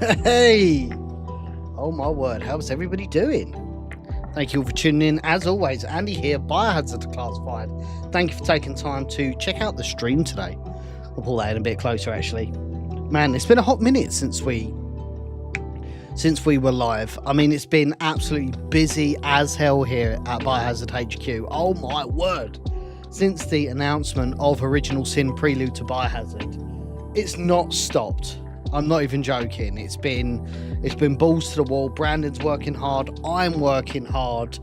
Hey! Oh my word, how's everybody doing? Thank you all for tuning in. As always, Andy here, Biohazard Declassified. Thank you for taking time to check out the stream today. I'll pull that in a bit closer actually. Man, it's been a hot minute since we were live. I mean, it's been absolutely busy as hell here at Biohazard HQ. Oh my word. Since the announcement of Original Sin Prelude to Biohazard, it's not stopped. I'm not even joking. It's been balls to the wall. Brandon's working hard. I'm working hard.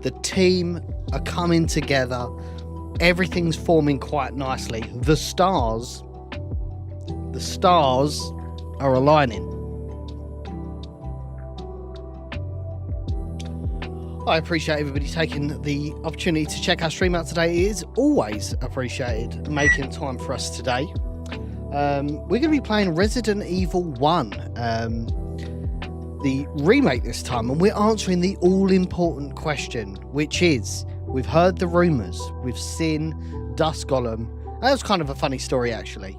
The team are coming together. Everything's forming quite nicely. The stars are aligning. I appreciate everybody taking the opportunity to check our stream out today. It is always appreciated making time for us today. We're going to be playing Resident Evil 1, the remake this time, and we're answering the all-important question, which is, we've heard the rumours, we've seen Dusk Golem. That was kind of a funny story, actually.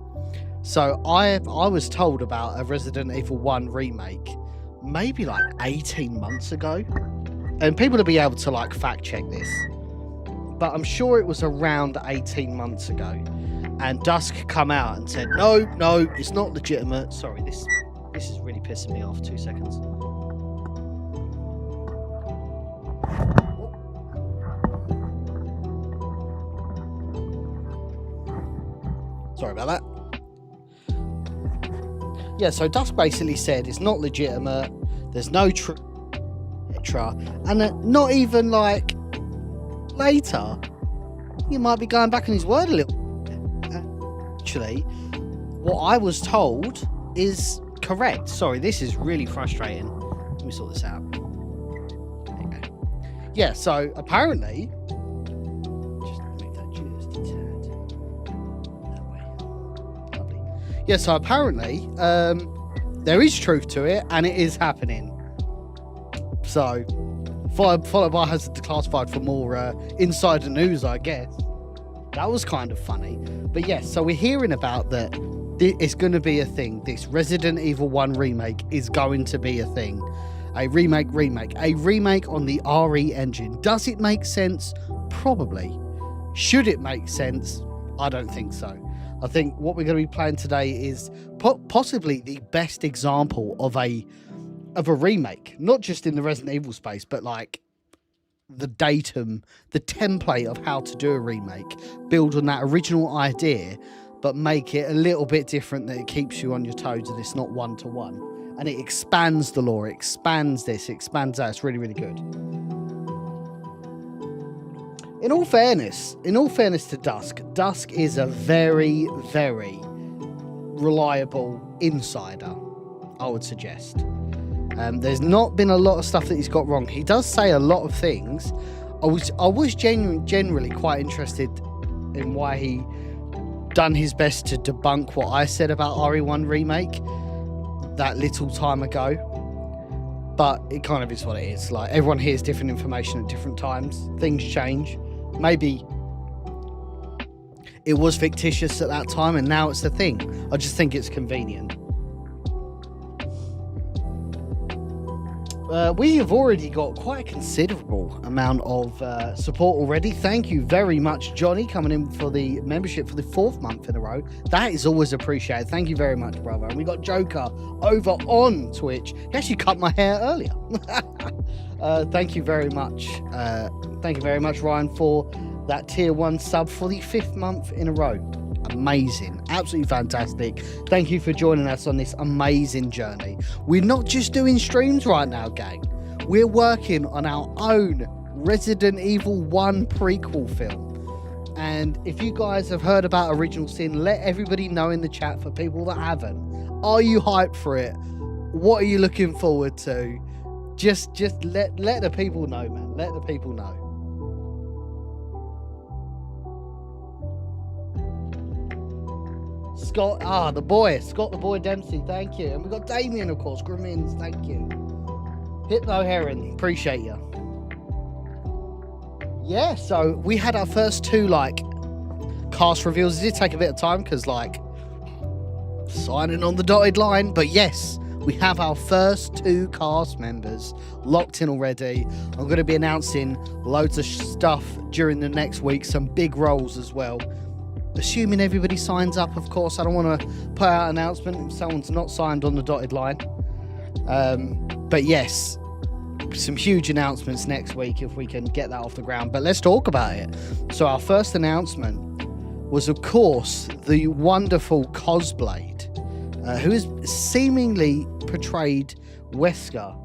So I was told about a Resident Evil 1 remake maybe like 18 months ago, and people will be able to like fact check this, but I'm sure it was around 18 months ago. And Dusk come out and said, no, it's not legitimate. Sorry, this is really pissing me off. 2 seconds. Sorry about that. Yeah, so Dusk basically said it's not legitimate. There's no truth, etc. And not even like later, he might be going back on his word a little. Actually, what I was told is correct. Sorry, this is really frustrating. Let me sort this out. There you go. Yeah, so apparently, just make that just a tad that way. Lovely. Yeah, so apparently, there is truth to it, and it is happening. So, follow Biohazard Declassified for more insider news, I guess. That was kind of funny. But yes, so we're hearing about that it's going to be a thing. This Resident Evil 1 remake is going to be a thing. A remake on the RE engine. Does it make sense? Probably. Should it make sense? I don't think so. I think what we're going to be playing today is possibly the best example of a remake. Not just in the Resident Evil space, but like the datum, the template of how to do a remake, build on that original idea, but make it a little bit different, that it keeps you on your toes and it's not one-to-one. And it expands the lore, expands this, expands that. It's really, really good. In all fairness to Dusk is a very, very reliable insider, I would suggest. There's not been a lot of stuff that he's got wrong. He does say a lot of things. I was generally quite interested in why he done his best to debunk what I said about RE1 Remake that little time ago. But it kind of is what it is. Like, everyone hears different information at different times. Things change. Maybe it was fictitious at that time and now it's the thing. I just think it's convenient. We have already got quite a considerable amount of support already. Thank you very much, Johnny, coming in for the membership for the 4th month in a row. That is always appreciated. Thank you very much, brother. And we got Joker over on Twitch. He actually cut my hair earlier. Thank you very much. Thank you very much, Ryan, for that tier 1 sub for the 5th month in a row. Amazing, absolutely fantastic. Thank you for joining us on this amazing journey. We're not just doing streams right now, gang. We're working on our own Resident Evil 1 prequel film. And if you guys have heard about Original Sin, let everybody know in the chat for people that haven't. Are you hyped for it? What are you looking forward to? Just let the people know, man. Let the people know. Scott the boy Dempsey, thank you. And we've got Damien, of course, Grimmins, thank you. Hypno Heron, appreciate you. Yeah, so we had our first 2 like cast reveals. It did take a bit of time because like signing on the dotted line, but yes, we have our first 2 cast members locked in already. I'm going to be announcing loads of stuff during the next week, some big roles as well. Assuming everybody signs up, of course. I don't want to put out an announcement if someone's not signed on the dotted line. But yes, some huge announcements next week if we can get that off the ground. But let's talk about it. So our first announcement was, of course, the wonderful Cosblade, who has seemingly portrayed Wesker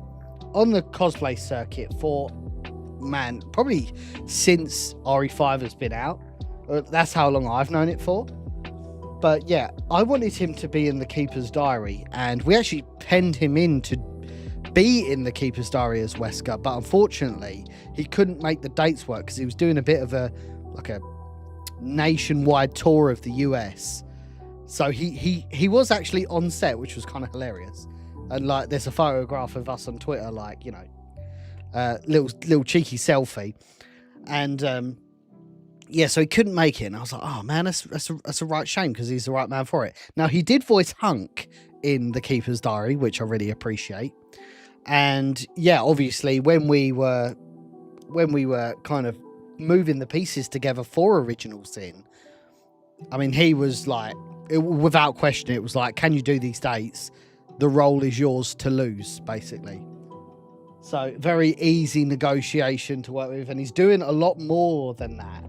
on the cosplay circuit for, man, probably since RE5 has been out. That's how long I've known it for. But yeah, I wanted him to be in the Keeper's Diary, and we actually penned him in to be in the Keeper's Diary as Wesker, but unfortunately he couldn't make the dates work because he was doing a bit of a nationwide tour of the US. So he was actually on set, which was kind of hilarious. And like, there's a photograph of us on Twitter, like, you know, little cheeky selfie. And yeah, so he couldn't make it, and I was like, oh man, that's a right shame, because he's the right man for it. Now, he did voice Hunk in the Keeper's Diary, which I really appreciate. And yeah, obviously when we were kind of moving the pieces together for Original Sin, I mean, he was like, without question, it was like, can you do these dates? The role is yours to lose, basically. So very easy negotiation to work with, and he's doing a lot more than that.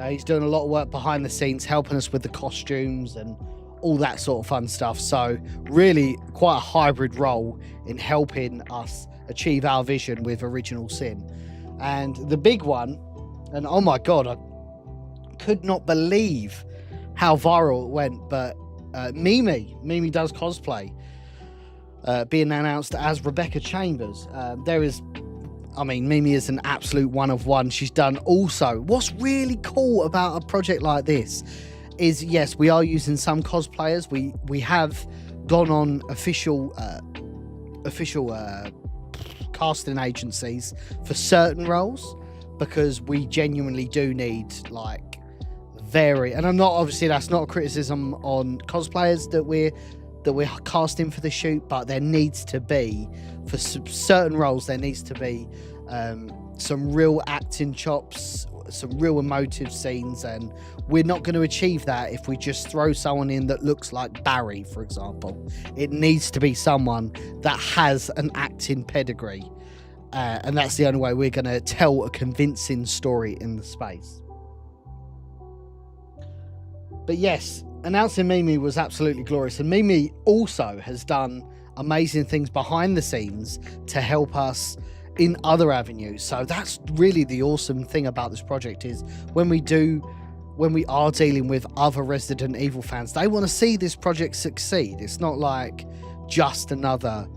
He's doing a lot of work behind the scenes, helping us with the costumes and all that sort of fun stuff. So really quite a hybrid role in helping us achieve our vision with Original Sin. And the big one, and oh my God, I could not believe how viral it went, but Mimi Does Cosplay, being announced as Rebecca Chambers. Mimi is an absolute one of one. She's done also. What's really cool about a project like this is, yes, we are using some cosplayers. We have gone on official casting agencies for certain roles, because we genuinely do need like and I'm not, obviously that's not a criticism on cosplayers that we're casting for the shoot, but there needs to be, for certain roles, there needs to be some real acting chops, some real emotive scenes, and we're not going to achieve that if we just throw someone in that looks like Barry, for example. It needs to be someone that has an acting pedigree, and that's the only way we're going to tell a convincing story in the space. But yes, announcing Mimi was absolutely glorious, and Mimi also has done amazing things behind the scenes to help us in other avenues. So that's really the awesome thing about this project, is when we are dealing with other Resident Evil fans, they want to see this project succeed. It's not like just another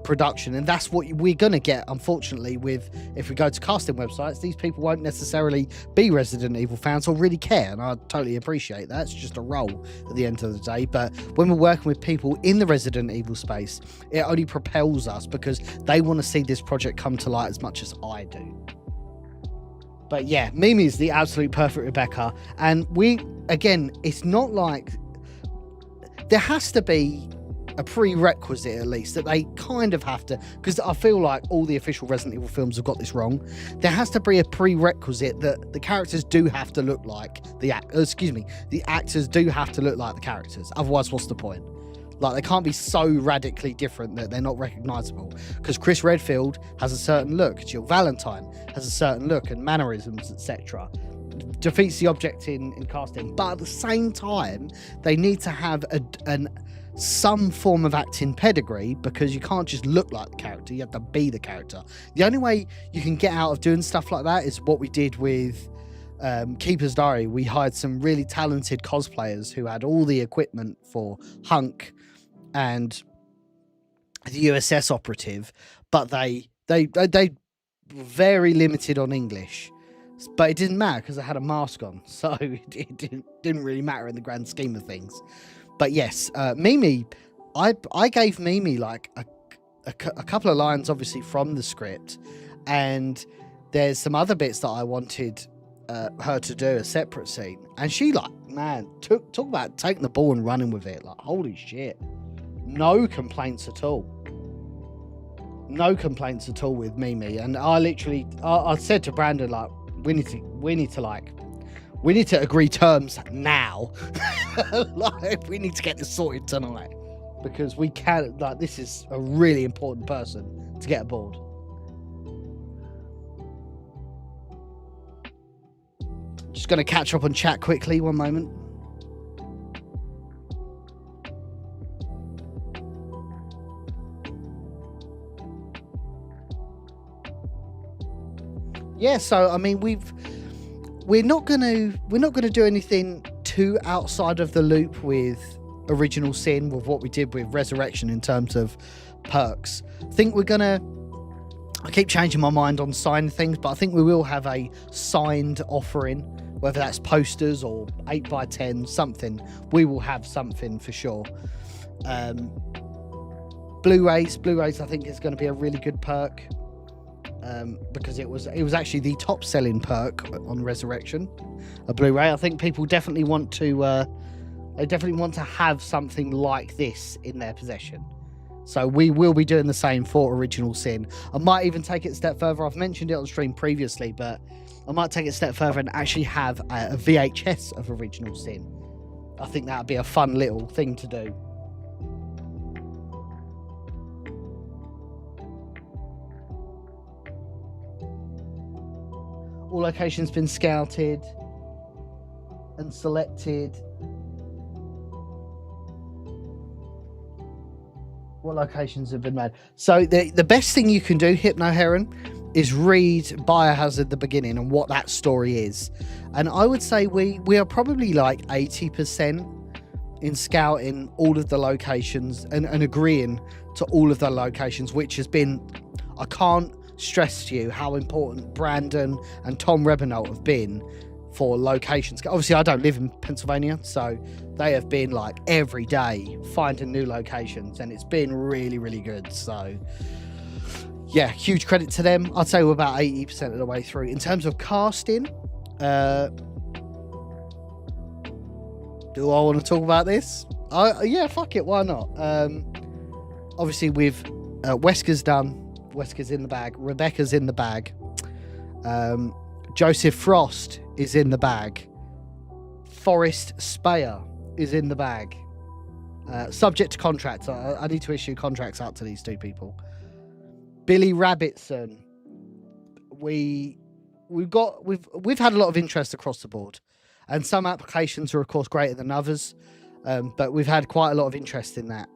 production, and that's what we're going to get, unfortunately, with, if we go to casting websites, these people won't necessarily be Resident Evil fans or really care, and I totally appreciate that. It's just a role at the end of the day. But when we're working with people in the Resident Evil space, it only propels us, because they want to see this project come to light as much as I do. But yeah, Mimi is the absolute perfect Rebecca, and it's not like there has to be a prerequisite, at least, that they kind of have to, because I feel like all the official Resident Evil films have got this wrong. There has to be a prerequisite that the characters do have to look like the actors do have to look like the characters. Otherwise, what's the point? Like, they can't be so radically different that they're not recognizable, because Chris Redfield has a certain look, Jill Valentine has a certain look and mannerisms, etc. Defeats the object in casting. But at the same time, they need to have some form of acting pedigree, because you can't just look like the character, you have to be the character. The only way you can get out of doing stuff like that is what we did with Keeper's Diary. We hired some really talented cosplayers who had all the equipment for Hunk and the USS operative, but they were very limited on English. But it didn't matter, because I had a mask on, so it didn't really matter in the grand scheme of things. But yes, Mimi, I gave Mimi like a couple of lines, obviously, from the script, and there's some other bits that I wanted her to do, a separate scene, and she, like, man, talk about taking the ball and running with it, like, holy shit. no complaints at all. No complaints at all with Mimi. And I said to Brandon, like, we need to agree terms now. Like, we need to get this sorted tonight, because we can't, like, this is a really important person to get aboard. Just going to catch up on chat quickly, one moment. Yeah, so I mean, we're not gonna do anything too outside of the loop with Original Sin, with what we did with Resurrection in terms of perks. I think I keep changing my mind on signed things, but I think we will have a signed offering, whether that's posters or 8x10, something. We will have something for sure. Blu-rays, I think, is going to be a really good perk. Because it was actually the top selling perk on Resurrection, a Blu-ray. I think people definitely want to have something like this in their possession. So we will be doing the same for Original Sin. I might even take it a step further. I've mentioned it on stream previously, but I might take it a step further and actually have a VHS of Original Sin. I think that would be a fun little thing to do. All locations been scouted and selected. What locations have been made? So the best thing you can do, Hypno Heron, is read Biohazard the beginning and what that story is. And I would say we are probably like 80% in scouting all of the locations and agreeing to all of the locations, which has been, I can't stress to you how important Brandon and Tom Rebinault have been for locations. Obviously, I don't live in Pennsylvania, so they have been like every day finding new locations, and it's been really, really good. So yeah, huge credit to them. I'd say we're about 80% of the way through. In terms of casting, do I want to talk about this? Yeah, fuck it, why not? Obviously, with Wesker's done. Wesker's in the bag. Rebecca's in the bag. Joseph Frost is in the bag. Forrest Speyer is in the bag. Subject to contracts. I need to issue contracts out to these two people. Billy Rabbitson. We've had a lot of interest across the board, and some applications are of course greater than others, but we've had quite a lot of interest in that.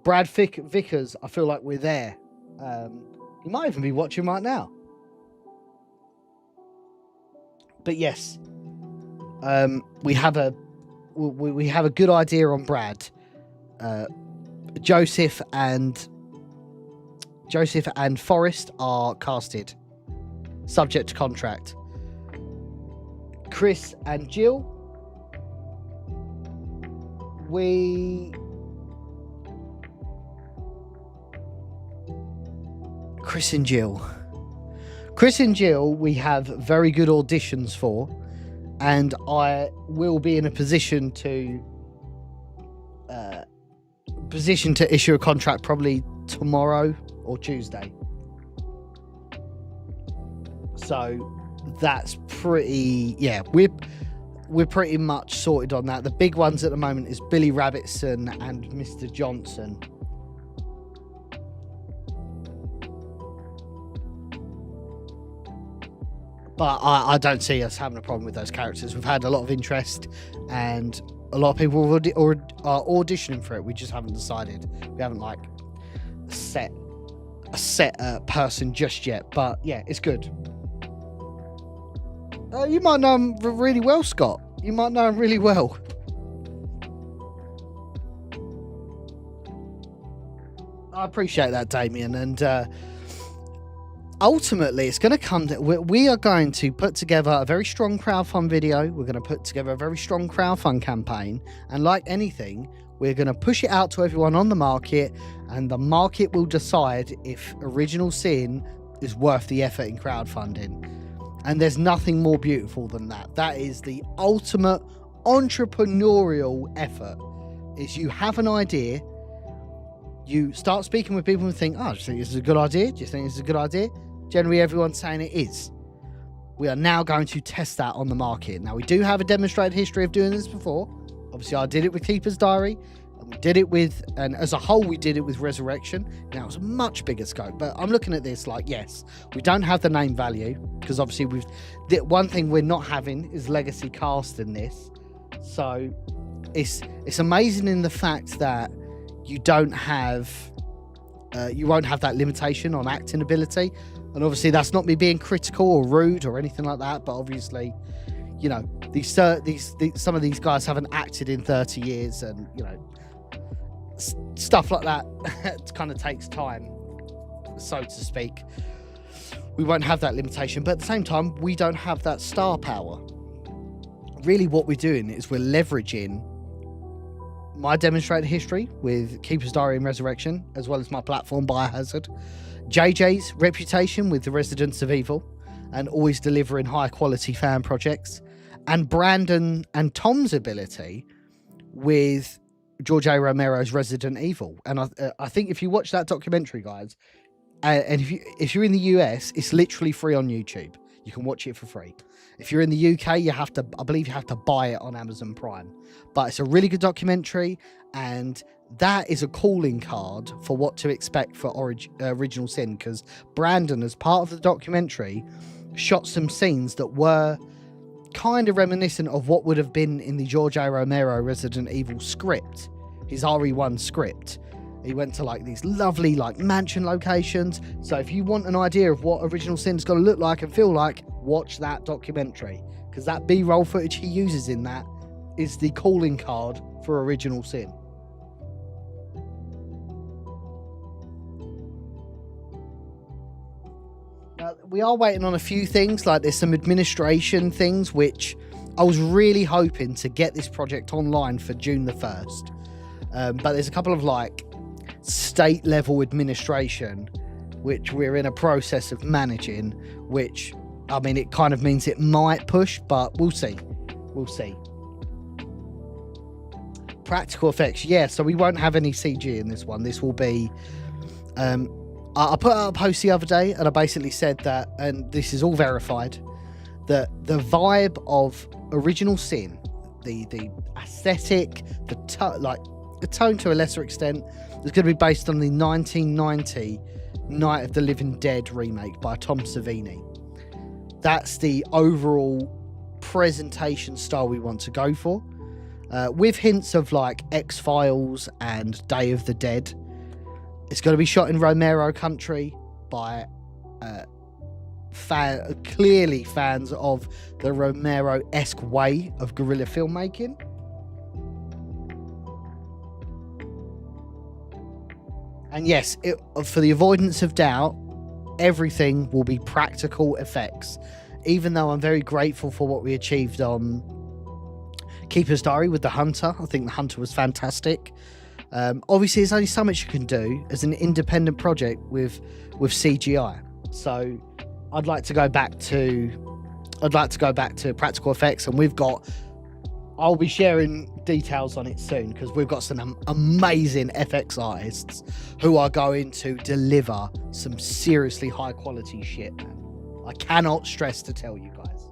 Brad Vickers, I feel like we're there. You might even be watching right now. But yes, we have a good idea on Brad. Joseph and Forrest are casted, subject to contract. Chris and Jill, Chris and Jill, we have very good auditions for, and I will be in a position to issue a contract probably tomorrow or Tuesday. So that's pretty, yeah, we're pretty much sorted on that. The big ones at the moment is Billy Rabbitson and Mr. Johnson. But I don't see us having a problem with those characters. We've had a lot of interest, and a lot of people are auditioning for it. We just haven't decided. We haven't like set a person just yet. But yeah, it's good. You might know him really well, Scott. You might know him really well. I appreciate that, Damien, and ultimately it's going to come to, we are going to put together a very strong crowdfund video. We're going to put together a very strong crowdfund campaign, and like anything, we're going to push it out to everyone on the market, and the market will decide if Original Sin is worth the effort in crowdfunding. And there's nothing more beautiful than that. That is the ultimate entrepreneurial effort. Is you have an idea, you start speaking with people and think, oh, do you think this is a good idea? Do you think this is a good idea? Generally, everyone's saying it is. We are now going to test that on the market. Now, we do have a demonstrated history of doing this before. Obviously, I did it with Keeper's Diary. And we did it with, and as a whole, we did it with Resurrection. Now, it was a much bigger scope. But I'm looking at this like, yes, we don't have the name value. Because obviously, the one thing we're not having is legacy cast in this. So, it's amazing in the fact that you don't have, you won't have that limitation on acting ability. And obviously that's not me being critical or rude or anything like that, but obviously, you know, some of these guys haven't acted in 30 years, and you know, stuff like that kind of takes time, so to speak. We won't have that limitation, but at the same time, we don't have that star power. Really, what we're doing is we're leveraging my demonstrated history with Keeper's Diary and Resurrection, as well as my platform Biohazard, JJ's reputation with the Residents of Evil and always delivering high quality fan projects, and Brandon and Tom's ability with George A. Romero's Resident Evil. And I think if you watch that documentary, guys, and if you're in the US, it's literally free on YouTube. You can watch it for free. If you're in the UK, I believe you have to buy it on Amazon Prime. But it's a really good documentary, and that is a calling card for what to expect for Original Sin, because Brandon, as part of the documentary, shot some scenes that were kind of reminiscent of what would have been in the George A. Romero Resident Evil script, his RE1 script. He went to like these lovely like mansion locations. So if you want an idea of what Original Sin's going to look like and feel like, watch that documentary, because that B-roll footage he uses in that is the calling card for Original Sin. We are waiting on a few things, like there's some administration things, which I was really hoping to get this project online for June the 1st. But there's a couple of like state level administration, which we're in a process of managing, which, I mean, it kind of means it might push, but we'll see. We'll see. Practical effects. Yeah, so we won't have any CG in this one. This will be... I put out a post the other day, and I basically said that, and this is all verified, that the vibe of Original Sin, the aesthetic, the tone to a lesser extent, is going to be based on the 1990 Night of the Living Dead remake by Tom Savini. That's the overall presentation style we want to go for, with hints of like X-Files and Day of the Dead. It's going to be shot in Romero country by clearly fans of the Romero-esque way of guerrilla filmmaking. And yes, for the avoidance of doubt, everything will be practical effects. Even though I'm very grateful for what we achieved on Keeper's Diary with the Hunter. I think the Hunter was fantastic. Obviously, there's only so much you can do as an independent project with CGI. So I'd like to go back to practical effects, and I'll be sharing details on it soon, because we've got some amazing FX artists who are going to deliver some seriously high quality shit, man. I cannot stress to tell you guys.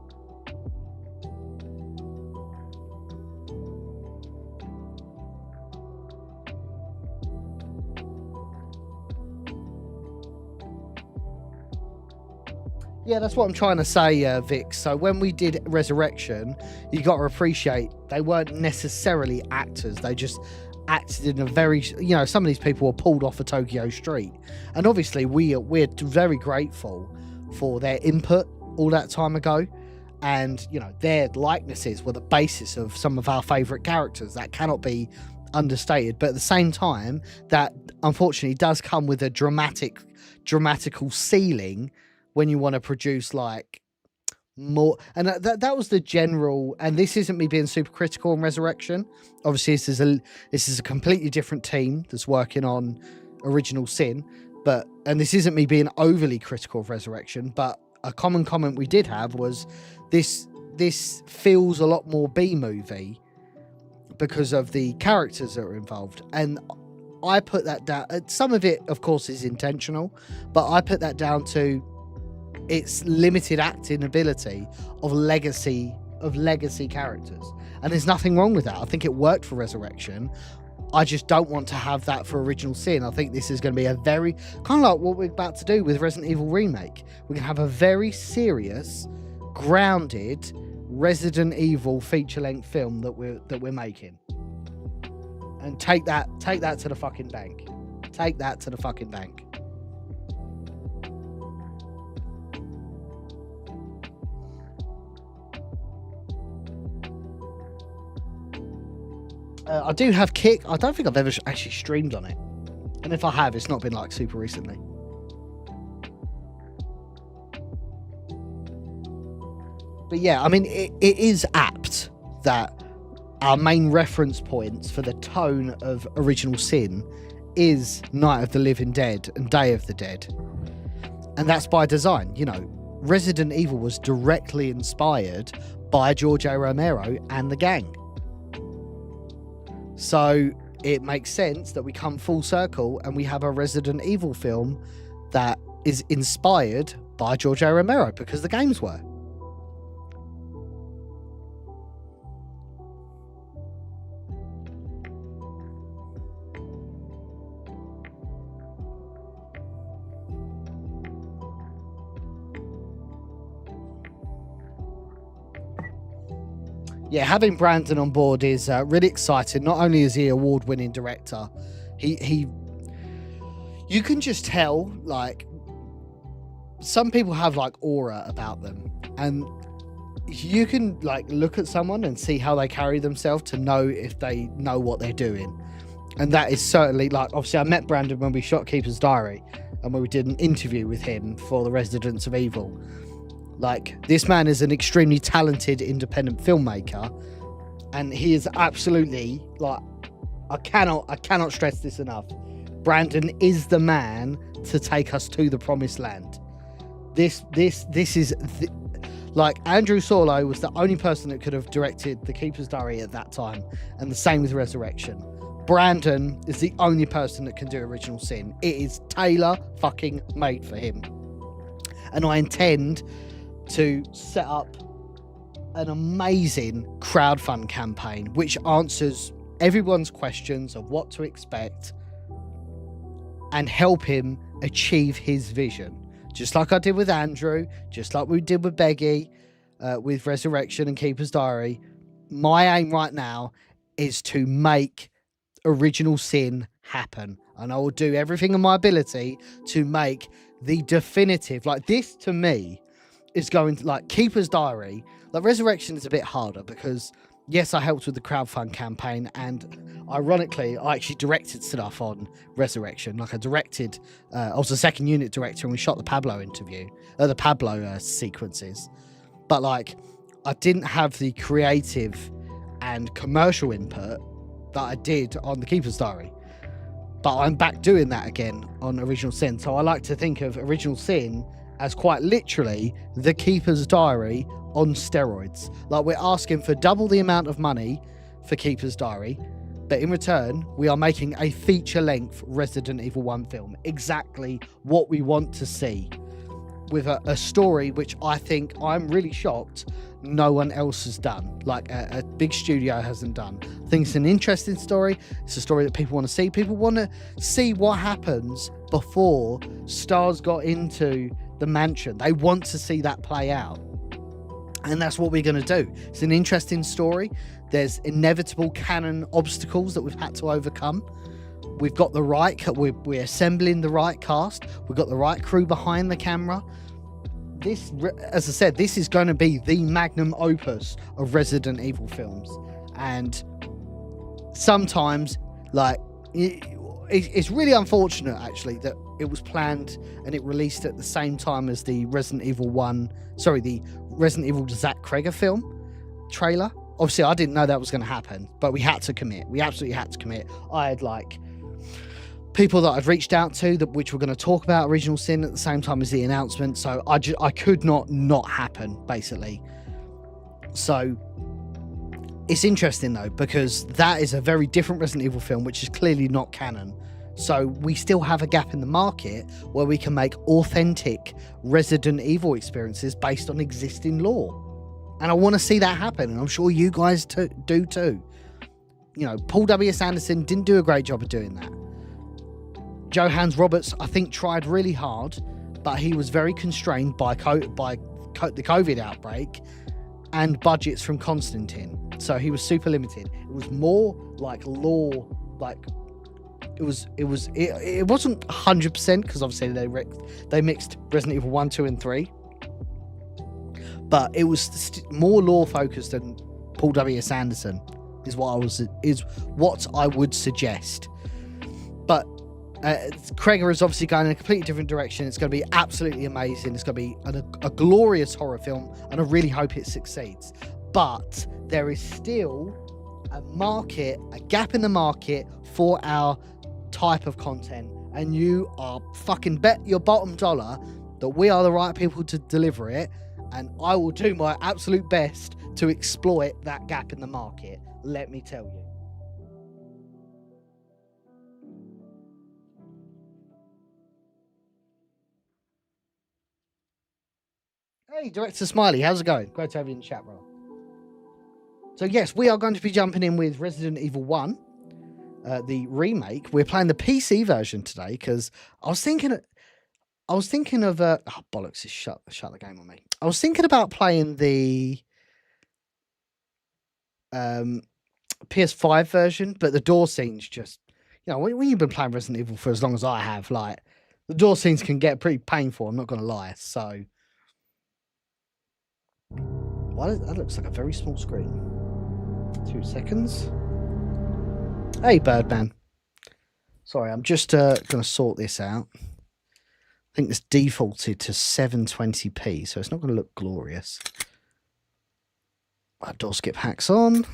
Yeah, that's what I'm trying to say, Vic. So when we did Resurrection, you got to appreciate they weren't necessarily actors. They just acted in a very, some of these people were pulled off a Tokyo street. And obviously we're very grateful for their input all that time ago. And, their likenesses were the basis of some of our favourite characters. That cannot be understated. But at the same time, that unfortunately does come with a dramatical ceiling when you want to produce like more. And that was the general, and this isn't me being super critical on Resurrection. Obviously this is a completely different team that's working on Original Sin, and this isn't me being overly critical of Resurrection, but a common comment we did have was this feels a lot more B-movie because of the characters that are involved. And I put that down. Some of it, of course, is intentional, but I put that down to its limited acting ability of legacy characters. And there's nothing wrong with that. I think it worked for Resurrection. I just don't want to have that for Original Sin. I think this is going to be a very, kind of like what we're about to do with Resident Evil Remake. We're going to have a very serious, grounded Resident Evil feature-length film that we're making. And take that to the fucking bank. Take that to the fucking bank. I do have Kick. I don't think I've ever actually streamed on it. And if I have, it's not been like super recently. But yeah, I mean, it is apt that our main reference points for the tone of Original Sin is Night of the Living Dead and Day of the Dead. And that's by design. You know, Resident Evil was directly inspired by George A. Romero and the gang. So it makes sense that we come full circle and we have a Resident Evil film that is inspired by George A. Romero, because the games were. Yeah, having Brandon on board is really exciting. Not only is he an award-winning director, he you can just tell, like, some people have like aura about them, and you can like look at someone and see how they carry themselves to know if they know what they're doing. And that is certainly, like, obviously I met Brandon when we shot Keeper's Diary and when we did an interview with him for the Residents of Evil. Like, this man is an extremely talented independent filmmaker, and he is absolutely, like, I cannot stress this enough. Brandon is the man to take us to the promised land. This is like, Andrew Sorlo was the only person that could have directed The Keeper's Diary at that time, and the same with Resurrection. Brandon is the only person that can do Original Sin. It is tailor fucking made for him, and I intend to set up an amazing crowdfund campaign which answers everyone's questions of what to expect and help him achieve his vision, just like I did with Andrew, just like we did with Beggy, with Resurrection and Keeper's Diary. My aim right now is to make Original Sin happen, and I will do everything in my ability to make the definitive, like, this to me is going to, like, Keeper's Diary. Like, Resurrection is a bit harder because, yes, I helped with the crowdfund campaign, and ironically, I actually directed stuff on Resurrection. Like, I was the second unit director, and we shot the Pablo sequences. But, like, I didn't have the creative and commercial input that I did on the Keeper's Diary. But I'm back doing that again on Original Sin. So I like to think of Original Sin as quite literally the Keeper's Diary on steroids. Like, we're asking for double the amount of money for Keeper's Diary, but in return we are making a feature-length Resident Evil 1 film, exactly what we want to see, with a story which I think, I'm really shocked no one else has done, like a big studio hasn't done. I think it's an interesting story. It's a story that people want to see. People want to see what happens before S.T.A.R.S got into the mansion. They want to see that play out, and that's what we're going to do. It's an interesting story. There's inevitable canon obstacles that we've had to overcome. We've got the right, we're assembling the right cast. We've got the right crew behind the camera. This, as I said, this is going to be the magnum opus of Resident Evil films. And sometimes, like, it's really unfortunate, actually, that it was planned and it released at the same time as the Resident Evil Zack Kreger film trailer. Obviously, I didn't know that was going to happen, but we had to commit. We absolutely had to commit. I had, like, people that I'd reached out to which were going to talk about Original Sin at the same time as the announcement, so I could not happen, basically. So it's interesting though, because that is a very different Resident Evil film, which is clearly not canon. So we still have a gap in the market where we can make authentic Resident Evil experiences based on existing lore. And I want to see that happen, and I'm sure you guys do too. You know, Paul W.S. Anderson didn't do a great job of doing that. Johannes Roberts, I think, tried really hard, but he was very constrained by the COVID outbreak and budgets from Constantine. So he was super limited. It was more like lore, like it wasn't 100% because obviously they mixed Resident Evil 1, 2, and 3. But it was more lore focused than Paul W.S. Anderson is what I would suggest. But Kreger is obviously going in a completely different direction. It's going to be absolutely amazing. It's going to be a glorious horror film, and I really hope it succeeds. But there is still a gap in the market for our type of content, and you are fucking bet your bottom dollar that we are the right people to deliver it, and I will do my absolute best to exploit that gap in the market, let me tell you. Hey, Director Smiley, how's it going? Great to have you in the chat, bro. So yes, we are going to be jumping in with Resident Evil 1, the remake. We're playing the PC version today because I was thinking of oh bollocks, shut the game on me. I was thinking about playing the PS5 version, but the door scenes just, you know, when you've been playing Resident Evil for as long as I have, like, the door scenes can get pretty painful, I'm not going to lie. So that looks like a very small screen. 2 seconds. Hey, Birdman. Sorry, I'm just going to sort this out. I think it's defaulted to 720p, so it's not going to look glorious. Door skip hacks on.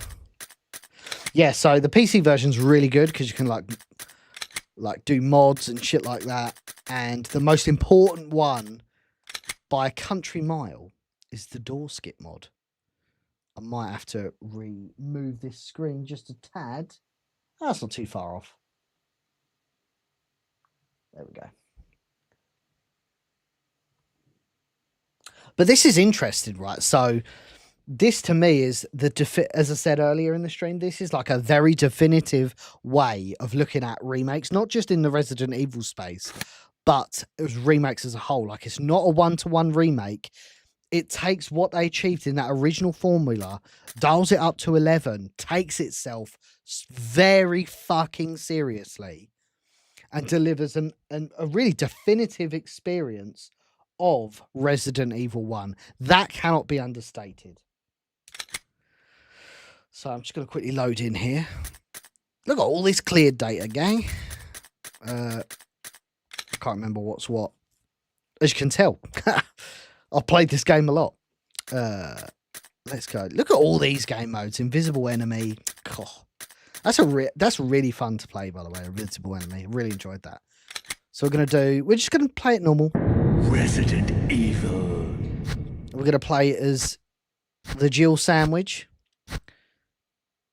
Yeah, so the PC version's really good because you can like do mods and shit like that. And the most important one by a country mile is the door skip mod. I might have to remove this screen just a tad. That's not too far off. There we go. But this is interesting, right? So this to me is as I said earlier in the stream, this is like a very definitive way of looking at remakes, not just in the Resident Evil space, but it was remakes as a whole. Like, it's not a one-to-one remake. It takes what they achieved in that original formula, dials it up to 11, takes itself very fucking seriously, and delivers a really definitive experience of Resident Evil 1. That cannot be understated. So I'm just going to quickly load in here. Look at all this cleared data, gang. I can't remember what's what. As you can tell, I've played this game a lot. Let's go. Look at all these game modes. Invisible enemy. Oh, that's really fun to play, by the way. Invisible enemy. I really enjoyed that. So we're just going to play it normal. Resident Evil. We're going to play it as the Jill Sandwich.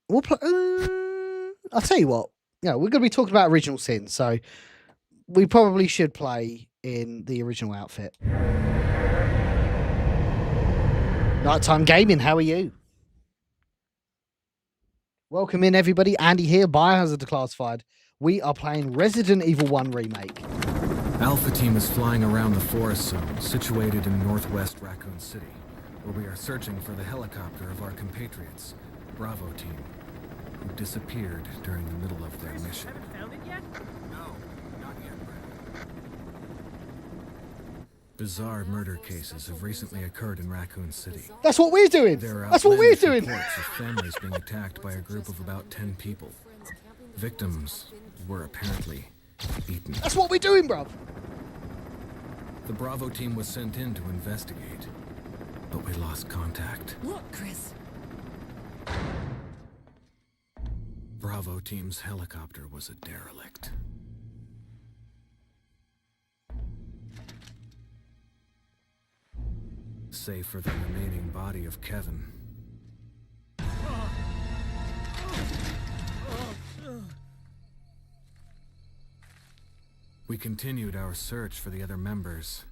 We'll play. I'll tell you what. You know, we're going to be talking about original sins, so we probably should play in the original outfit. Nighttime Gaming, how are you? Welcome in, everybody. Andy here, Biohazard Declassified. We are playing Resident Evil 1 Remake. Alpha Team is flying around the forest zone, situated in northwest Raccoon City, where we are searching for the helicopter of our compatriots, Bravo Team, who disappeared during the middle of their mission. Haven't found it yet? No, not yet, Brad. Bizarre murder cases have recently occurred in Raccoon City. That's what we're doing. That's what we're doing. Reports of families being attacked by a group of about 10 people. Victims were apparently eaten. That's what we're doing, bruv. The Bravo Team was sent in to investigate, but we lost contact. Look, Chris. Bravo Team's helicopter was a derelict. Save for the remaining body of Kevin. We continued our search for the other members,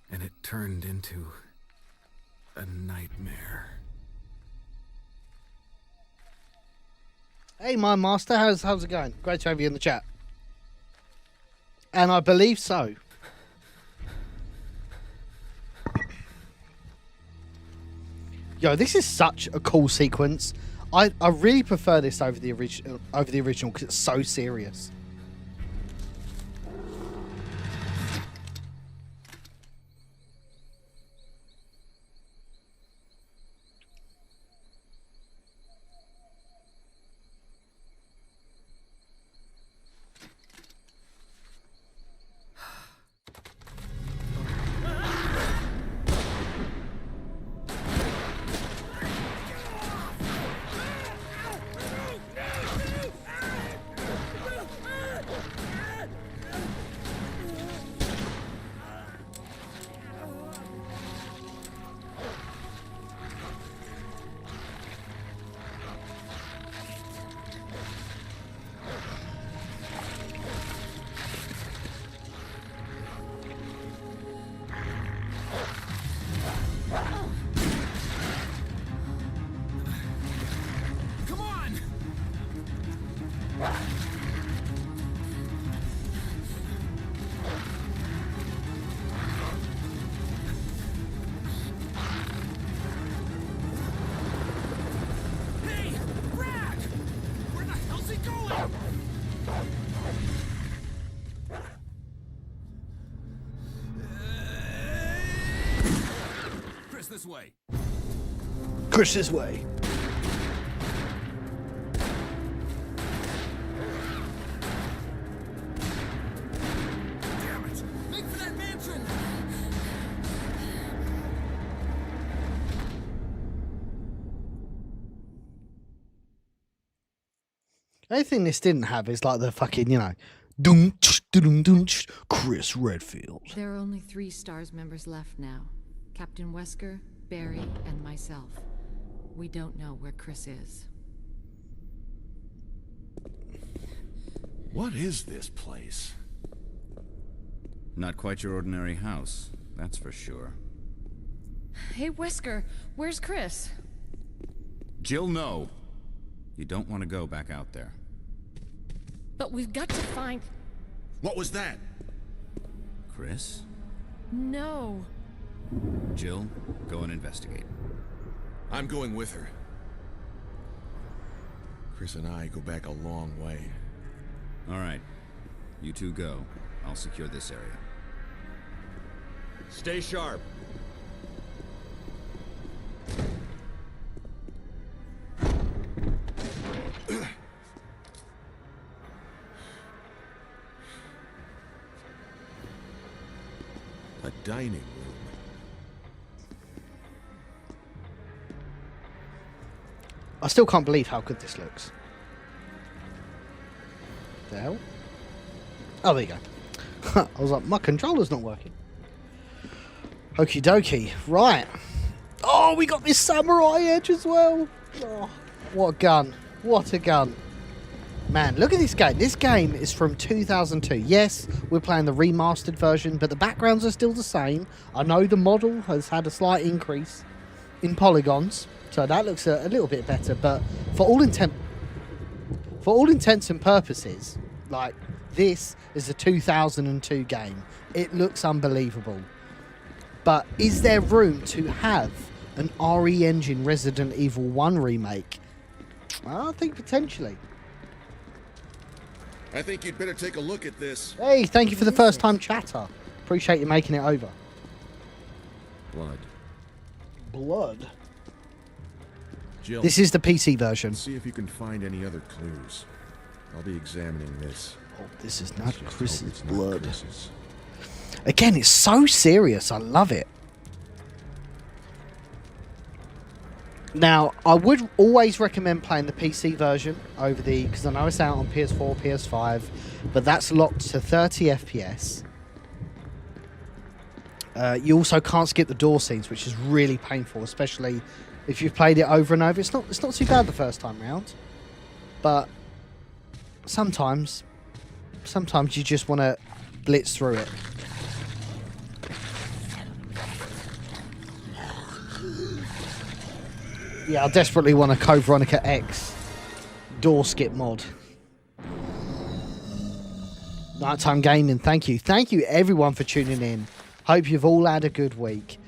and it turned into a nightmare. Hey, my master, how's it going? Great to have you in the chat. And I believe so. Yo, this is such a cool sequence. I really prefer this over the original because it's so serious. This way. Chris, this way. Damn it! Make for that mansion! The only thing this didn't have is like the fucking, you know, dum dum dum Chris Redfield. There are only 3 S.T.A.R.S members left now. Captain Wesker, Barry, and myself. We don't know where Chris is. What is this place? Not quite your ordinary house, that's for sure. Hey, Wesker, where's Chris? Jill, no. You don't want to go back out there. But we've got to find... What was that? Chris? No. Jill, go and investigate. I'm going with her. Chris and I go back a long way. All right. You two go. I'll secure this area. Stay sharp. A dining room. I still can't believe how good this looks. The hell? Oh, there you go. I was like, my controller's not working. Okie dokie. Right. Oh, we got this samurai edge as well. Oh, what a gun. What a gun. Man, look at this game. This game is from 2002. Yes, we're playing the remastered version, but the backgrounds are still the same. I know the model has had a slight increase in polygons, so that looks a little bit better. But for all intents and purposes, like, this is a 2002 game. It looks unbelievable. But is there room to have an RE Engine Resident Evil 1 remake? I think potentially. I think you'd better take a look at this. Hey, thank you for the first time chatter. Appreciate you making it over. Blood. Blood? Jill, This is the PC version. see if you can find any other clues. I'll be examining this. Oh, this is not Just hope Chris's it's not blood. Chris's. Again, it's so serious. I love it. Now, I would always recommend playing the PC version over the... because I know it's out on PS4, PS5, but that's locked to 30 FPS. You also can't skip the door scenes, which is really painful, especially if you've played it over and over. It's not too bad the first time round, but sometimes Sometimes you just want to blitz through it. Yeah, I desperately want a Code Veronica X door skip mod. Nighttime Gaming, thank you. Thank you everyone for tuning in. Hope you've all had a good week.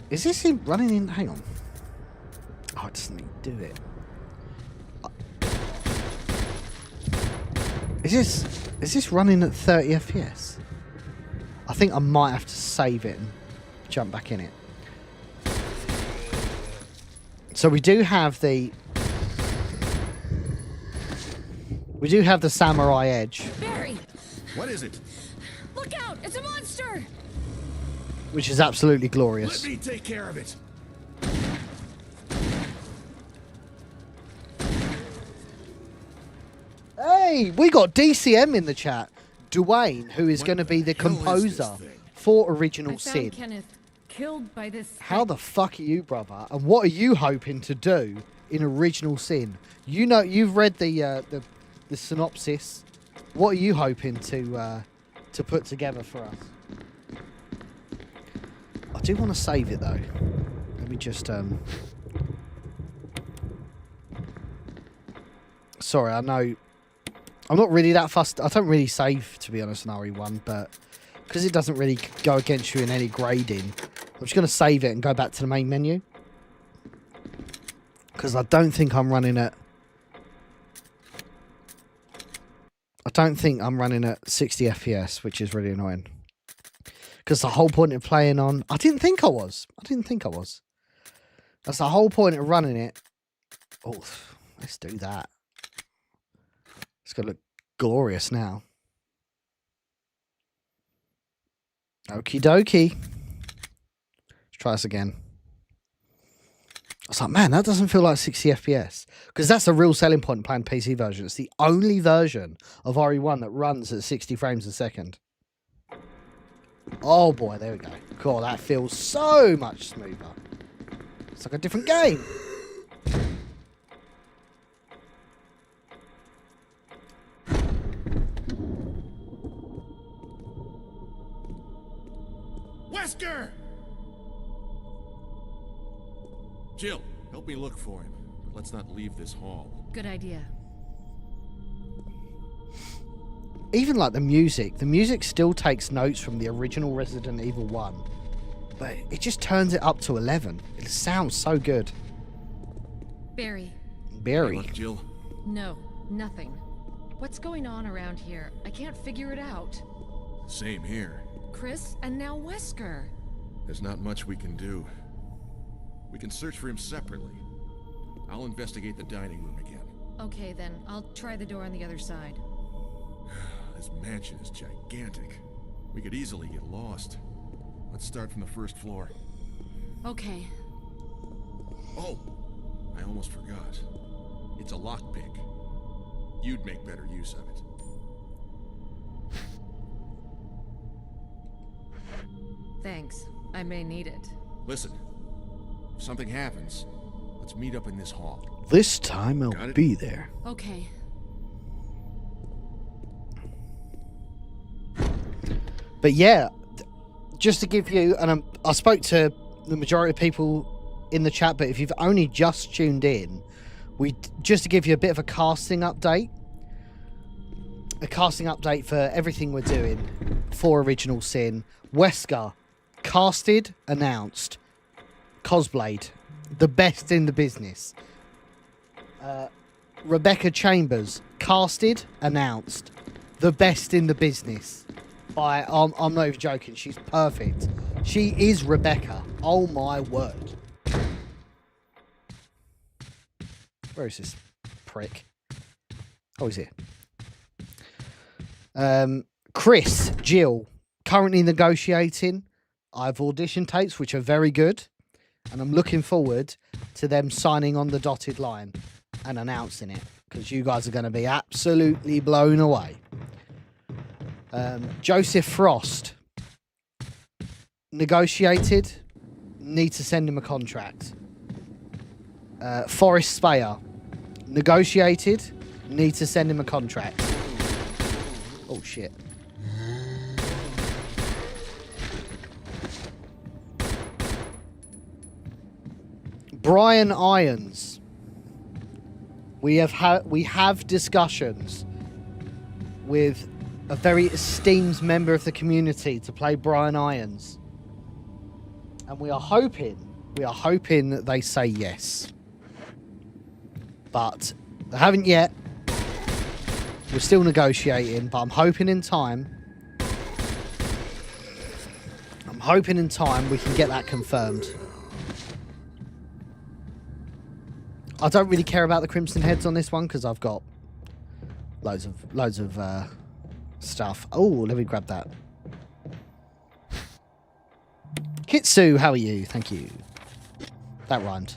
Is this him running in? Hang on. Oh, it doesn't need to do it. Is this running at 30 FPS? I think I might have to save it and jump back in it. So we do have the Samurai Edge. Barry! What is it? Look out! It's a monster! Which is absolutely glorious. Let me take care of it. Hey, we got DCM in the chat. Dwayne, who is What going to be the the hell is this composer thing? for Original I found Sin. Kenneth killed by this. How the fuck are you, brother? And what are you hoping to do in Original Sin? You know, you've read the synopsis. What are you hoping to put together for us? I do want to save it though. Let me just Sorry, I know I'm not really that fussed. I don't really save, to be honest, in RE1, but because it doesn't really go against you in any grading, I'm just going to save it and go back to the main menu. Because I don't think I'm running at... I don't think I'm running at 60 FPS, which is really annoying. Because the whole point of playing on... I didn't think I was. That's the whole point of running it. Oh, let's do that. It's going to look glorious now. Okie dokie. Let's try this again. I was like, man, that doesn't feel like 60 FPS. Because that's a real selling point playing PC version. It's the only version of RE1 that runs at 60 frames a second. Oh boy, there we go. Cool, that feels so much smoother. It's like a different game. Wesker! Jill, help me look for him. But let's not leave this hall. Good idea. Even like the music still takes notes from the original Resident Evil 1. But it just turns it up to 11. It sounds so good. Barry. Hey, look, Jill. No, nothing. What's going on around here? I can't figure it out. Same here. Chris and now Wesker. There's not much we can do. We can search for him separately. I'll investigate the dining room again. Okay then, I'll try the door on the other side. This mansion is gigantic. We could easily get lost. Let's start from the first floor. Okay. Oh, I almost forgot. It's a lockpick. You'd make better use of it. Thanks. I may need it. Listen, if something happens, let's meet up in this hall. This time I'll Got it? be there. Okay. But yeah, just to give you, and I spoke to the majority of people in the chat, but if you've only just tuned in, just to give you a bit of a casting update. A casting update for everything we're doing for Original Sin. Wesker, casted, announced. Cosblade, the best in the business. Rebecca Chambers, casted, announced. The best in the business. I'm not even joking, she's perfect. She is Rebecca. Oh my word. Where is this prick? Oh, he's here. Chris, Jill, currently negotiating. I have audition tapes, which are very good. And I'm looking forward to them signing on the dotted line and announcing it. Because you guys are going to be absolutely blown away. Joseph Frost, negotiated. Need to send him a contract. Forrest Speyer, Negotiated. Need to send him a contract. Oh, shit. Brian Irons. We have discussions with a very esteemed member of the community to play Brian Irons. And we are hoping that they say yes. But they haven't yet. We're still negotiating, but I'm hoping in time we can get that confirmed. I don't really care about the Crimson Heads on this one because I've got loads of stuff. Oh, let me grab that. Kitsu, how are you? Thank you. That rhymed.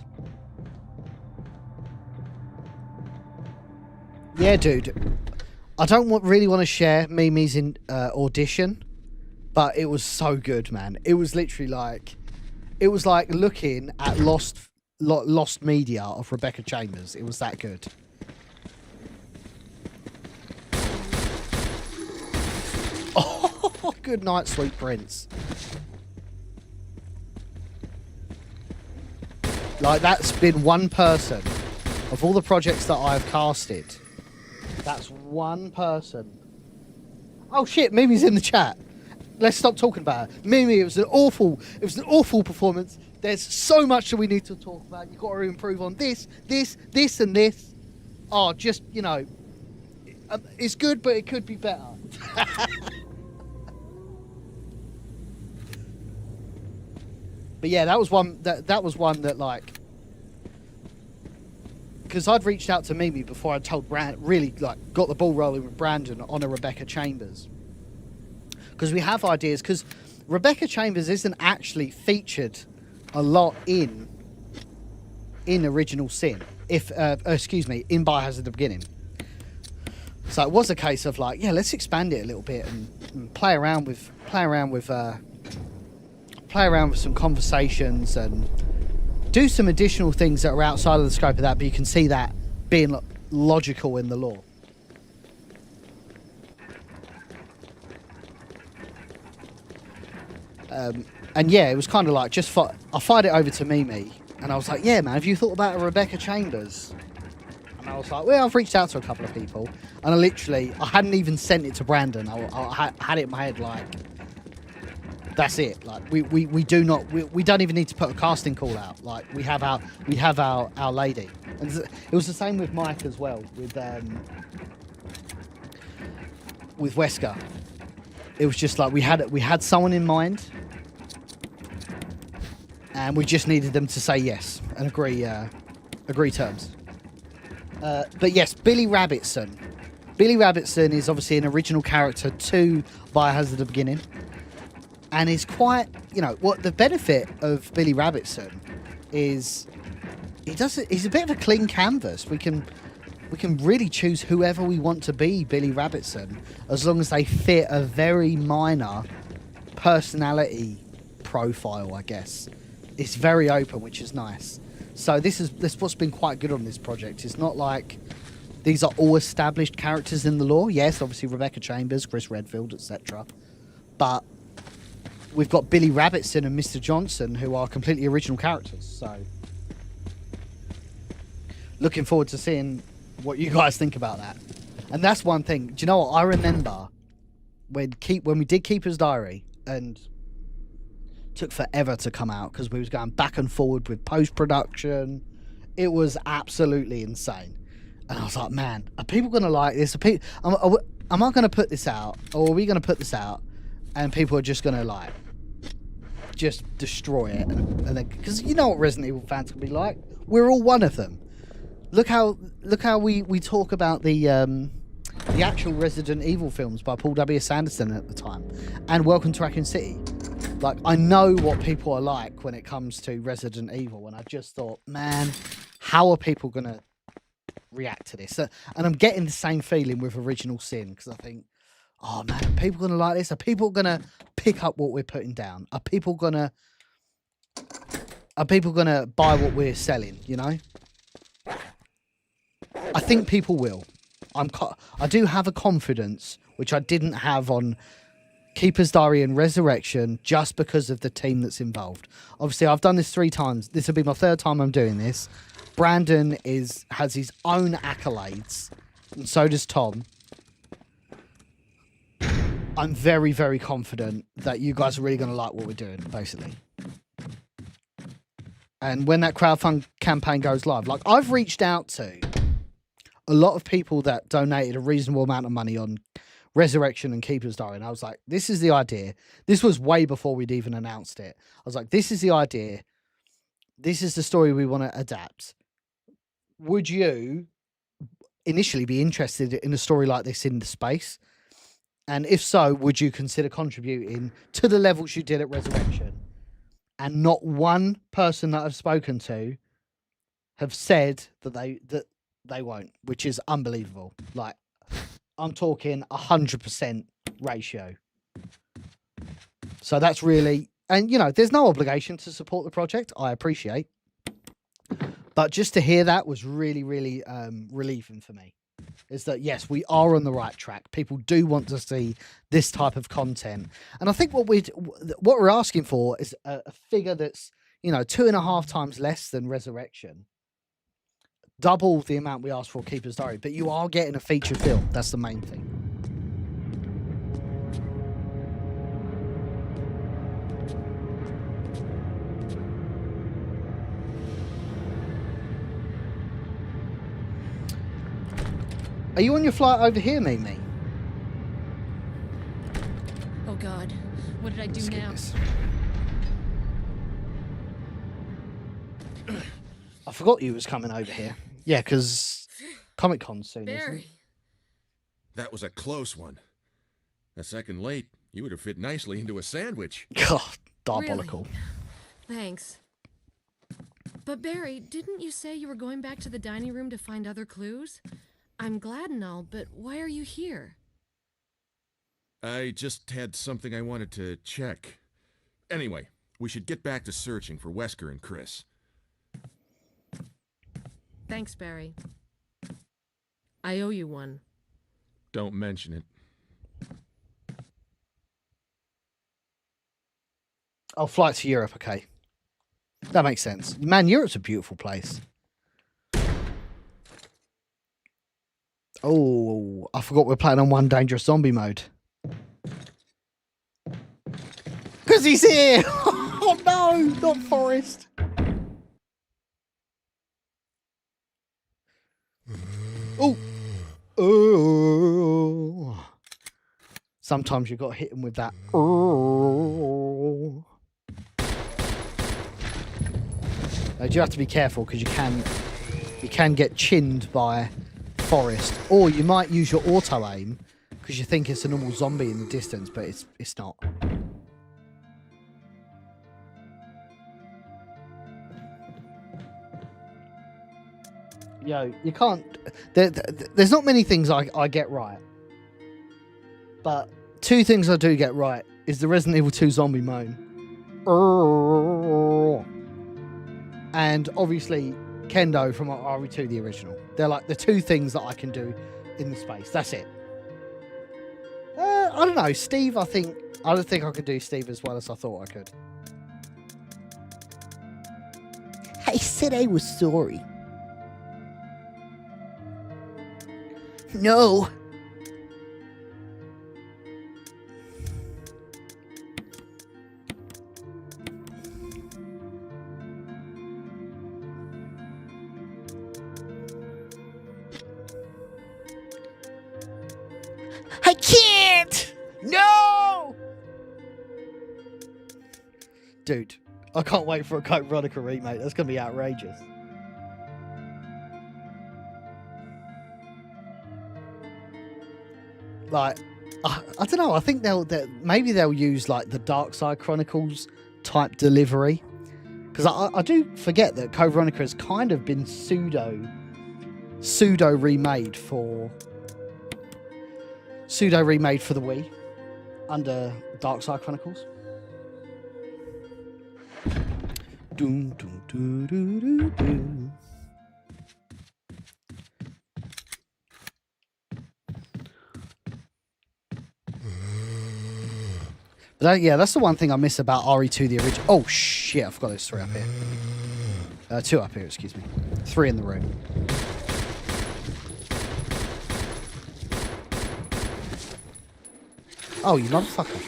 Yeah, dude. I don't really want to share Mimi's in audition, but it was so good, man. It was literally like, it was like looking at lost media of Rebecca Chambers. It was that good. Oh, good night, sweet prince. Like, that's been one person of all the projects that I've casted. That's one person. Oh shit, Mimi's in the chat. Let's stop talking about it. Mimi, it was an awful performance. There's so much that we need to talk about. You've got to improve on this, and this. Oh, just, you know, it's good, but it could be better. But yeah, that was one that like, because I'd reached out to Mimi before I told really like got the ball rolling with Brandon on a Rebecca Chambers. Because we have ideas, because Rebecca Chambers isn't actually featured a lot in Original Sin, in Biohazard at the beginning. So it was a case of like, yeah, let's expand it a little bit and play around with some conversations and do some additional things that are outside of the scope of that, but you can see that being logical in the lore. And yeah, it was kind of like I fired it over to Mimi, and I was like, yeah, man, have you thought about a Rebecca Chambers? And I was like, well, I've reached out to a couple of people, and I hadn't even sent it to Brandon. I had it in my head like, that's it. Like we don't even need to put a casting call out. Like we have our lady, and it was the same with Mike as well with Wesker. It was just like we had someone in mind, and we just needed them to say yes and agree terms. But yes, Billy Rabbitson. Billy Rabbitson is obviously an original character to Biohazard at the beginning. And is quite, what the benefit of Billy Rabbitson is he's a bit of a clean canvas. We can really choose whoever we want to be Billy Rabbitson, as long as they fit a very minor personality profile, I guess. It's very open, which is nice. So this what's been quite good on this project. It's not like these are all established characters in the lore. Yes, obviously Rebecca Chambers, Chris Redfield, etc. But we've got Billy Rabbitson and Mr. Johnson, who are completely original characters. So, looking forward to seeing what you guys think about that. And that's one thing. Do you know what? I remember when we did Keeper's Diary, and it took forever to come out because we was going back and forward with post-production. It was absolutely insane. And I was like, man, are people going to like this? Am I going to put this out? Or are we going to put this out? And people are just going to like just destroy it, and then, because you know what Resident Evil fans can be like. We're all one of them. Look how we talk about the actual Resident Evil films by Paul W. Sanderson at the time, and Welcome to Raccoon City. Like, I know what people are like when it comes to Resident Evil, and I just thought, man, how are people gonna react to this? And I'm getting the same feeling with Original Sin, because I think, oh man, are people gonna like this? Are people gonna pick up what we're putting down? Are people gonna buy what we're selling? You know. I think people will. I do have a confidence which I didn't have on Keeper's Diary and Resurrection just because of the team that's involved. Obviously, I've done this 3 times. This will be my 3rd time I'm doing this. Brandon has his own accolades, and so does Tom. I'm very, very confident that you guys are really going to like what we're doing, basically. And when that crowdfund campaign goes live, like, I've reached out to a lot of people that donated a reasonable amount of money on Resurrection and Keeper's Diary, and I was like, this is the idea. This was way before we'd even announced it. I was like, this is the idea. This is the story we want to adapt. Would you initially be interested in a story like this in the space? And if so, would you consider contributing to the levels you did at Resurrection? And not one person that I've spoken to have said that they won't, which is unbelievable. Like, I'm talking 100% ratio. So that's really, and you know, there's no obligation to support the project. I appreciate, but just to hear that was really, really relieving for me. Is that, yes, we are on the right track. People do want to see this type of content, and I think what we're asking for is a figure that's, you know, 2.5 times less than Resurrection, double the amount we asked for Keeper's Diary, but you are getting a feature film. That's the main thing. Are you on your flight over here, Mimi? Oh God, what did I do now? I forgot you was coming over here. Yeah, because Comic-Con's soon, isn't it? Barry. That was a close one. A second late, you would have fit nicely into a sandwich. God, diabolical. Really? Thanks. But Barry, didn't you say you were going back to the dining room to find other clues? I'm glad and all, but why are you here? I just had something I wanted to check. Anyway, we should get back to searching for Wesker and Chris. Thanks, Barry. I owe you one. Don't mention it. Oh, flight to Europe, okay. That makes sense. Man, Europe's a beautiful place. Oh, I forgot we're playing on One Dangerous Zombie mode. Because he's here! Oh no, not Forrest. Oh. Oh. Sometimes you've got to hit him with that. Oh. Now, you have to be careful because you can get chinned by Forest, or you might use your auto aim because you think it's a normal zombie in the distance, but it's not. Yo, you can't. There's not many things I get right, but 2 things I do get right is the Resident Evil 2 zombie moan, and obviously Kendo from RE2, the original. They're like the 2 things that I can do in the space. That's it. I don't know, Steve. I don't think I could do Steve as well as I thought I could. I said I was sorry. No. I can't! No! Dude, I can't wait for a Code Veronica remake. That's going to be outrageous. Like, I don't know. I think maybe they'll use like the Dark Side Chronicles type delivery, because I do forget that Code Veronica has kind of been pseudo remade for the Wii under Dark Side Chronicles. Doom, doom, doo, doo, doo, doo. Yeah, that's the one thing I miss about RE2, the original. Oh, shit, I forgot there's 3 up here. 2 up here, excuse me. 3 in the room. Oh, you motherfucker.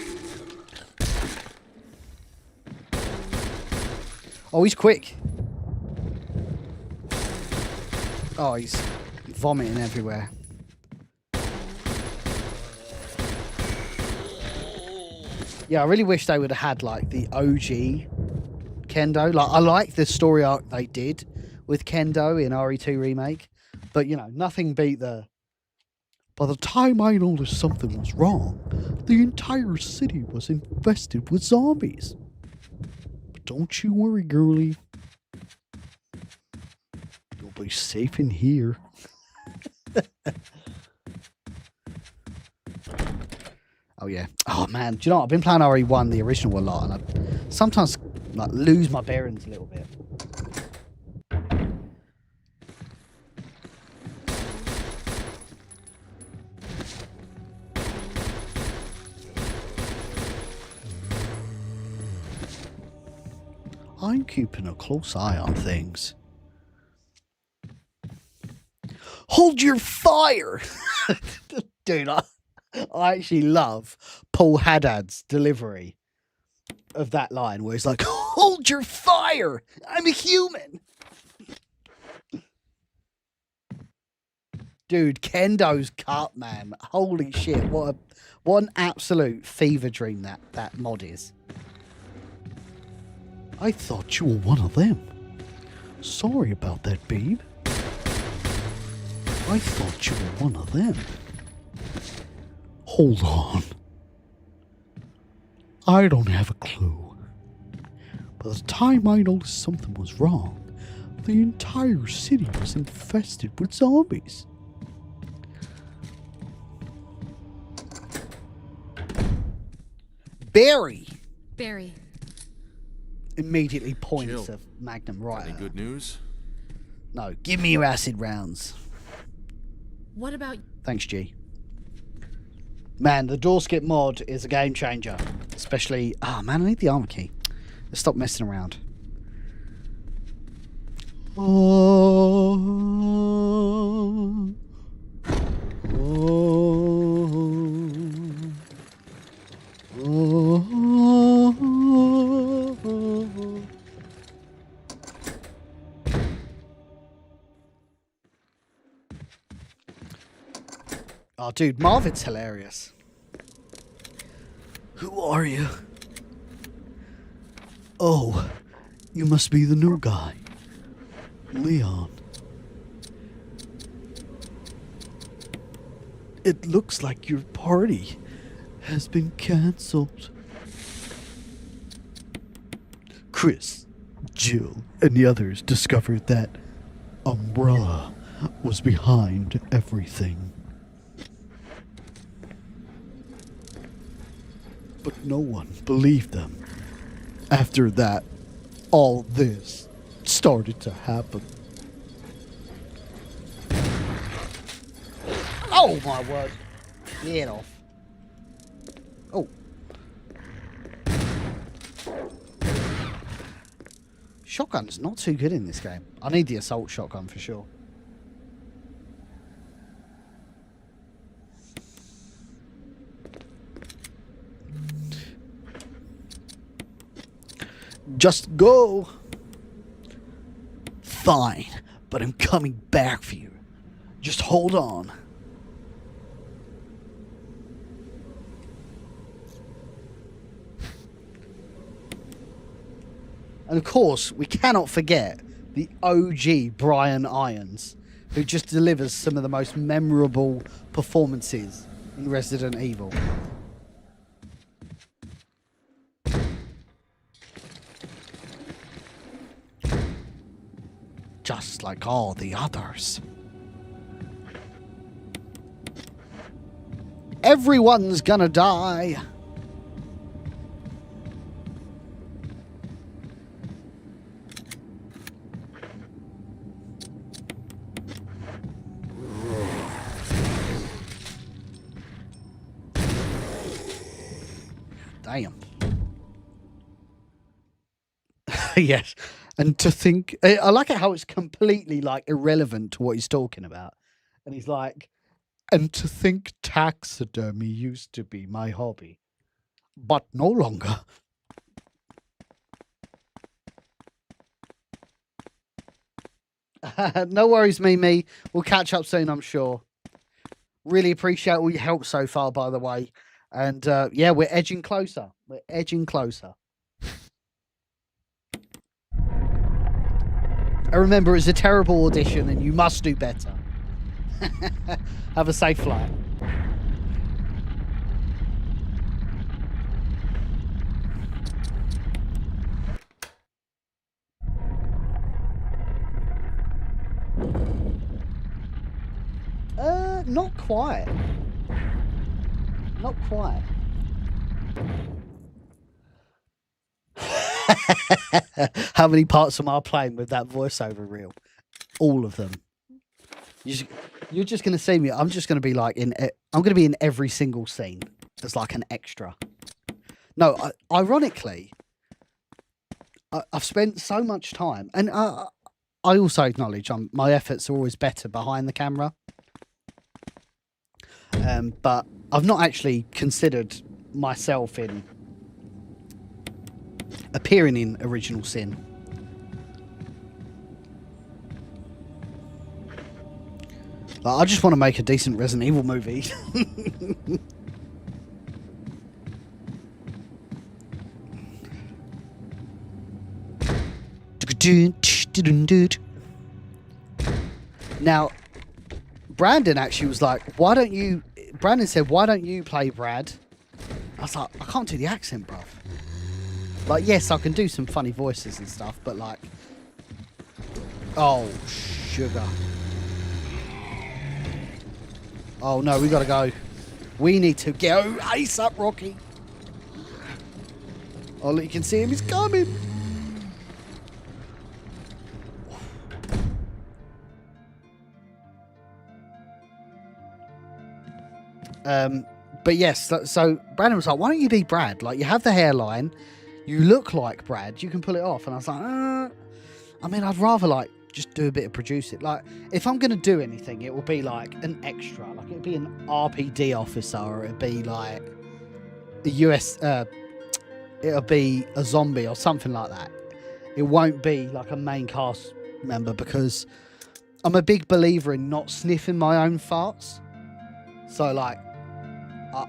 Oh, he's quick. Oh, he's vomiting everywhere. Yeah, I really wish they would have had, like, the OG Kendo. Like, I like the story arc they did with Kendo in RE2 Remake. But, you know, nothing beat the... By the time I noticed something was wrong, the entire city was infested with zombies. But don't you worry, girlie. You'll be safe in here. Oh, yeah. Oh, man. Do you know what? I've been playing RE1, the original, a lot, and I sometimes like lose my bearings a little bit. I'm keeping a close eye on things. Hold your fire! Dude, I actually love Paul Haddad's delivery of that line where he's like, hold your fire! I'm a human! Dude, Kendo's cut, man. Holy shit, what an absolute fever dream that mod is. I thought you were one of them. Sorry about that, babe. I thought you were one of them. Hold on. I don't have a clue. By the time I noticed something was wrong, the entire city was infested with zombies. Barry immediately points Jill, a magnum right Any at her. good news? No, give me your acid rounds. What about... Thanks, G. Man, the door skip mod is a game changer. Especially... Ah, man, I need the armor key. Let's stop messing around. Oh. Oh, dude, Marvin's hilarious. Who are you? Oh, you must be the new guy. Leon. It looks like your party has been cancelled. Chris, Jill, and the others discovered that Umbrella was behind everything. But no one believed them. After that, all this started to happen. Oh my word. Get off. Oh. Shotgun's not too good in this game. I need the assault shotgun for sure. Just go. Fine, but I'm coming back for you. Just hold on. And of course, we cannot forget the OG Brian Irons, who just delivers some of the most memorable performances in Resident Evil. Just like all the others. Everyone's gonna die. Damn. Yes. And to think, I like it how it's completely like irrelevant to what he's talking about. And he's like, and to think taxidermy used to be my hobby, but no longer. No worries, Mimi. We'll catch up soon, I'm sure. Really appreciate all your help so far, by the way. And yeah, we're edging closer. We're edging closer. I remember it's a terrible audition and you must do better. Have a safe flight. Not quite. Not quite. How many parts am I playing with that voiceover reel? All of them. You're just going to see me. I'm just going to be like I'm going to be in every single scene as like an extra. No, ironically, I've spent so much time, and I also acknowledge my efforts are always better behind the camera. But I've not actually considered myself in appearing in Original Sin. Like, I just want to make a decent Resident Evil movie. Now, Brandon actually was like, Brandon said, why don't you play Brad? I was like, I can't do the accent, bruv. Like, yes, I can do some funny voices and stuff, but like, oh, sugar. Oh no, we gotta go. We need to go ASAP, Rocky. Oh, look, you can see him, he's coming. But yes, so Brandon was like, why don't you be Brad? Like, you have the hairline, you look like Brad, you can pull it off. And I was like, I mean, I'd rather like just do a bit of producing. Like, if I'm going to do anything, it will be like an extra. Like, it'll be an RPD officer, or it'll be like a it'll be a zombie or something like that. It won't be like a main cast member, because I'm a big believer in not sniffing my own farts. So like,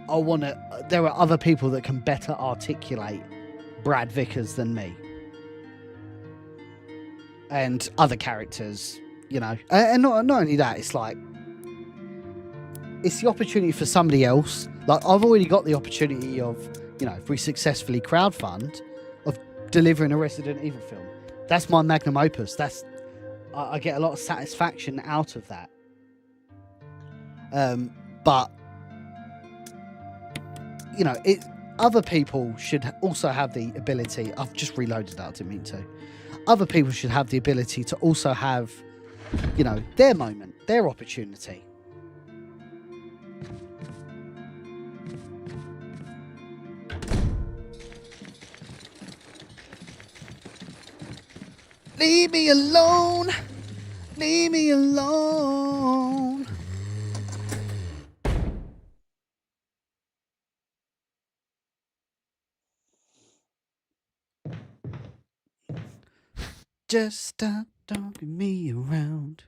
I want to. There are other people that can better articulate Brad Vickers than me, and other characters, you know. And not only that, it's like, it's the opportunity for somebody else. Like, I've already got the opportunity of, you know, if we successfully crowdfund, of delivering a Resident Evil film. That's my magnum opus. I get a lot of satisfaction out of that. But, you know, other people should also have the ability. I've just reloaded that, I didn't mean to. Other people should have the ability to also have, you know, their moment, their opportunity. Leave me alone. Leave me alone. Just stop dogging me around.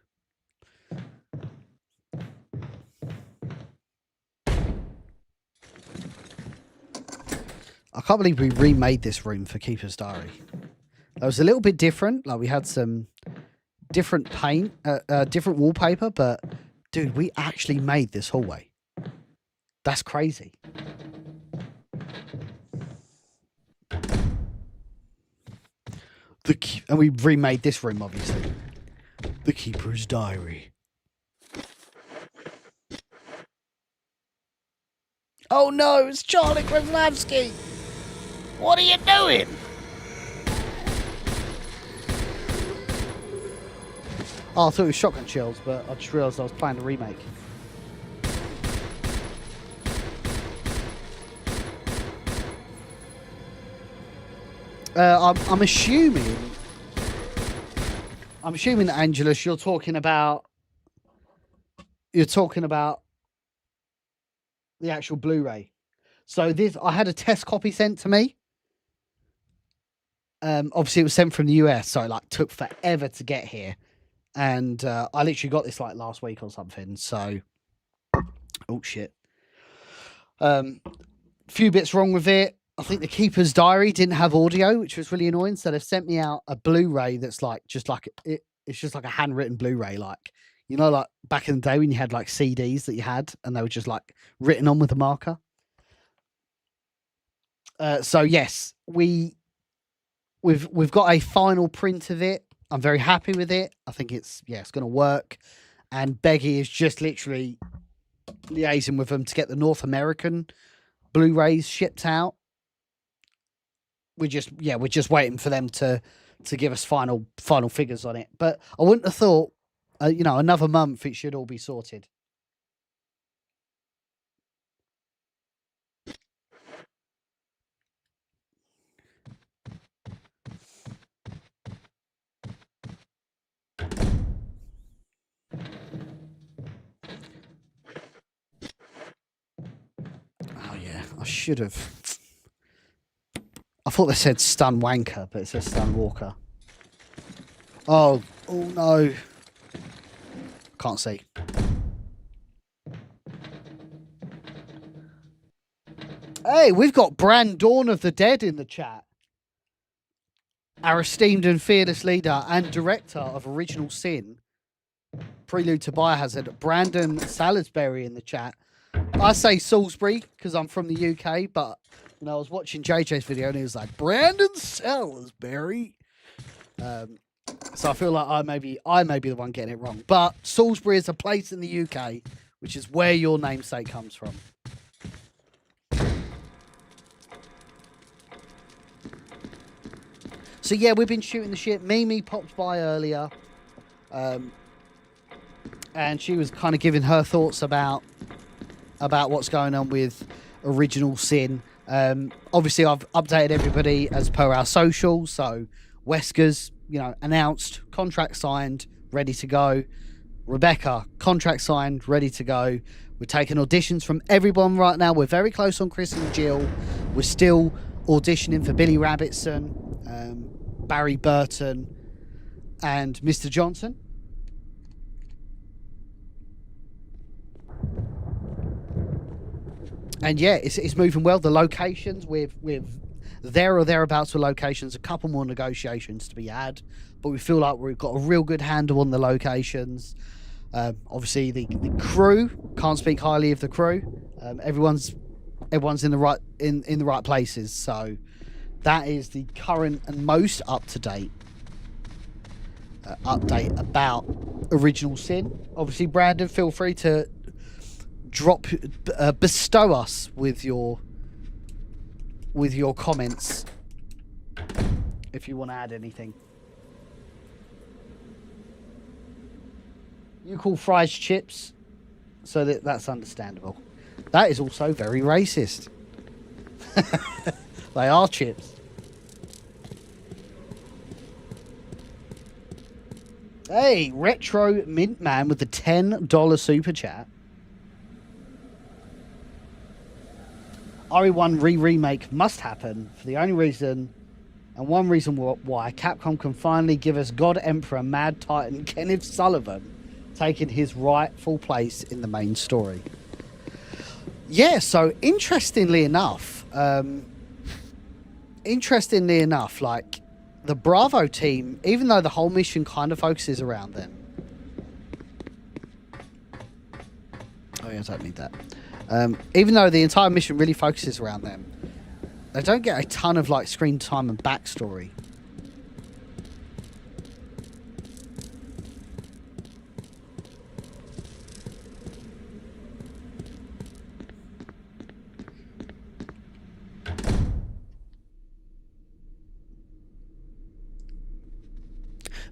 I can't believe we remade this room for Keeper's Diary. That was a little bit different. Like, we had some different paint, different wallpaper, but dude, we actually made this hallway. That's crazy. And we remade this room, obviously. The Keeper's Diary. Oh no, it's Charlie Krasnowski! What are you doing? Oh, I thought it was Shotgun Shells, but I just realised I was playing the remake. I'm assuming. I'm assuming, Angelus, you're talking about the actual Blu-ray. So I had a test copy sent to me. Obviously, it was sent from the US, so it like took forever to get here, and I literally got this like last week or something. So, oh shit. Few bits wrong with it. I think the Keeper's Diary didn't have audio, which was really annoying. So they've sent me out a Blu-ray that's like it's just like a handwritten Blu-ray, like like back in the day when you had like CDs that you had and they were just like written on with a marker. So yes, we've got a final print of it. I'm very happy with it. I think it's going to work. And Beggy is just literally liaising with them to get the North American Blu-rays shipped out. We're just waiting for them to give us final figures on it. But I wouldn't have thought, another month it should all be sorted. Oh yeah, I should have. I thought they said stun wanker, but it says stun walker. Oh no. Can't see. Hey, we've got Brand Dawn of the Dead in the chat. Our esteemed and fearless leader and director of Original Sin, Prelude to Biohazard, Brandon Salisbury in the chat. I say Salisbury because I'm from the UK, but I was watching JJ's video and he was like, Brandon Salisbury. So I feel like I may be the one getting it wrong. But Salisbury is a place in the UK, which is where your namesake comes from. So yeah, we've been shooting the shit. Mimi popped by earlier. And she was kind of giving her thoughts about what's going on with Original Sin. Obviously, I've updated everybody as per our socials. So Wesker's, announced, contract signed, ready to go. Rebecca, contract signed, ready to go. We're taking auditions from everyone right now. We're very close on Chris and Jill. We're still auditioning for Billy Rabbitson, Barry Burton, and Mr. Johnson. And yeah, it's moving well. The locations, we've there or thereabouts with locations, a couple more negotiations to be had, but we feel like we've got a real good handle on the locations. Obviously, the crew, can't speak highly of the crew. Everyone's in the right places. So that is the current and most up to date update about Original Sin. Obviously, Brandon, feel free to bestow us with your comments if you want to add anything. You call fries chips, so that's understandable. That is also very racist. They are chips. Hey, Retro Mint Man with the $10 super chat. RE1 remake must happen for the only reason, and one reason why Capcom can finally give us God Emperor Mad Titan Kenneth Sullivan taking his rightful place in the main story. Yeah, so interestingly enough, like the Bravo team, even though the whole mission kind of focuses around them. Oh yeah, I don't need that. Even though the entire mission really focuses around them, they don't get a ton of like screen time and backstory.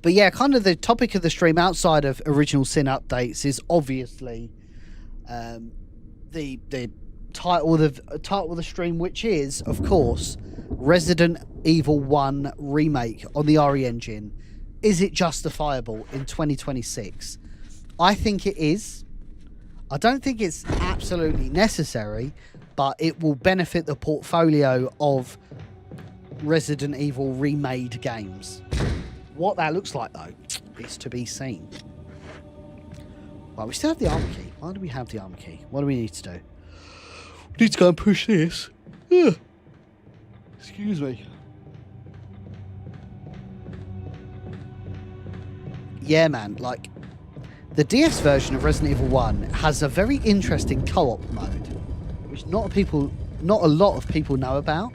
But yeah, kind of the topic of the stream outside of Original Sin updates is obviously the title of the stream, which is, of course, Resident Evil 1 Remake on the RE engine. Is it justifiable in 2026? I think it is. I don't think it's absolutely necessary, but it will benefit the portfolio of Resident Evil remade games. What that looks like, though, is to be seen. Well, we still have the armor key. Why do we have the armor key? What do we need to do? We need to go and push this. Ugh. Excuse me. Yeah, man, like, the DS version of Resident Evil 1 has a very interesting co-op mode, which not a lot of people know about.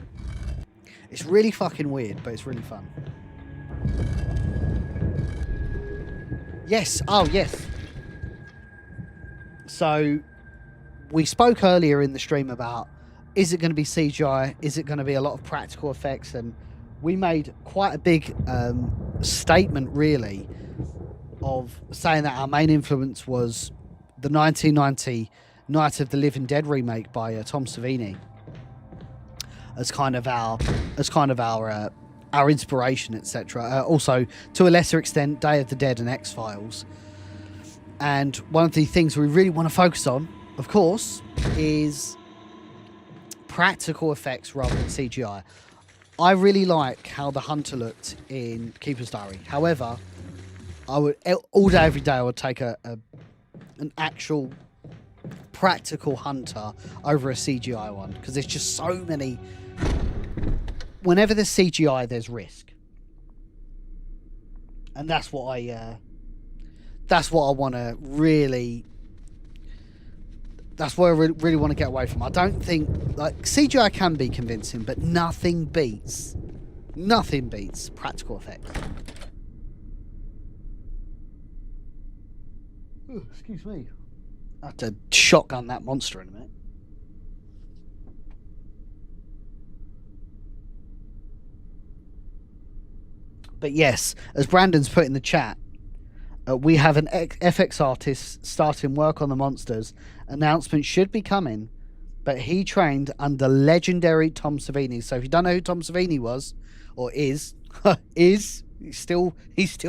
It's really fucking weird, but it's really fun. Yes, oh yes. So, we spoke earlier in the stream about, is it going to be CGI? Is it going to be a lot of practical effects? And we made quite a big statement, really, of saying that our main influence was the 1990 Night of the Living Dead remake by Tom Savini as kind of our inspiration, etc. Also, to a lesser extent, Day of the Dead and X-Files. And one of the things we really want to focus on, of course, is practical effects rather than CGI. I really like how the hunter looked in Keeper's Diary. However, I would all day, every day, I would take an actual practical hunter over a CGI one, because there's just so many. Whenever there's CGI, there's risk, and that's what I want to really. That's what I really want to get away from. I don't think, like, CGI can be convincing, but nothing beats practical effects. Oh, excuse me. I have to shotgun that monster in a minute. But yes, as Brandon's put in the chat, we have an FX artist starting work on the monsters. Announcement should be coming, but he trained under legendary Tom Savini. So if you don't know who Tom Savini was, or is, he's still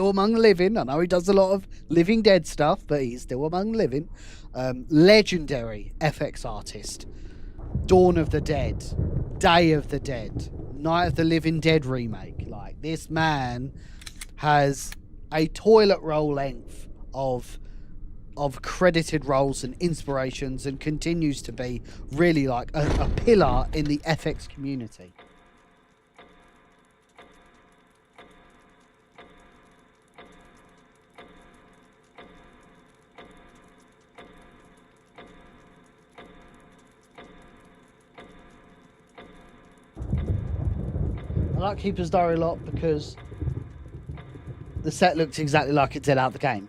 among the living. I know he does a lot of Living Dead stuff, but he's still among the living. Legendary FX artist. Dawn of the Dead, Day of the Dead, Night of the Living Dead remake. Like, this man has a toilet roll length of credited roles and inspirations, and continues to be really like a pillar in the FX community. I like Keeper's Diary a lot because the set looked exactly like it did out the game.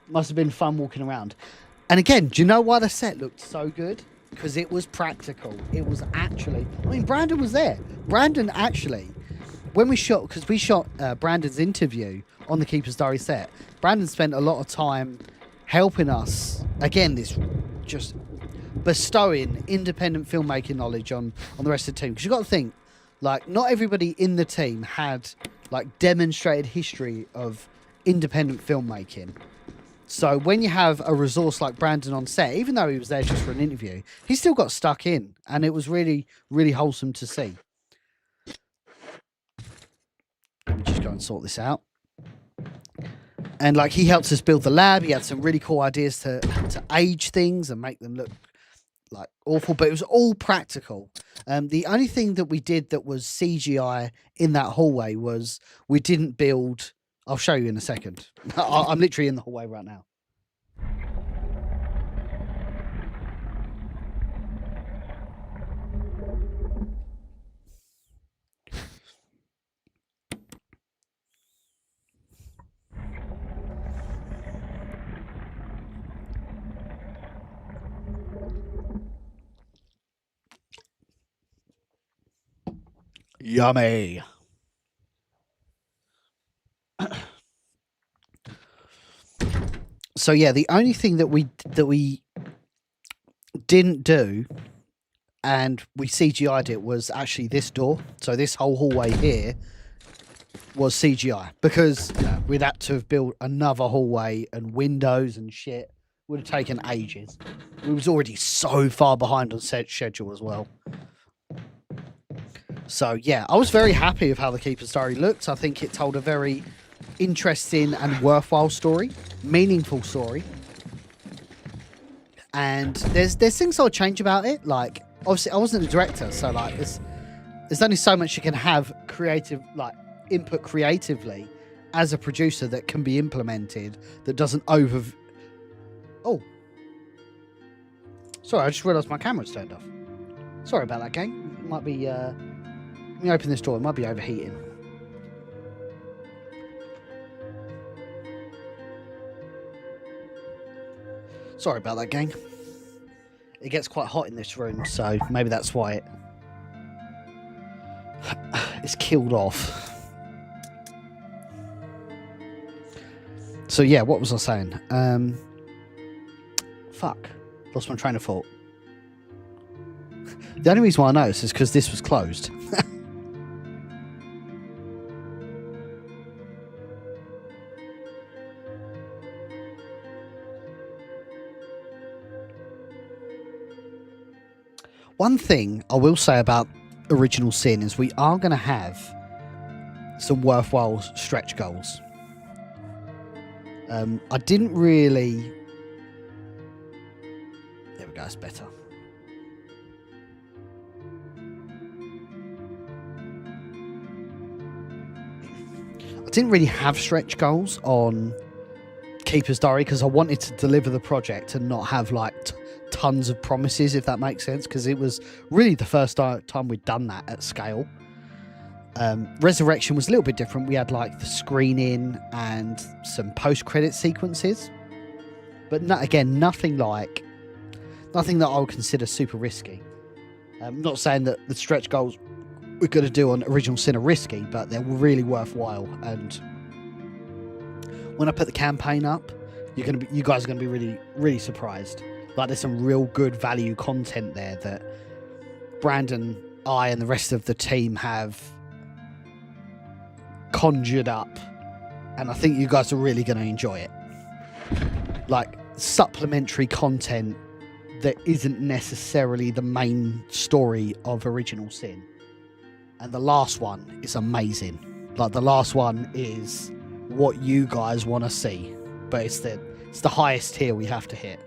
Must have been fun walking around. And again, do you know why the set looked so good? Because it was practical. It was actually... I mean, Brandon was there. Brandon actually... When we shot... Because we shot Brandon's interview on the Keeper's Diary set. Brandon spent a lot of time helping us. Again, this just bestowing independent filmmaking knowledge on the rest of the team. Because you've got to think, like, not everybody in the team had, like, demonstrated history of independent filmmaking. So when you have a resource like Brandon on set, even though he was there just for an interview, he still got stuck in, and it was really, really wholesome to see. Let me just go and sort this out. And, like, he helped us build the lab. He had some really cool ideas to age things and make them look like awful, but it was all practical. The only thing that we did that was CGI in that hallway was we didn't build... I'll show you in a second. I'm literally in the hallway right now. Yummy. So yeah, the only thing that we didn't do, and we CGI'd it, was actually this door. So this whole hallway here was CGI, because we'd had to have built another hallway and windows and shit. Would have taken ages. We was already so far behind on set schedule as well. So yeah, I was very happy with how the Keeper's Diary looked. I think it told a very interesting and worthwhile story, meaningful story. And there's things I would change about it. Like, obviously, I wasn't a director, so like, there's only so much you can have creative, like, input creatively as a producer that can be implemented that doesn't Oh, sorry, I just realised my camera's turned off. Sorry about that, gang. It might be. Let me open this door. It might be overheating. Sorry about that, gang. It gets quite hot in this room, so maybe that's why it's killed off. So yeah, what was I saying? Fuck. Lost my train of thought. The only reason why I noticed is because this was closed. One thing I will say about Original Sin is we are going to have some worthwhile stretch goals. I didn't really... There we go, it's better. I didn't really have stretch goals on Keeper's Diary because I wanted to deliver the project and not have like tons of promises, if that makes sense, because it was really the first time we'd done that at scale. Resurrection was a little bit different. We had like the screening and some post-credit sequences, but nothing that I would consider super risky. I'm not saying that the stretch goals we're going to do on Original Sin are risky, but they're really worthwhile. And when I put the campaign up, you guys are going to be really, really surprised. Like, there's some real good value content there that Brandon, I, and the rest of the team have conjured up, and I think you guys are really going to enjoy it. Like, supplementary content that isn't necessarily the main story of Original Sin. And the last one is amazing. Like, the last one is what you guys want to see, but it's the highest tier we have to hit.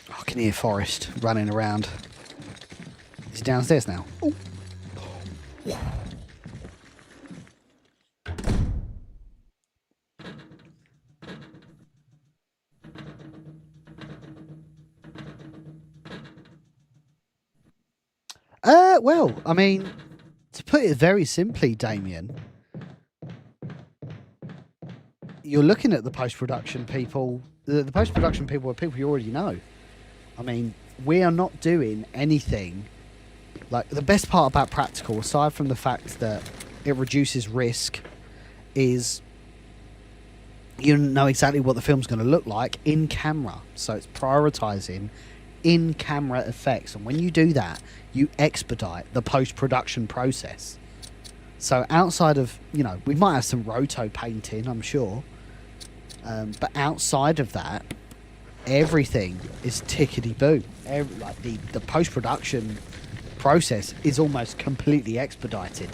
I can hear Forrest running around. Is he downstairs now? Ooh. Well, I mean, to put it very simply, Damien, you're looking at the post-production people. The post-production people are people you already know. I mean, we are not doing anything. Like, the best part about practical, aside from the fact that it reduces risk, is you know exactly what the film's going to look like in camera. So it's prioritizing in-camera effects, and when you do that, you expedite the post-production process. So outside of, we might have some roto painting, I'm sure, but outside of that, everything is tickety-boo. Like, the post-production process is almost completely expedited,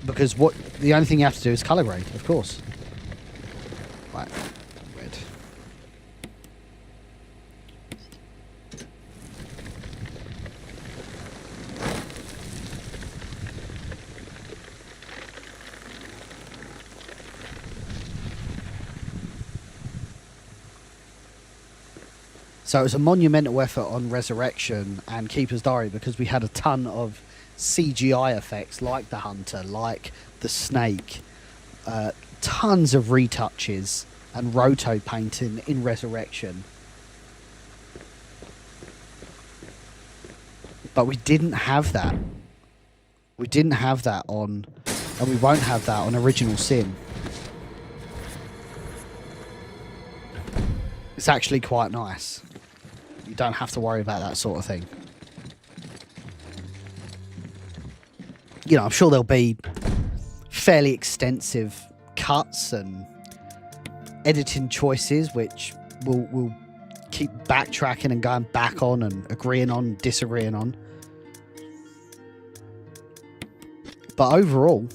because the only thing you have to do is color grade, of course. Right, red. So it was a monumental effort on Resurrection and Keeper's Diary because we had a ton of CGI effects, like the hunter, like the snake, tons of retouches and roto painting in Resurrection. But we didn't have that. We didn't have that on And we won't have that on Original Sin. It's actually quite nice. You don't have to worry about that sort of thing. You know, I'm sure there'll be fairly extensive cuts and editing choices which we'll keep backtracking and going back on and agreeing on, disagreeing on. But overall,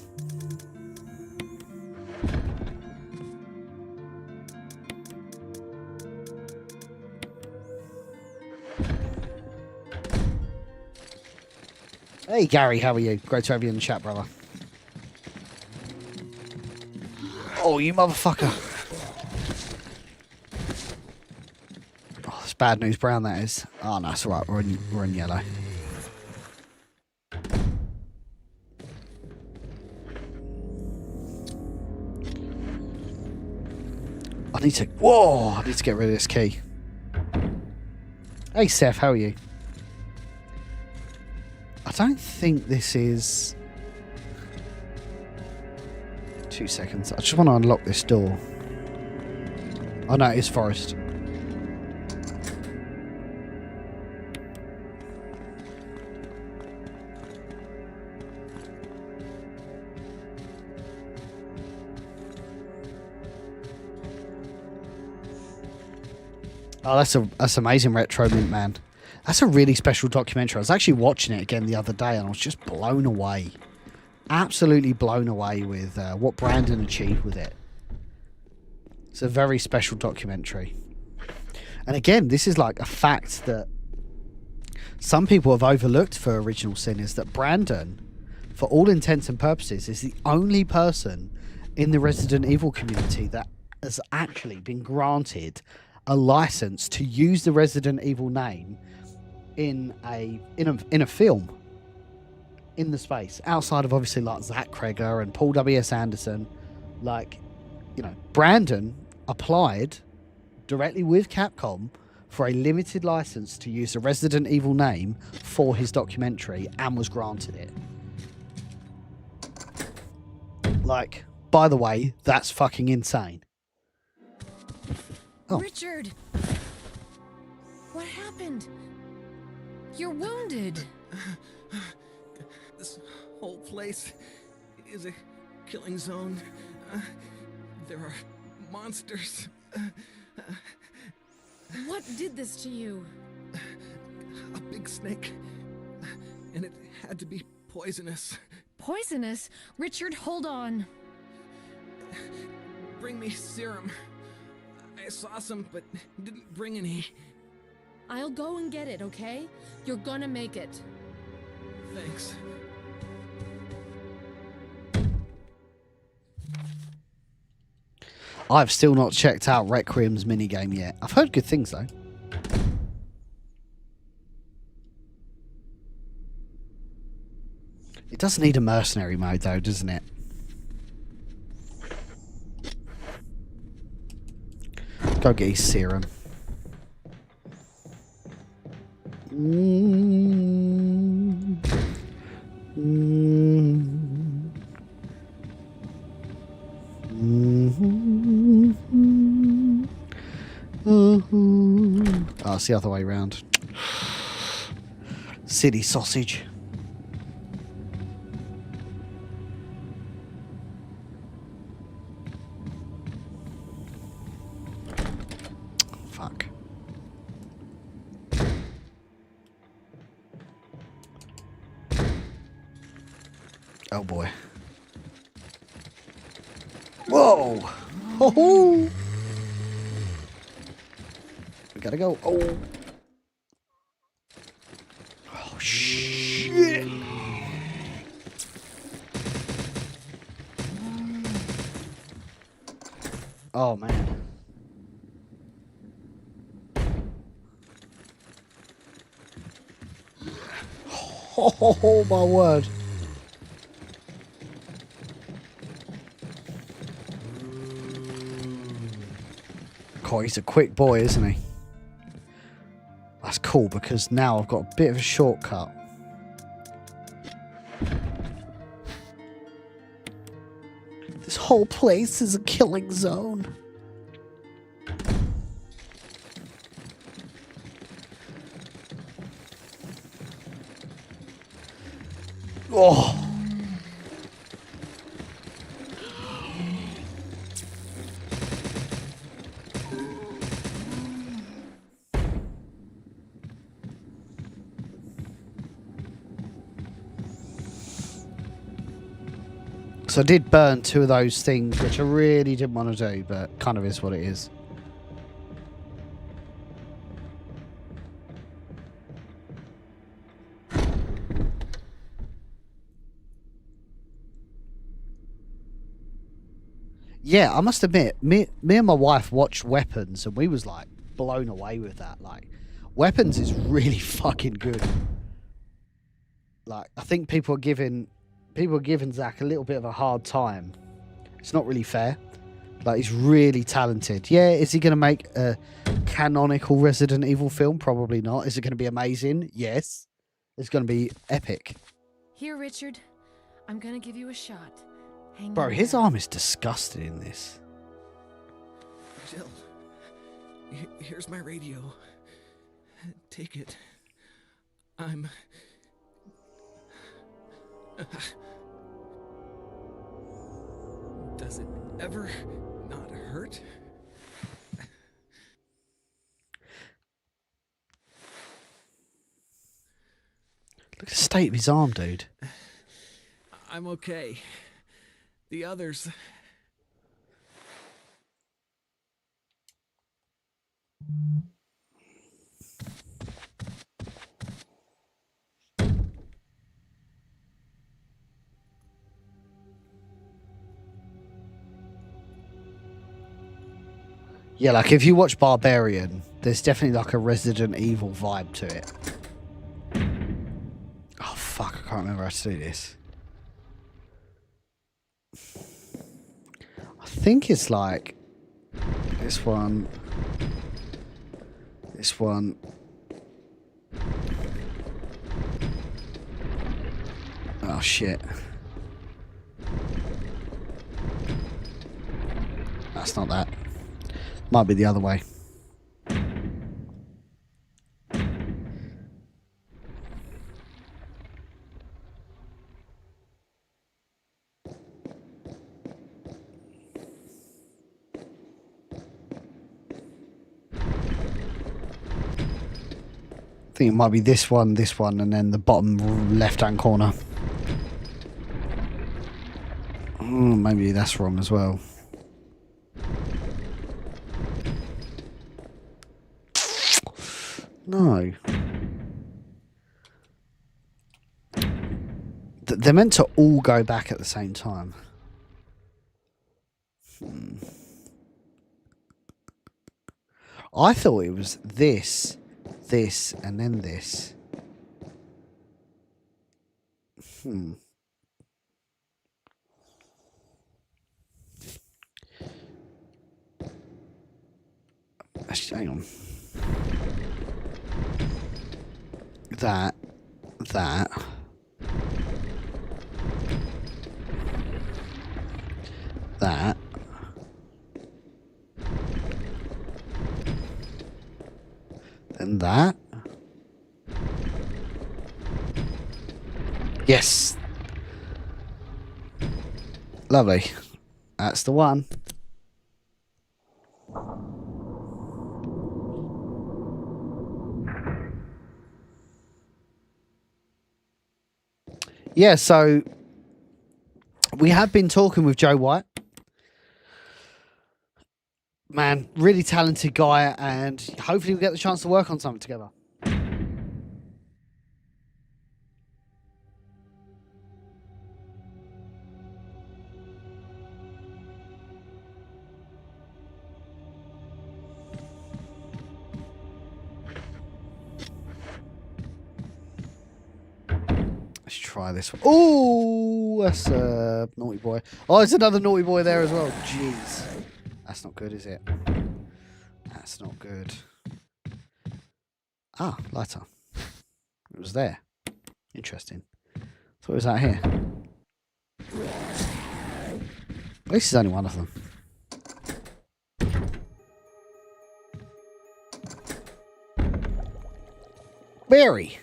hey Gary, how are you? Great to have you in the chat, brother. Oh, you motherfucker. Oh, it's bad news brown, that is. Oh, no, it's alright. We're in yellow. I need to get rid of this key. Hey, Seth, how are you? I don't think this is... 2 seconds. I just want to unlock this door. Oh no, it is Forest. Oh, that's amazing, Retro Mint Man. That's a really special documentary. I was actually watching it again the other day and I was just blown away. Absolutely blown away with what Brandon achieved with it. It's a very special documentary. And again, this is like a fact that some people have overlooked for Original Sin, is that Brandon, for all intents and purposes, is the only person in the Resident Evil community that has actually been granted a license to use the Resident Evil name in a film in the space, outside of obviously like Zach Kreger and Paul W.S. Anderson. Like, you know, Brandon applied directly with Capcom for a limited license to use the Resident Evil name for his documentary and was granted it. Like, by the way, that's fucking insane. Oh. Richard! What happened? You're wounded. This whole place is a killing zone. There are monsters. What did this to you? A big snake. And it had to be poisonous. Poisonous? Richard, hold on. Bring me serum. I saw some, but didn't bring any. I'll go and get it, okay? You're gonna make it. Thanks. I've still not checked out Requiem's minigame yet. I've heard good things though. It does need a mercenary mode though, doesn't it? Go get his serum. Oh, it's the other way round. City sausage. Fuck. Oh boy. Whoa! Ho-ho! We gotta go. Oh. Oh, shit. Oh, man. Oh, my word. Oh, he's a quick boy, isn't he? That's cool because now I've got a bit of a shortcut. This whole place is a killing zone. Oh. So I did burn 2 of those things, which I really didn't want to do, but kind of is what it is. Yeah, I must admit, me and my wife watched Weapons, and we was like blown away with that. Like, Weapons is really fucking good. Like, I think people are giving Zach a little bit of a hard time. It's not really fair. Like, he's really talented. Yeah, is he going to make a canonical Resident Evil film? Probably not. Is it going to be amazing? Yes. It's going to be epic. Here, Richard. I'm gonna give you a shot. Hang Bro, in his there. arm is disgusting in this. Jill, here's my radio. Take it. I'm... Does it ever not hurt? Look at the state of his arm, dude. I'm okay. The others... Yeah, like if you watch Barbarian, there's definitely like a Resident Evil vibe to it. Oh fuck, I can't remember how to do this. I think it's like this one. This one. Oh shit. That's not that. Might be the other way. I think it might be this one, and then the bottom left-hand corner. Maybe that's wrong as well. No. They're meant to all go back at the same time. I thought it was this, and then this. Hang on. That. Then that. Yes. Lovely. That's the one. Yeah, so we have been talking with Joe White. Man, really talented guy, and hopefully we'll get the chance to work on something together. Let's try this one. Oh, that's a naughty boy. Oh, there's another naughty boy there as well. Jeez. That's not good, is it? That's not good. Ah, lighter. It was there. Interesting. Thought it was out here. At least there's only one of them. Barry!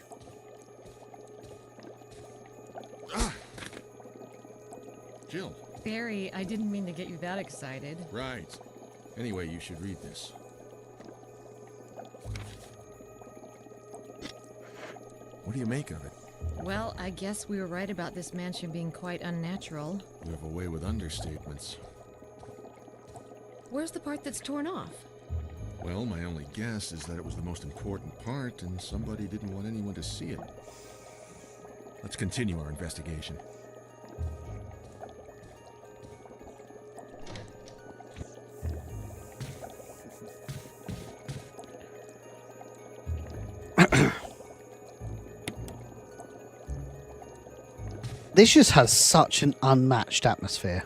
Jill. Barry, I didn't mean to get you that excited. Right. Anyway, you should read this. What do you make of it? Well, I guess we were right about this mansion being quite unnatural. You have a way with understatements. Where's the part that's torn off? Well, my only guess is that it was the most important part and somebody didn't want anyone to see it. Let's continue our investigation. This just has such an unmatched atmosphere.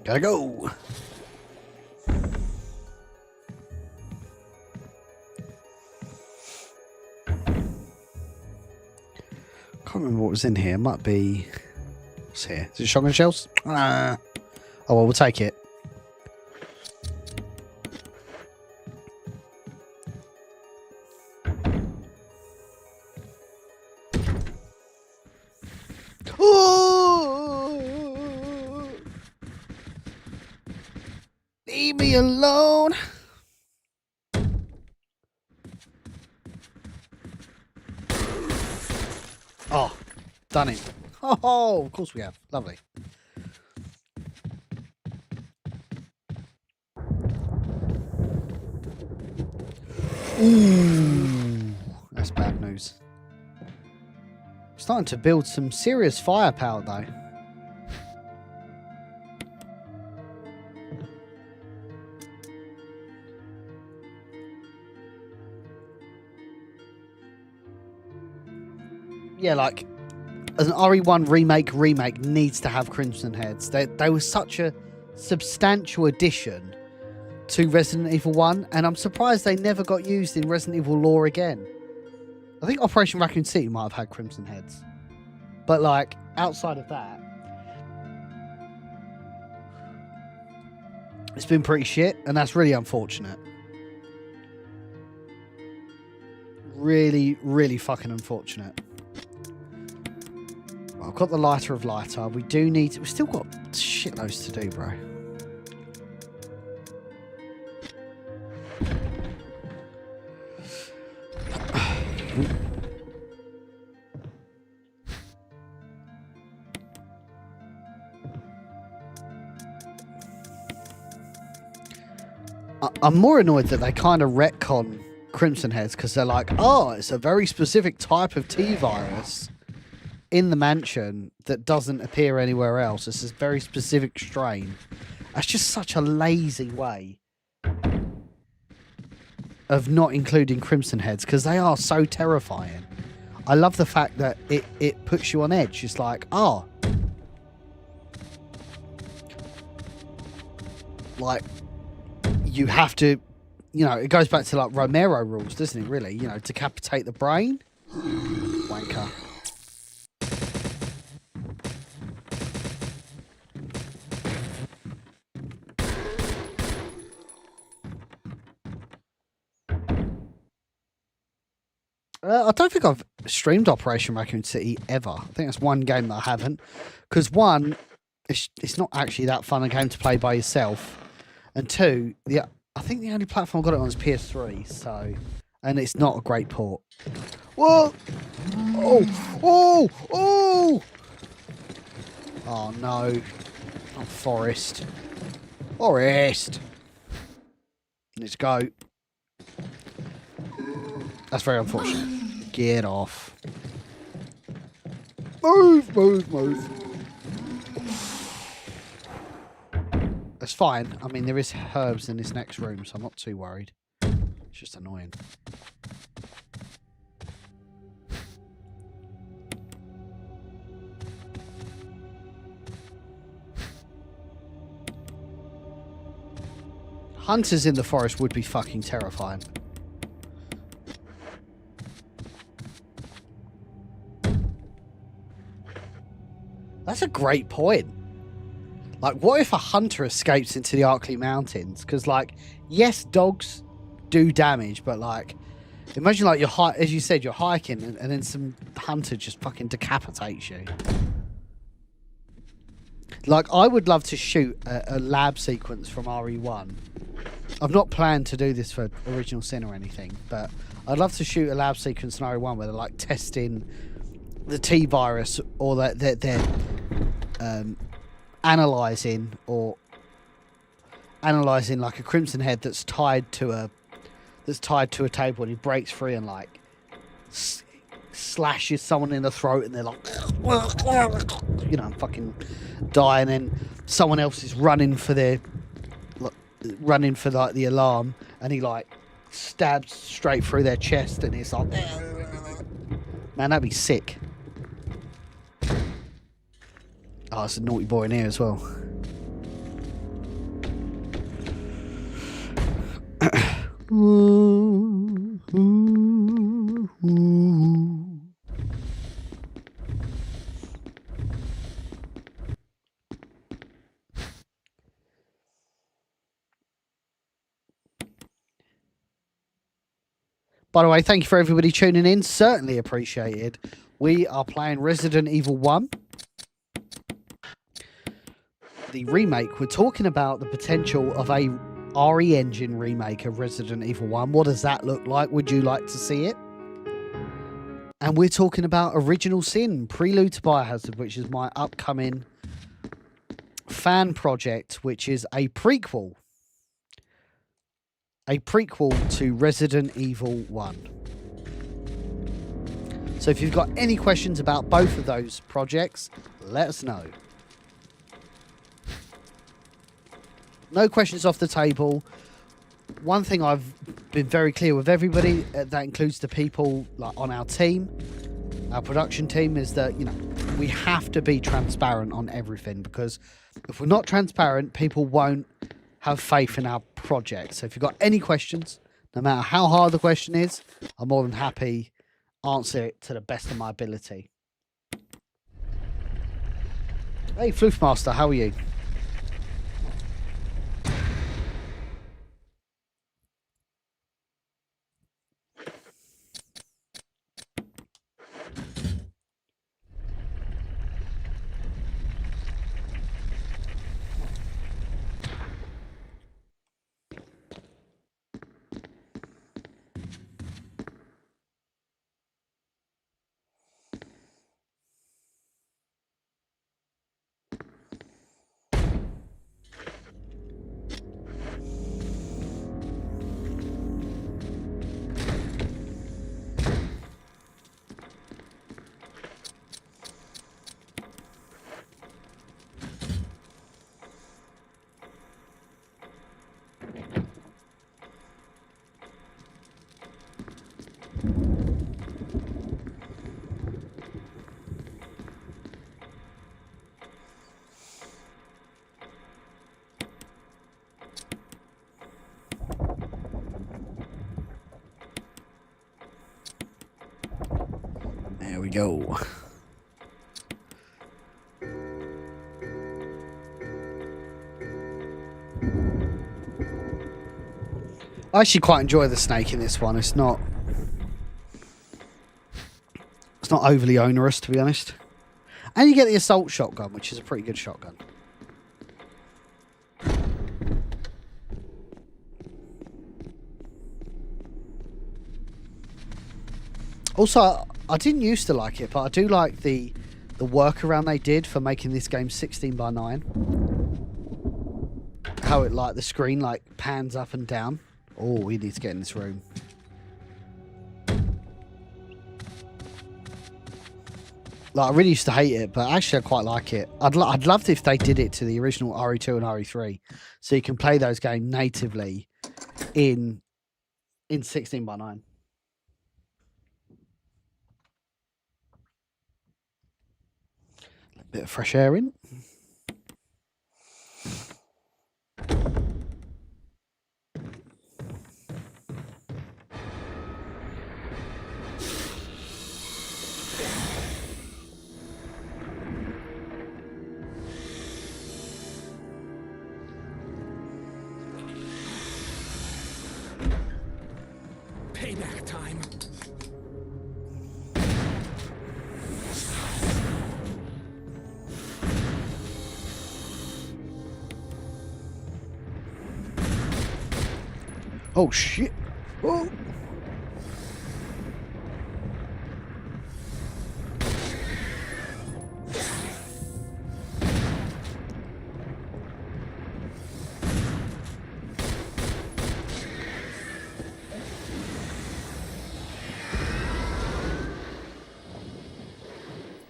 Gotta go. Can't remember what was in here. Might be. What's here? Is it shotgun shells? Oh well, we'll take it. Leave me alone. Oh, done it. Oh, of course we have. Lovely. Ooh, that's bad news. Starting to build some serious firepower though. Yeah, like an RE1 remake needs to have Crimson Heads. They were such a substantial addition to Resident Evil 1, and I'm surprised they never got used in Resident Evil lore again. I think Operation Raccoon City might have had Crimson Heads. But like outside of that, it's been pretty shit, and that's really unfortunate. Really, really fucking unfortunate. I've got the lighter of lighter. We do need... We've still got shitloads to do, bro. I'm more annoyed that they kind of retcon Crimson Heads because they're like, oh, it's a very specific type of T-virus in the mansion that doesn't appear anywhere else. It's a very specific strain. That's just such a lazy way of not including Crimson Heads because they are so terrifying. I love the fact that it puts you on edge. It's like, oh. Like, you have to, you know, it goes back to like Romero rules, doesn't it, really? You know, decapitate the brain. Wanker. I don't think I've streamed Operation Raccoon City ever. I think that's one game that I haven't. Because one, it's not actually that fun a game to play by yourself. And two, I think the only platform I got it on is PS3. So, and it's not a great port. Whoa! Oh! Oh! Oh! Oh no! Oh, Forest! Forest! Let's go. That's very unfortunate. Get off. Move, move, move. That's fine. I mean, there is herbs in this next room, so I'm not too worried. It's just annoying. Hunters in the forest would be fucking terrifying. That's a great point. Like, what if a hunter escapes into the Arklay Mountains? Because, like, yes, dogs do damage, but, like, imagine, like, as you said, you're hiking and then some hunter just fucking decapitates you. Like, I would love to shoot a lab sequence from RE1. I've not planned to do this for Original Sin or anything, but I'd love to shoot a lab sequence in RE1 where they're, like, testing the T-virus, or that they're analysing like a crimson head that's tied to a table, and he breaks free and like slashes someone in the throat, and they're like, you know, fucking die, and then someone else is running for the alarm, and he like stabs straight through their chest, and it's like, man, that'd be sick. Oh, it's a naughty boy in here as well. By the way, thank you for everybody tuning in. Certainly appreciated. We are playing Resident Evil 1. The remake. We're talking about the potential of a RE Engine remake of Resident Evil 1. What does that look like? Would you like to see it? And we're talking about Original Sin, Prelude to Biohazard, which is my upcoming fan project, which is a prequel. A prequel to Resident Evil 1. So if you've got any questions about both of those projects, let us know. No questions off the table. One thing I've been very clear with everybody, that includes the people like on our team, our production team, is that, you know, we have to be transparent on everything, because if we're not transparent, people won't have faith in our project. So if you've got any questions, no matter how hard the question is, I'm more than happy to answer it to the best of my ability. Hey, Floofmaster, how are you? There we go. I actually quite enjoy the snake in this one. It's not overly onerous, to be honest. And you get the assault shotgun, which is a pretty good shotgun. Also, I didn't used to like it, but I do like the workaround they did for making this game 16:9. How it, like, the screen like pans up and down. Oh, we need to get in this room. Like, I really used to hate it, but actually I quite like it. I'd love if they did it to the original RE2 and RE3, so you can play those games natively in 16:9. A bit of fresh air in. Payback time. Oh shit! Oh.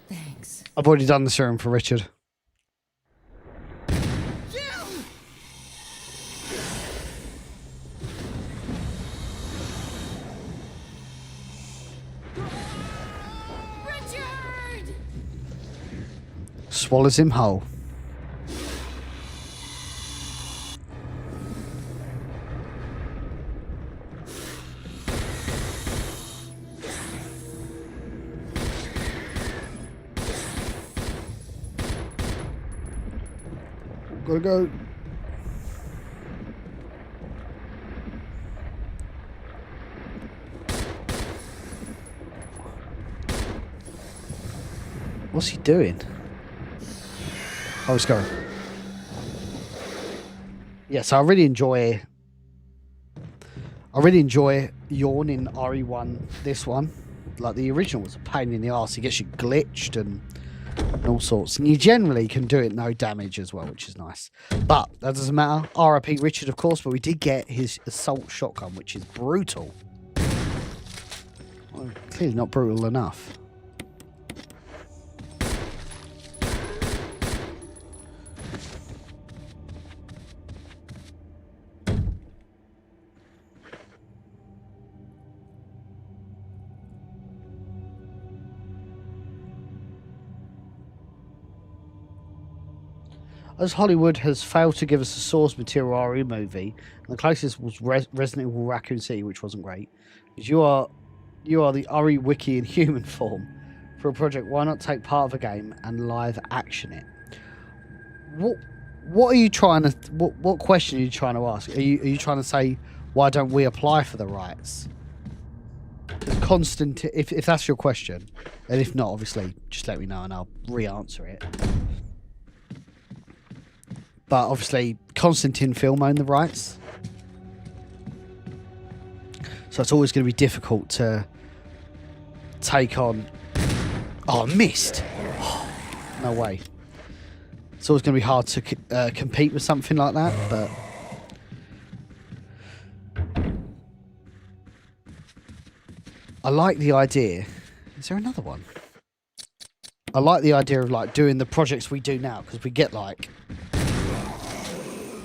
Thanks. I've already done the serum for Richard. Richard! Swallows him whole. Gotta go. What's he doing? Oh, he's going. Yes, I really enjoy Yawn in RE1. This one, like the original, was a pain in the arse. He gets you glitched and all sorts, and you generally can do it no damage as well, which is nice. But that doesn't matter. RIP Richard, of course, but we did get his assault shotgun, which is brutal. Well, clearly not brutal enough. As Hollywood has failed to give us a source material RE movie, and the closest was Resident Evil Raccoon City, which wasn't great, because you are the RE wiki in human form for a project. Why not take part of a game and live action it? What are you trying to? What question are you trying to ask? Are you trying to say why don't we apply for the rights? Constant. If that's your question, and if not, obviously just let me know and I'll re-answer it. But obviously, Constantine Film own the rights. So it's always going to be difficult to take on... Oh, I missed! No way. It's always going to be hard to compete with something like that, but... I like the idea... Is there another one? I like the idea of, like, doing the projects we do now, because we get, like...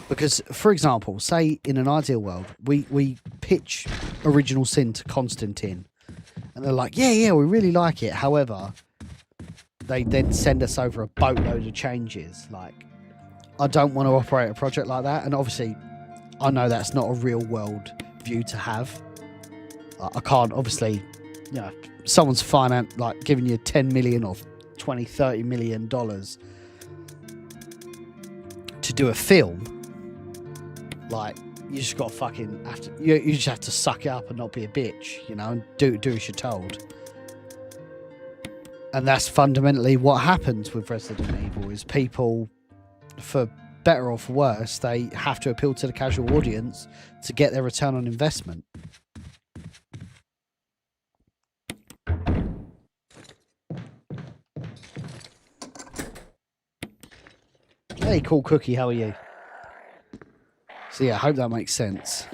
Because, for example, say in an ideal world, we pitch Original Sin to Constantine, and they're like, yeah, we really like it. However, they then send us over a boatload of changes. Like, I don't want to operate a project like that, and obviously, I know that's not a real world view to have. I can't, obviously, you know, someone's giving you 10 million or 20, 30 million dollars to do a film. Like, you just got to fucking have to... You just have to suck it up and not be a bitch, you know, and do as you're told. And that's fundamentally what happens with Resident Evil, is people, for better or for worse, they have to appeal to the casual audience to get their return on investment. Hey, cool cookie, how are you? So yeah, I hope that makes sense.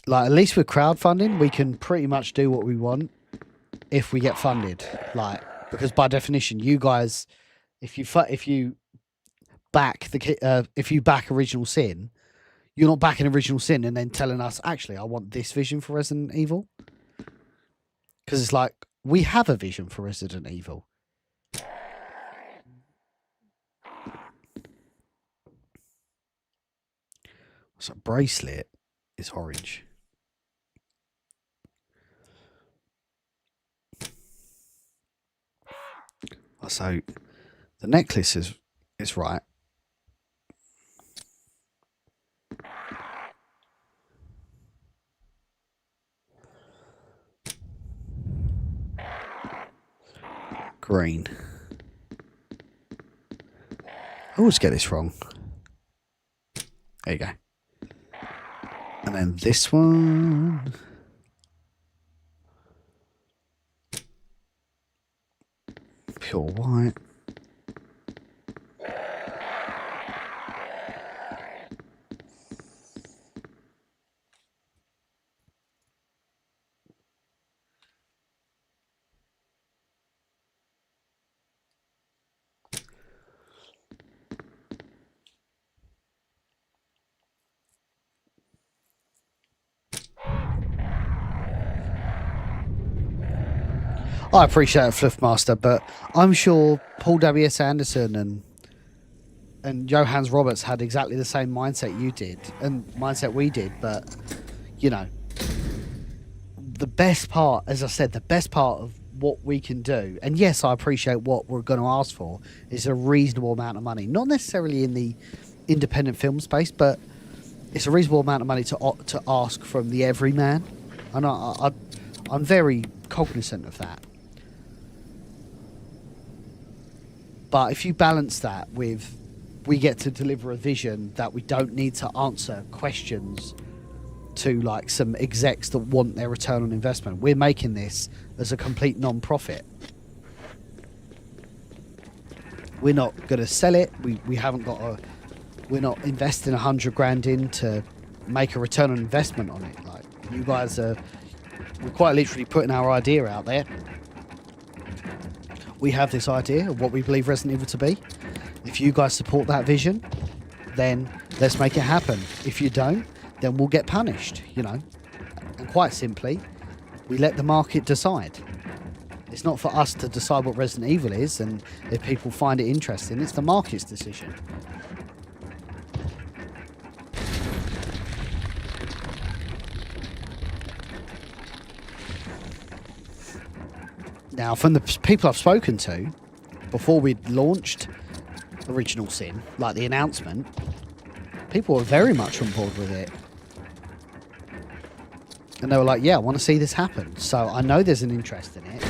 Like, at least with crowdfunding, we can pretty much do what we want if we get funded. Like, because by definition, you guys, if you back if you back Original Sin, you're not backing Original Sin and then telling us, actually, I want this vision for Resident Evil. Because it's like, we have a vision for Resident Evil. So bracelet is orange. So the necklace is right. Green. I always get this wrong. There you go. And then this one. Pure white. I appreciate it, Fluffmaster, but I'm sure Paul W.S. Anderson and Johannes Roberts had exactly the same mindset you did and mindset we did. But, you know, the best part, as I said, the best part of what we can do, and yes, I appreciate what we're going to ask for, is a reasonable amount of money. Not necessarily in the independent film space, but it's a reasonable amount of money to ask from the everyman. And I'm very cognizant of that. But if you balance that with, we get to deliver a vision that we don't need to answer questions to like some execs that want their return on investment. We're making this as a complete non-profit. We're not going to sell it. We haven't got a, we're not investing 100 grand in to make a return on investment on it. Like, you guys are, we're quite literally putting our idea out there. We have this idea of what we believe Resident Evil to be. If you guys support that vision, then let's make it happen. If you don't, then we'll get punished, you know. And quite simply, we let the market decide. It's not for us to decide what Resident Evil is, and if people find it interesting, it's the market's decision. Now, from the people I've spoken to, before we'd launched Original Sin, like the announcement, people were very much on board with it. And they were like, yeah, I want to see this happen. So I know there's an interest in it.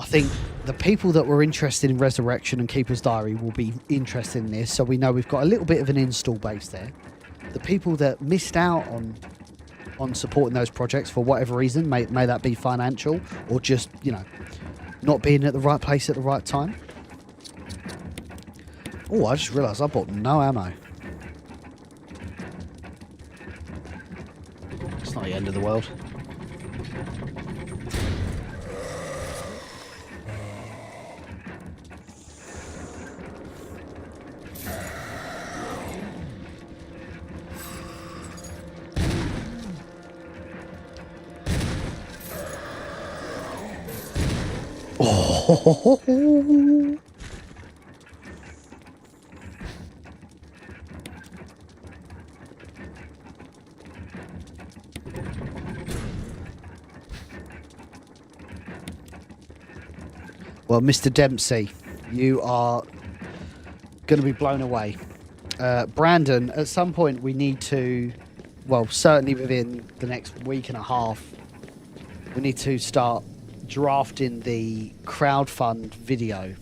I think the people that were interested in Resurrection and Keeper's Diary will be interested in this, so we know we've got a little bit of an install base there. The people that missed out on supporting those projects for whatever reason, may that be financial or just, you know, not being at the right place at the right time. Oh, I just realised I bought no ammo. It's not the end of the world. Oh. Well, Mr. Dempsey, you are going to be blown away. Brandon, at some point we need to, well, certainly within the next week and a half, we need to start drafting the crowdfund video.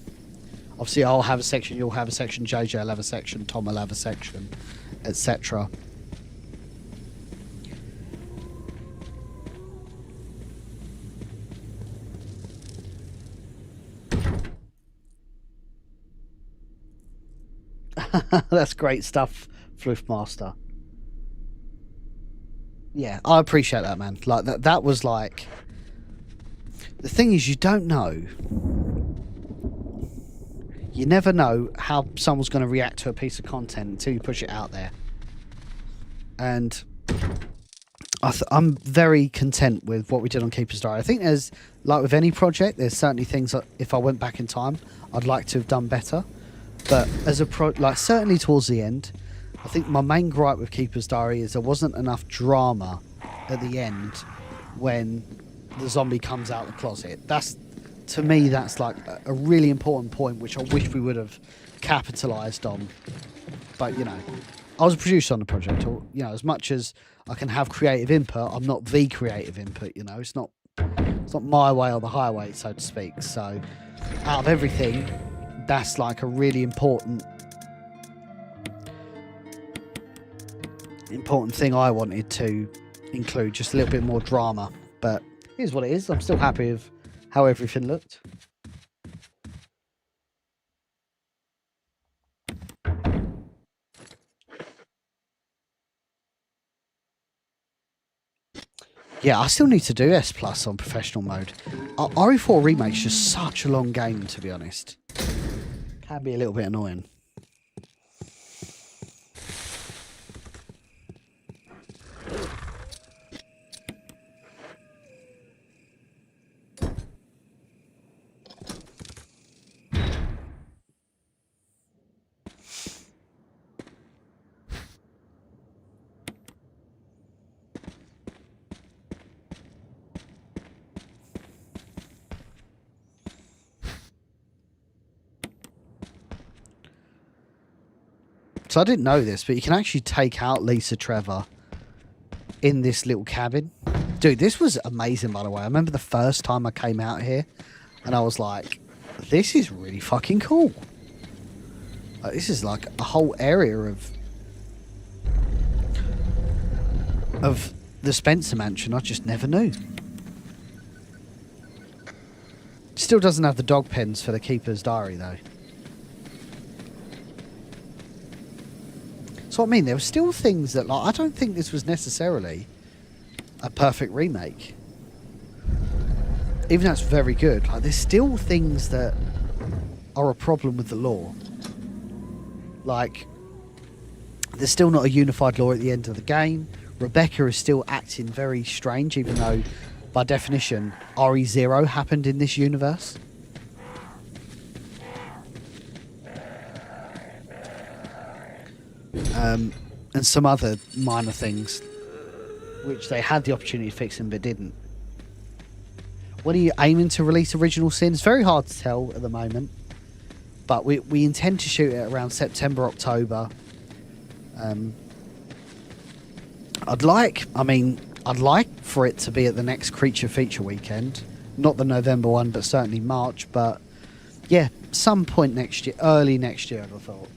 Obviously, I'll have a section, you'll have a section, JJ will have a section, Tom will have a section, etc. That's great stuff, Fluffmaster. Yeah, I appreciate that, man. Like that was like, the thing is, you don't know. You never know how someone's going to react to a piece of content until you push it out there. And I'm very content with what we did on Keeper's Diary. I think there's, like with any project, there's certainly things that if I went back in time, I'd like to have done better. But as a certainly towards the end, I think my main gripe with Keeper's Diary is there wasn't enough drama at the end when the zombie comes out of the closet. To me, that's like a really important point, which I wish we would have capitalised on. But, you know, I was a producer on the project. Or, you know, as much as I can have creative input, I'm not the creative input, you know. It's not my way or the highway, so to speak. So, out of everything, that's like a really important thing I wanted to include, just a little bit more drama. But here's what it is. I'm still happy with how everything looked. Yeah, I still need to do S+ on professional mode. RE4 Remake's just such a long game, to be honest. Can be a little bit annoying. So I didn't know this, but you can actually take out Lisa Trevor in this little cabin. Dude, this was amazing, by the way. I remember the first time I came out here, and I was like, this is really fucking cool. Like, this is like a whole area of the Spencer Mansion I just never knew. Still doesn't have the dog pens for the Keeper's Diary, though. So I mean, there were still things that, like, I don't think this was necessarily a perfect remake. Even though it's very good, like, there's still things that are a problem with the lore. Like, there's still not a unified lore at the end of the game. Rebecca is still acting very strange, even though, by definition, RE0 happened in this universe. And some other minor things which they had the opportunity of fixing but didn't. When are you aiming to release Original Sin? It's very hard to tell at the moment, but we intend to shoot it around September, October. I'd like for it to be at the next Creature Feature weekend, not the November one, but certainly March. But yeah, some point next year, early next year, I'd have thought.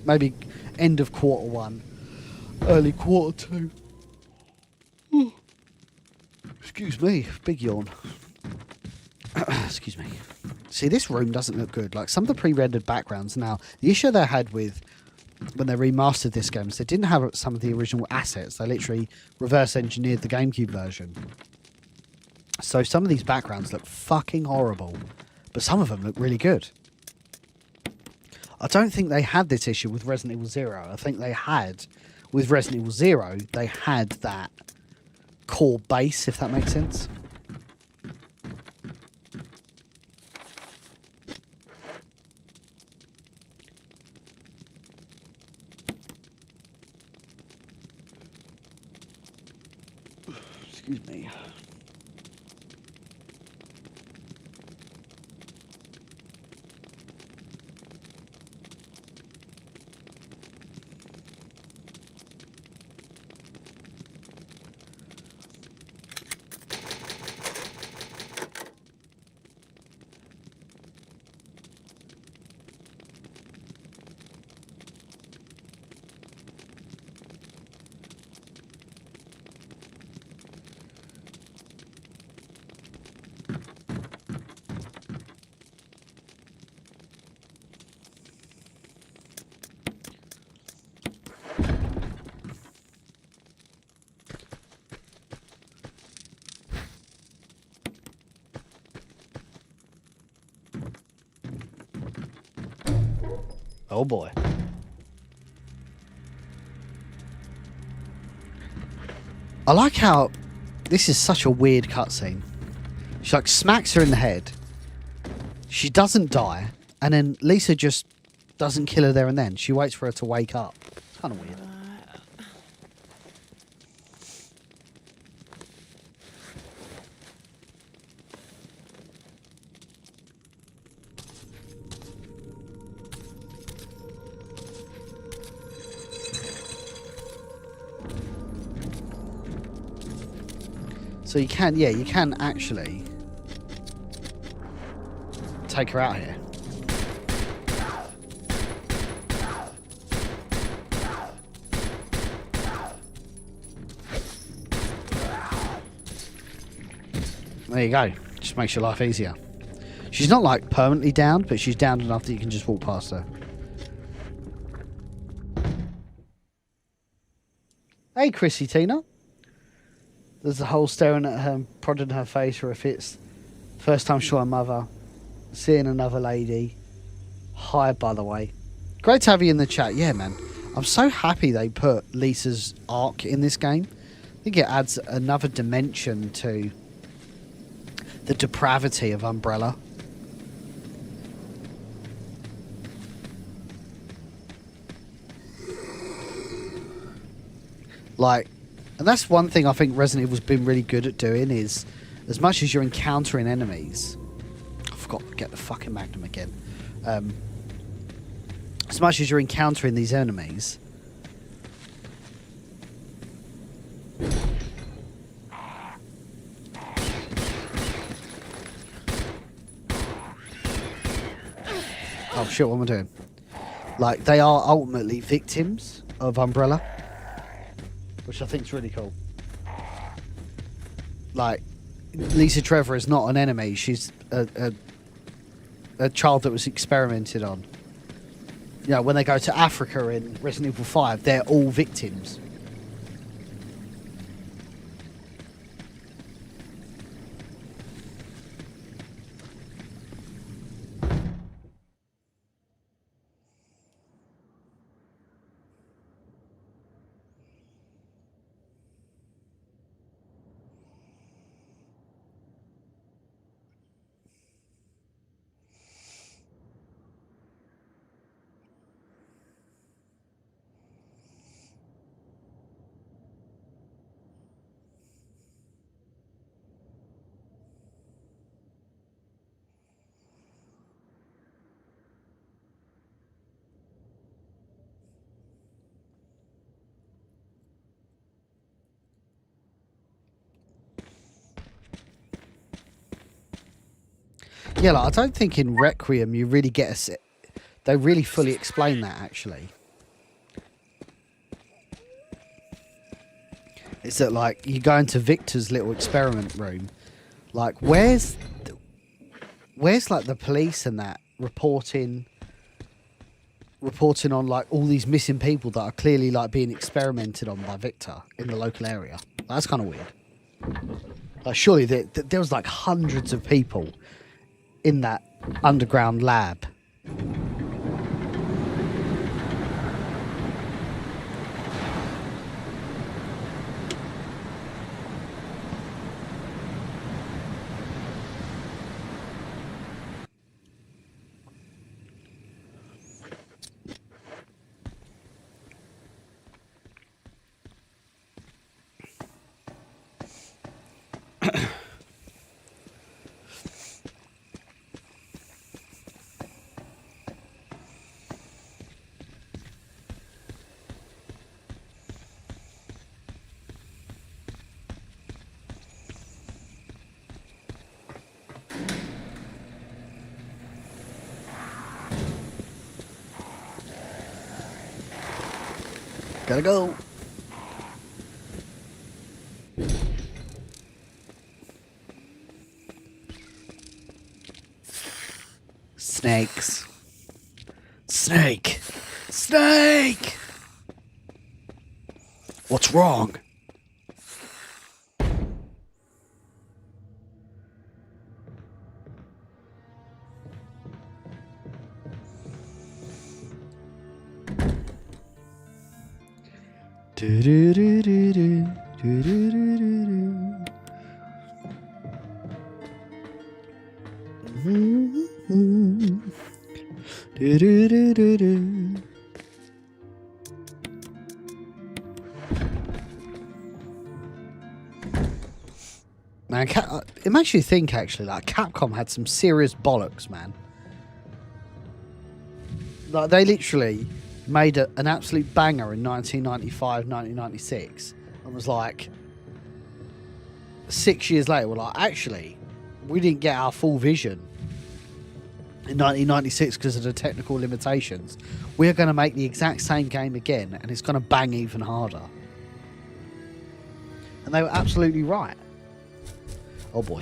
Maybe end of Q1, early Q2. Excuse me, big yawn. Excuse me. See, this room doesn't look good. Like, some of the pre-rendered backgrounds now, the issue they had with when they remastered this game is they didn't have some of the original assets. They literally reverse engineered the GameCube version. So some of these backgrounds look fucking horrible, but some of them look really good. I don't think they had this issue with Resident Evil 0. I think they had, with Resident Evil 0, they had that core base, if that makes sense. Excuse me. Oh boy. I like how this is such a weird cutscene. She like smacks her in the head. She doesn't die, and then Lisa just doesn't kill her there and then. She waits for her to wake up. It's kind of weird. So you can, yeah, you can actually take her out here. There you go. Just makes your life easier. She's not like permanently down, but she's down enough that you can just walk past her. Hey, Chrissy Tina. There's the whole staring at her and prodding her face or if it's first time showing mother, seeing another lady. Hi, by the way. Great to have you in the chat. Yeah, man. I'm so happy they put Lisa's arc in this game. I think it adds another dimension to the depravity of Umbrella. Like, and that's one thing I think Resident Evil's been really good at doing is, as much as you're encountering enemies, I forgot to get the fucking Magnum again. As much as you're encountering these enemies, oh shit, what am I doing? Like, they are ultimately victims of Umbrella, which I think is really cool. Like, Lisa Trevor is not an enemy. She's a child that was experimented on. You know, when they go to Africa in Resident Evil 5, they're all victims. Yeah, like, I don't think in Requiem you really get a set. They really fully explain that, actually. It's that, like, you go into Victor's little experiment room. Like, where's like, the police and that reporting on, like, all these missing people that are clearly, like, being experimented on by Victor in the local area? That's kind of weird. Like, surely there was, like, hundreds of people in that underground lab. Gotta go. Snakes. Snake. Snake! What's wrong? Do-do-do-do-do, do-do-do-do-do. Mhm. Do-do-do-do-do. Man, it makes you think, actually, like, Capcom had some serious bollocks, man. Like, they literally made an absolute banger in 1995, 1996, and was like, 6 years later, we're like, actually, we didn't get our full vision in 1996 because of the technical limitations. We're going to make the exact same game again, and it's going to bang even harder. And they were absolutely right. Oh boy.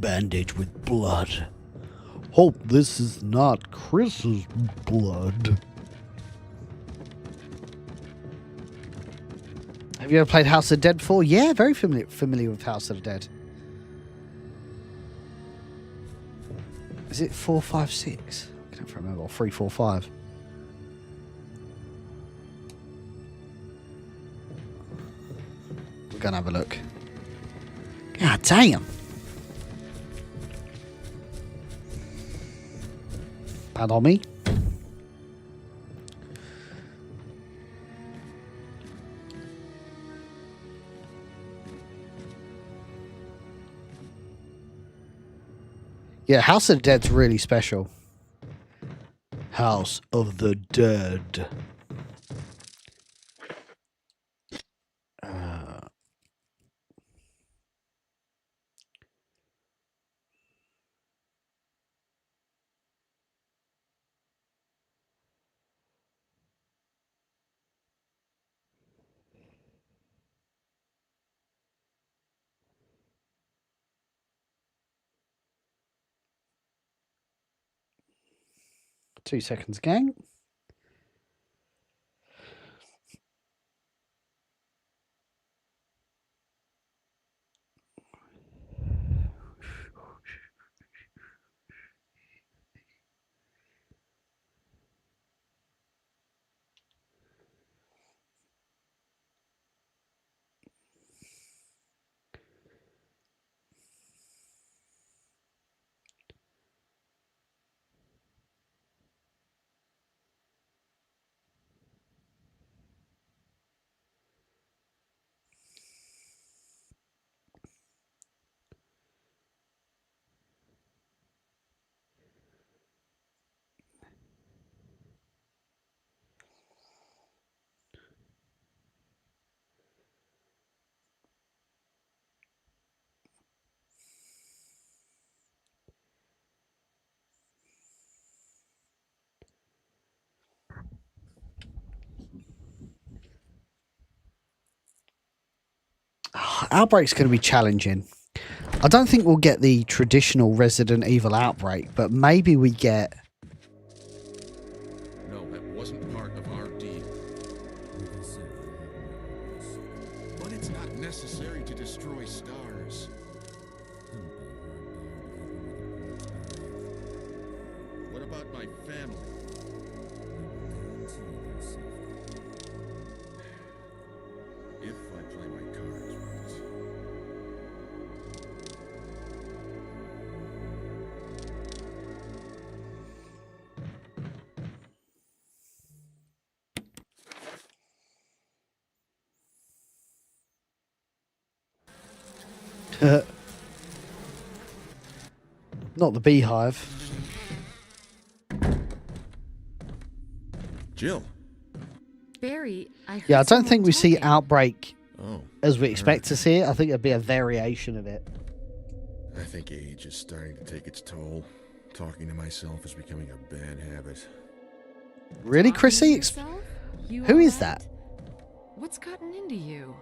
Bandage with blood. Hope this is not Chris's blood. Have you ever played House of the Dead before? Yeah, very familiar with House of the Dead. Is it 4, 5, 6? I can't remember. Or 3, 4, 5. We're gonna have a look. God damn. Bad on me. Yeah, House of the Dead's really special. House of the Dead. 2 seconds, gang. Outbreak's going to be challenging. I don't think we'll get the traditional Resident Evil Outbreak, but maybe we get... No, that wasn't part of our deal. But it's not necessary to destroy S.T.A.R.S. What about my family? If I play my cards right. Not the beehive. Jill. Barry, I heard Yeah, I don't someone think we see talking. Outbreak Oh. as we expect to see it. I think it'd be a variation of it. I think age is starting to take its toll. Talking to myself is becoming a bad habit. Really, Talking to Chrissy? yourself? You Who is alright? that? What's gotten into you?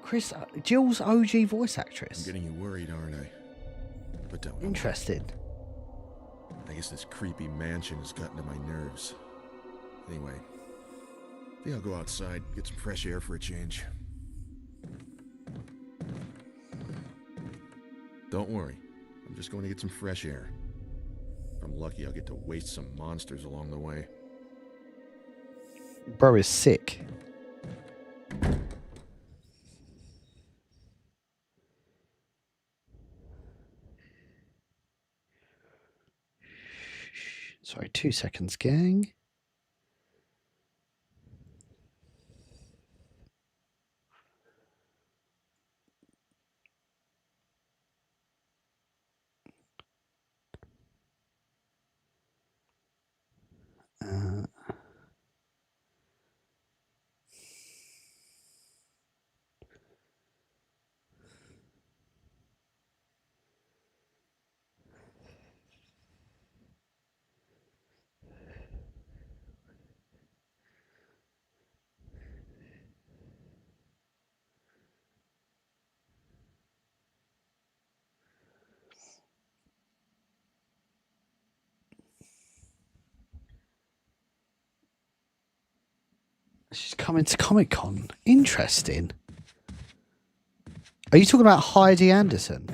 Chris, Jill's OG voice I'm actress. getting you worried, aren't I? But don't. Interesting. I guess this creepy mansion has gotten to my nerves. Anyway, I think I'll go outside, get some fresh air for a change. Don't worry. I'm just going to get some fresh air. If I'm lucky, I'll get to waste some monsters along the way. Bro is sick. Sorry, 2 seconds, gang. She's coming to Comic-Con. Interesting. Are you talking about Heidi Anderson?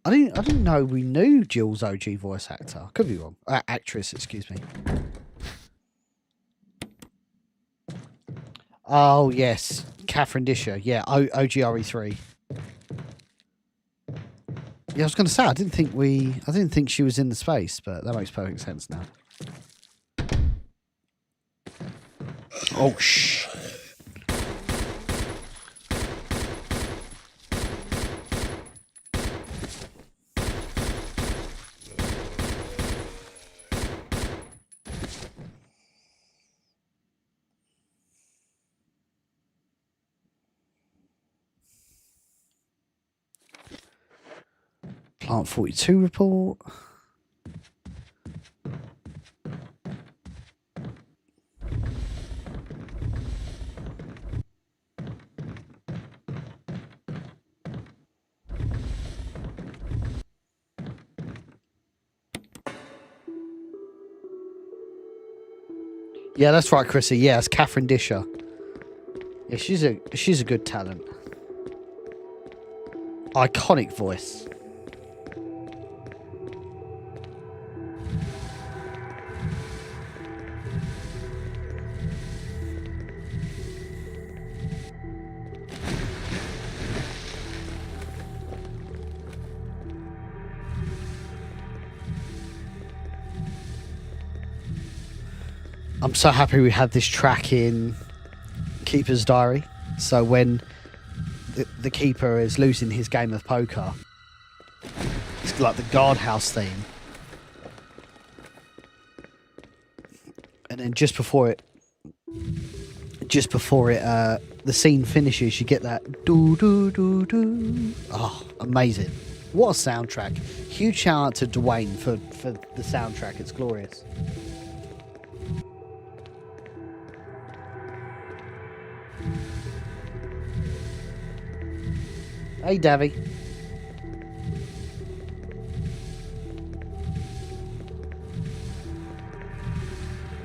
I didn't know we knew Jill's OG voice actor. Could be wrong. Actress, excuse me. Oh yes, Catherine Disher. Yeah, OGRE3. Yeah, I was going to say I didn't think she was in the space, but that makes perfect sense now. Oh shh. Plant 42 report. Yeah, that's right, Chrissy. Yeah, it's Catherine Disher. Yeah, she's a good talent. Iconic voice. I'm so happy we had this track in Keeper's Diary. So when the Keeper is losing his game of poker, it's like the guardhouse theme. And then just before it, the scene finishes, you get that do do do do. Oh, amazing! What a soundtrack! Huge shout out to Dwayne for the soundtrack. It's glorious. Hey, Davy.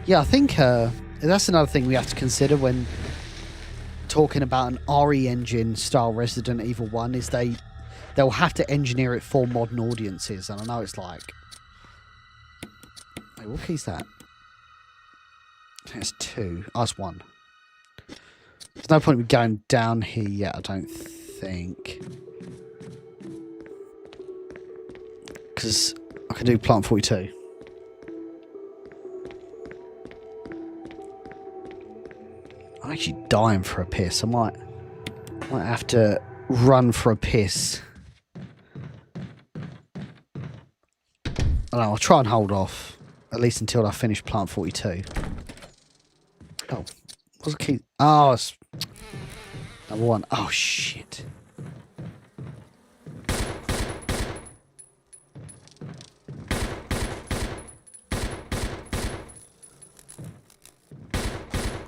Yeah, I think that's another thing we have to consider when talking about an RE engine style Resident Evil 1 is they'll have to engineer it for modern audiences. And I know it's like... Wait, what key's that? I think it's 2. Oh, it's 1. There's no point in going down here yet, I don't think. Because I can do Plant 42. I'm actually dying for a piss. I might have to run for a piss. I'll try and hold off, at least until I finish Plant 42. Oh, what's the key? Oh, it's number 1. Oh, shit.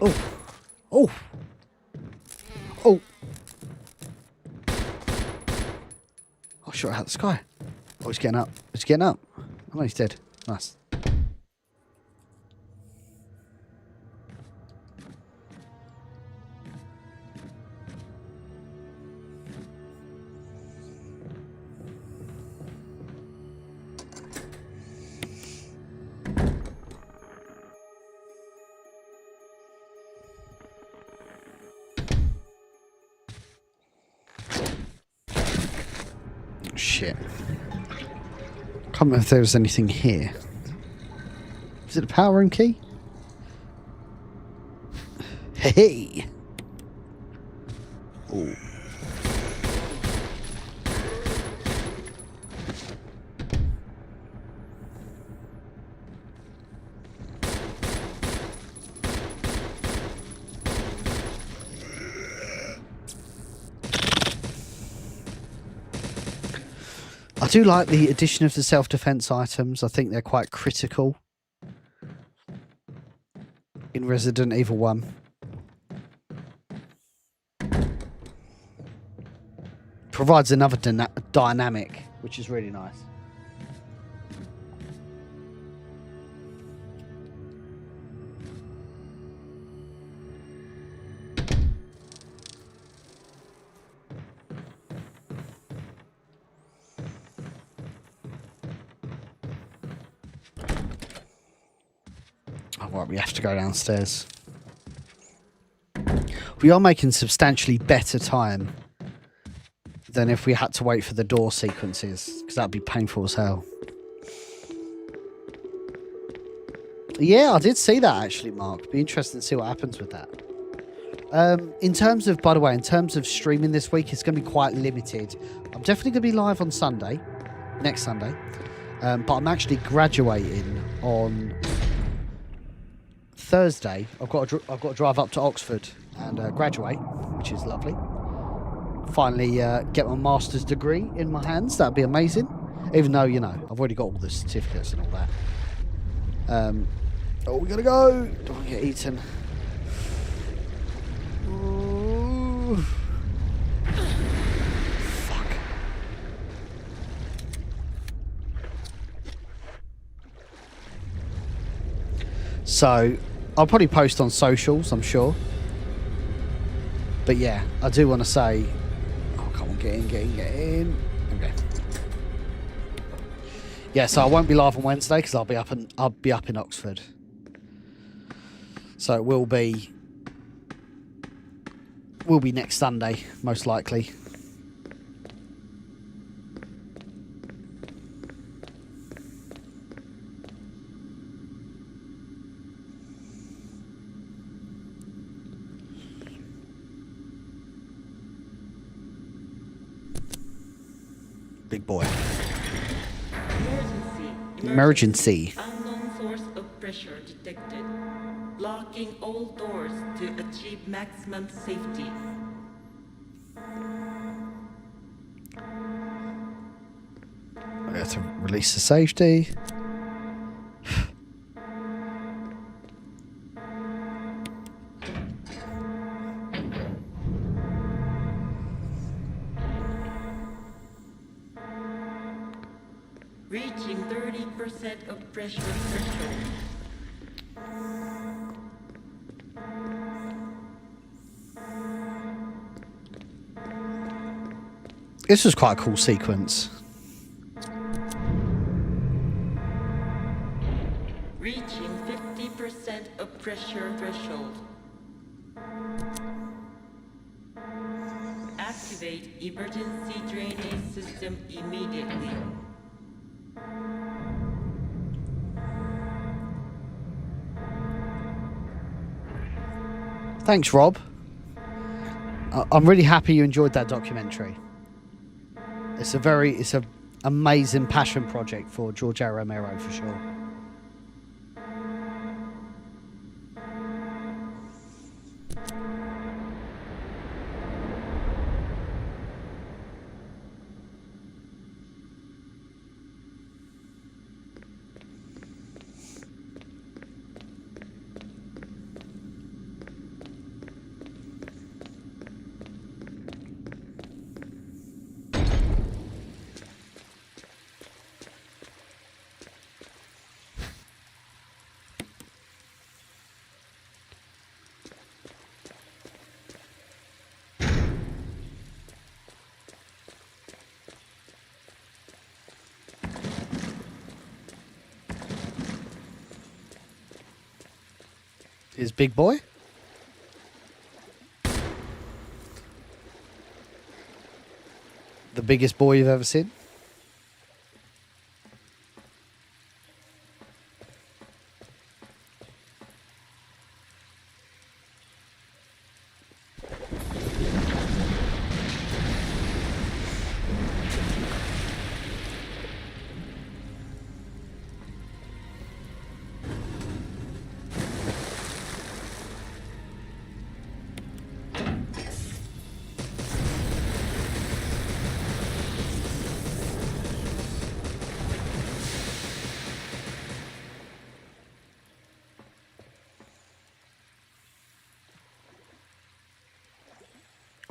Oh. Oh. Oh. Oh, shot out the sky. Oh, he's getting up. He's getting up. Oh, he's dead. Nice. shit. Can't remember if there was anything here. Is it a power room key? Hey! Ooh. I do like the addition of the self-defense items. I think they're quite critical in Resident Evil 1. Provides another dynamic, which is really nice. Oh, right, we have to go downstairs. We are making substantially better time than if we had to wait for the door sequences, because that'd be painful as hell. Yeah, I did see that actually, Mark. Be interesting to see what happens with that. In terms of, by the way, in terms of streaming this week, it's going to be quite limited. I'm definitely going to be live on Sunday, next Sunday, but I'm actually graduating on Thursday. I've got to drive up to Oxford and graduate, which is lovely. Finally get my master's degree in my hands. That'd be amazing. Even though, you know, I've already got all the certificates and all that. Oh, we gotta go. Don't want to get eaten. Ooh. Fuck. So, I'll probably post on socials, I'm sure. But yeah, I do want to say... Oh, come on, get in. Okay. Yeah, so I won't be live on Wednesday because I'll be up in Oxford. So it will be next Sunday, most likely. Big boy. Emergency. Unknown source of pressure detected. Locking all doors to achieve maximum safety. I have to release the safety. Reaching 30% of pressure threshold. This was quite a cool sequence. Reaching 50% of pressure threshold. Activate emergency drainage system immediately. Thanks, Rob. I'm really happy you enjoyed that documentary. It's a amazing passion project for George A. Romero for sure. Is Big Boy? The biggest boy you've ever seen?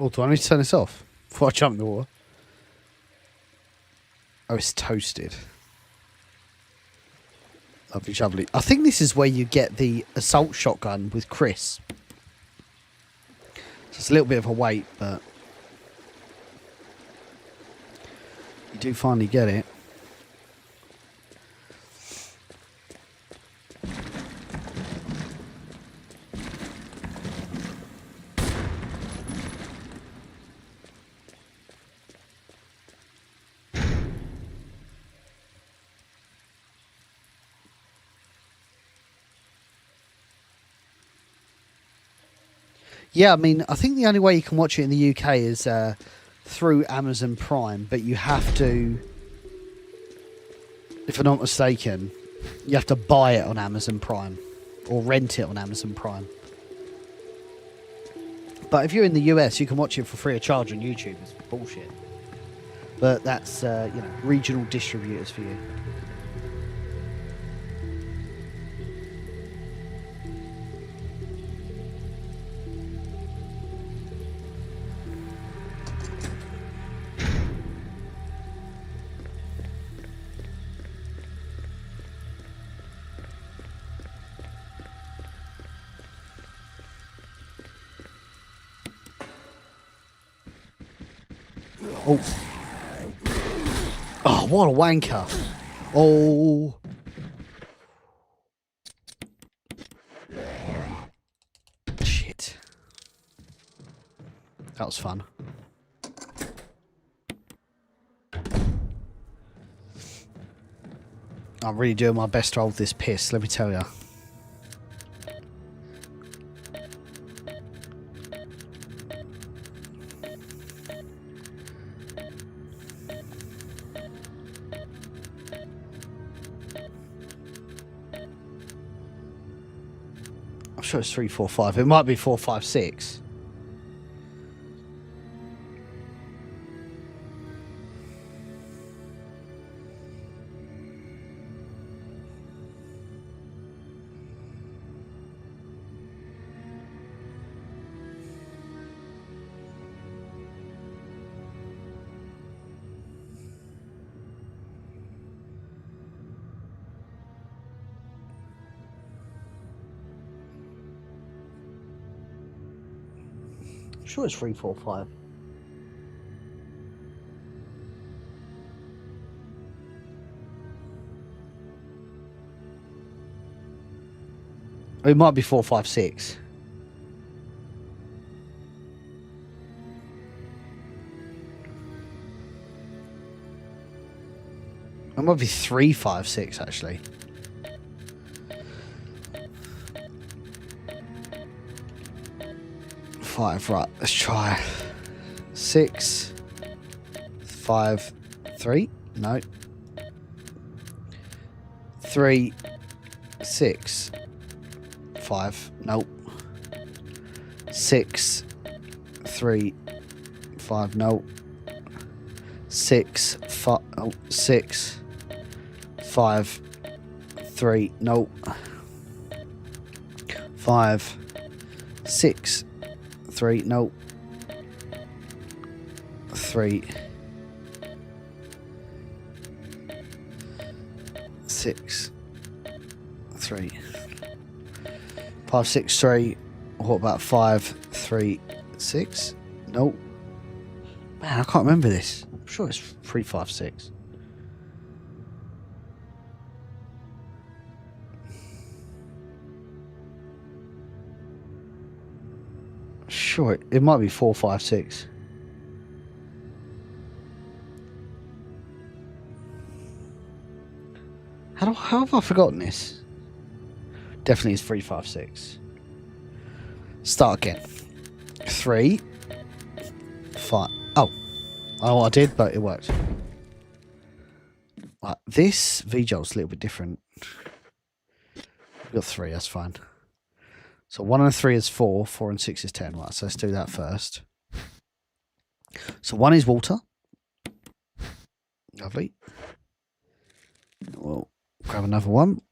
Oh, do I need to turn this off before I jump in the water? Oh, it's toasted. Lovely, lovely. I think this is where you get the assault shotgun with Chris. So it's a little bit of a wait, but you do finally get it. Yeah, I mean, I think the only way you can watch it in the UK is through Amazon Prime, but you have to, if I'm not mistaken, you have to buy it on Amazon Prime or rent it on Amazon Prime. But if you're in the US, you can watch it for free of charge on YouTube. It's bullshit. But that's, you know, regional distributors for you. Oh. Oh, what a wanker. Oh. Shit. That was fun. I'm really doing my best to hold this piss, let me tell you. I'm sure it's 3, 4, 5. It might be 4, 5, 6. I'm sure it's 3, 4, 5. It might be 4, 5, 6. It might be 3, 5, 6 actually. Five, right, let's try 6, 5, 3, no, 3, 6, 5, nope, 6, 3, 5, nope, 6, 5, oh, 6, 5, 3, nope, 5, 6, 3, no, 3, 6, 3, 5, 6, 3. What about 5, 3, 6? No. Man, I can't remember this. I'm sure it's 3, 5, 6. Sure, it might be 4, 5, 6. How have I forgotten this? Definitely is 3, 5, 6. Start again. 3, 5. Oh, I know what I did, but it worked. Right, this V-Jolt's a little bit different. We've got 3, that's fine. So 1 and 3 is 4, 4 and 6 is 10. Right, so let's do that first. So 1 is water. Lovely. We'll grab another one.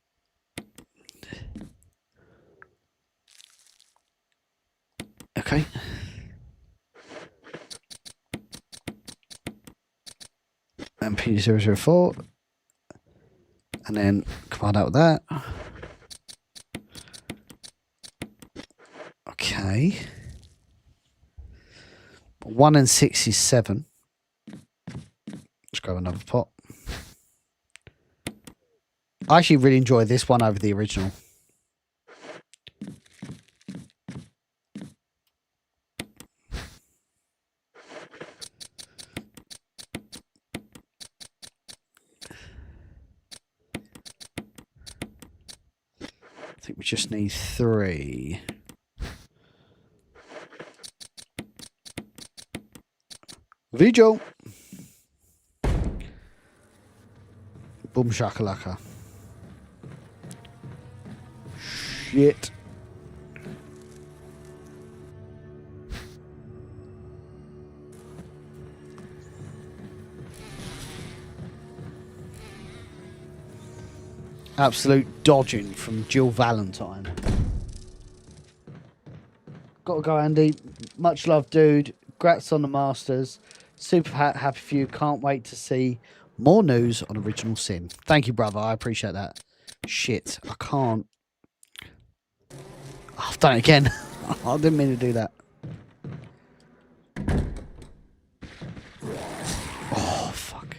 Okay. MP004. And then command out with that. Okay. 1 and 6 is 7. Let's grab another pot. I actually really enjoy this one over the original. I think we just need 3. Vigil. Boom shakalaka. Shit. Absolute dodging from Jill Valentine. Gotta go, Andy. Much love, dude. Grats on the Masters. Super happy for you. Can't wait to see more news on Original Sin. Thank you, brother. I appreciate that. Shit. I can't. Oh, I've done it again. I didn't mean to do that. Oh, fuck.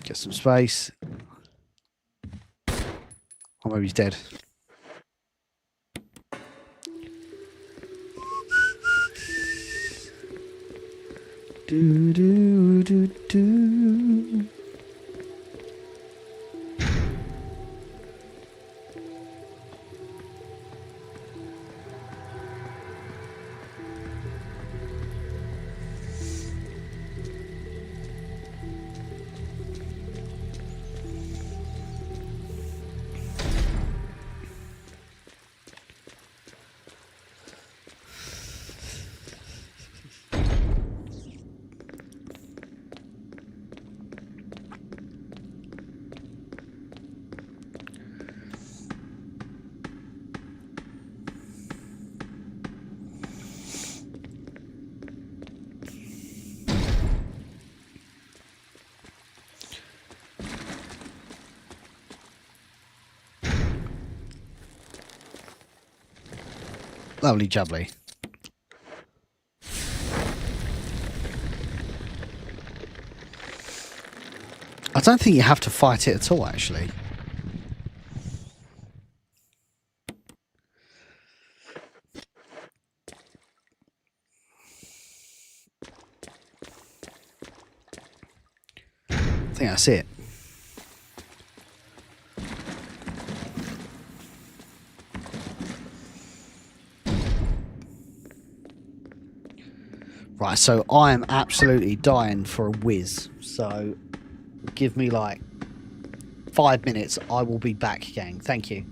Get some space. Or maybe he's dead. Do do do do. Lovely jubbly. I don't think you have to fight it at all, actually. I think that's it. Right, so I am absolutely dying for a whiz. So give me like 5 minutes. I will be back again. Thank you.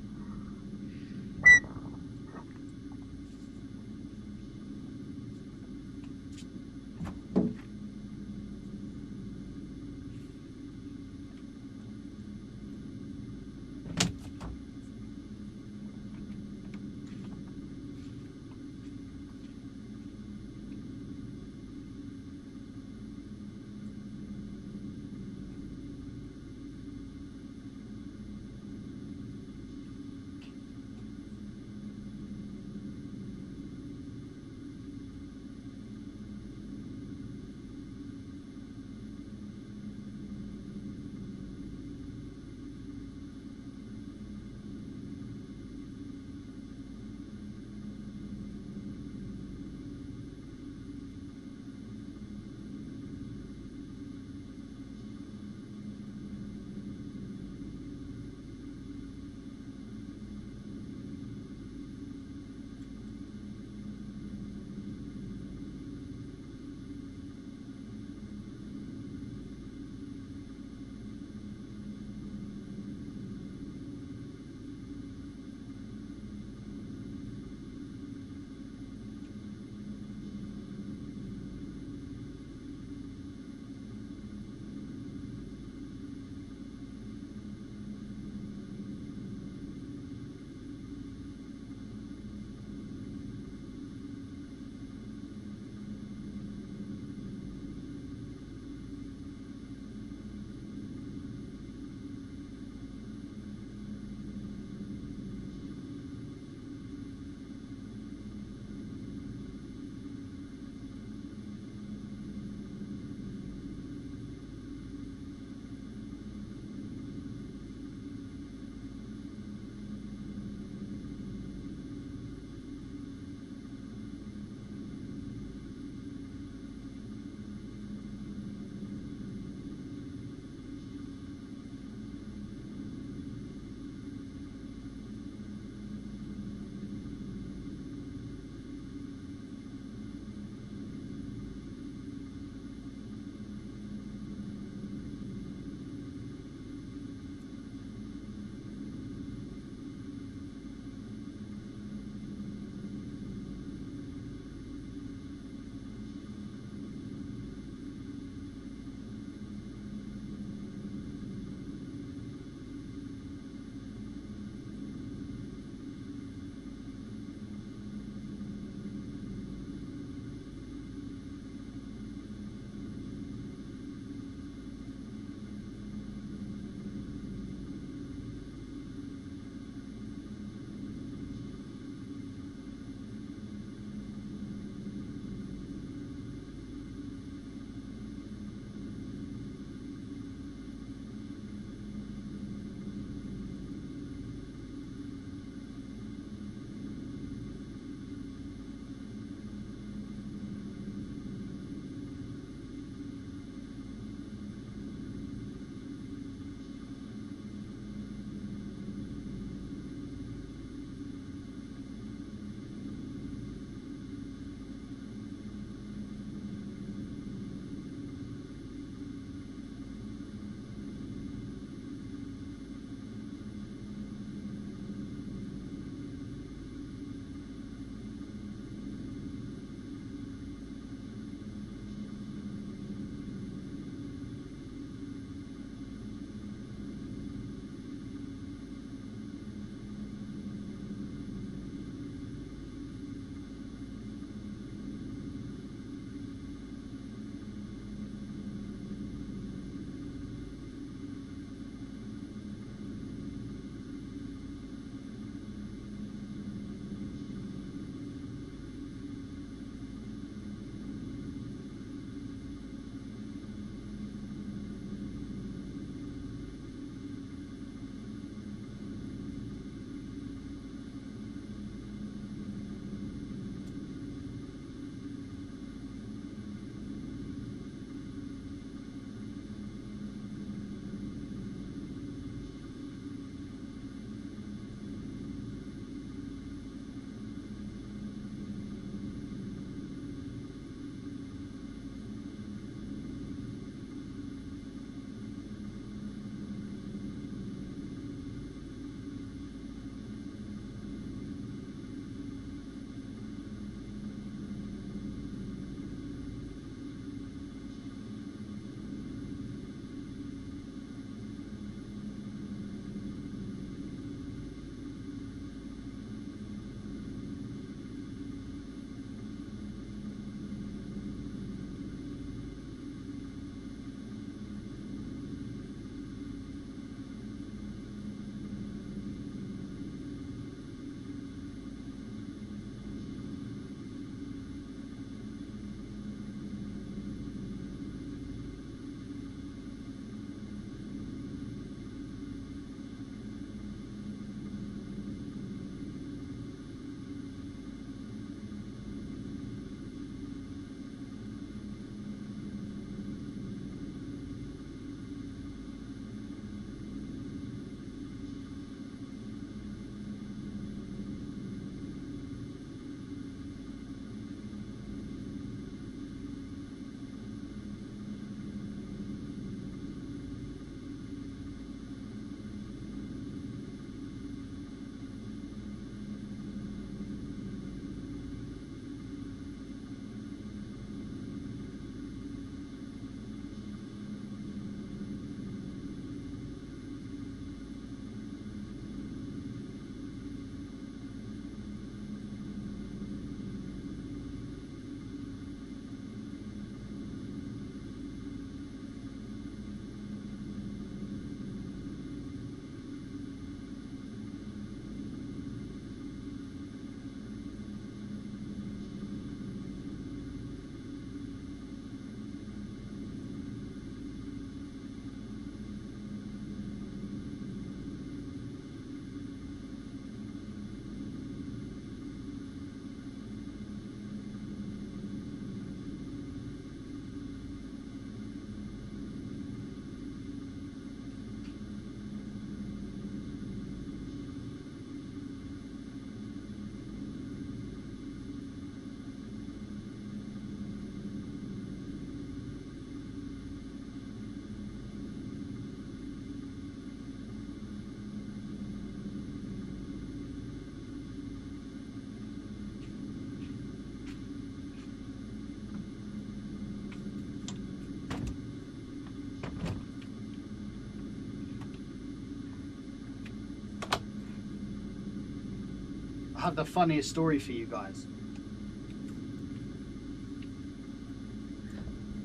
I have the funniest story for you guys.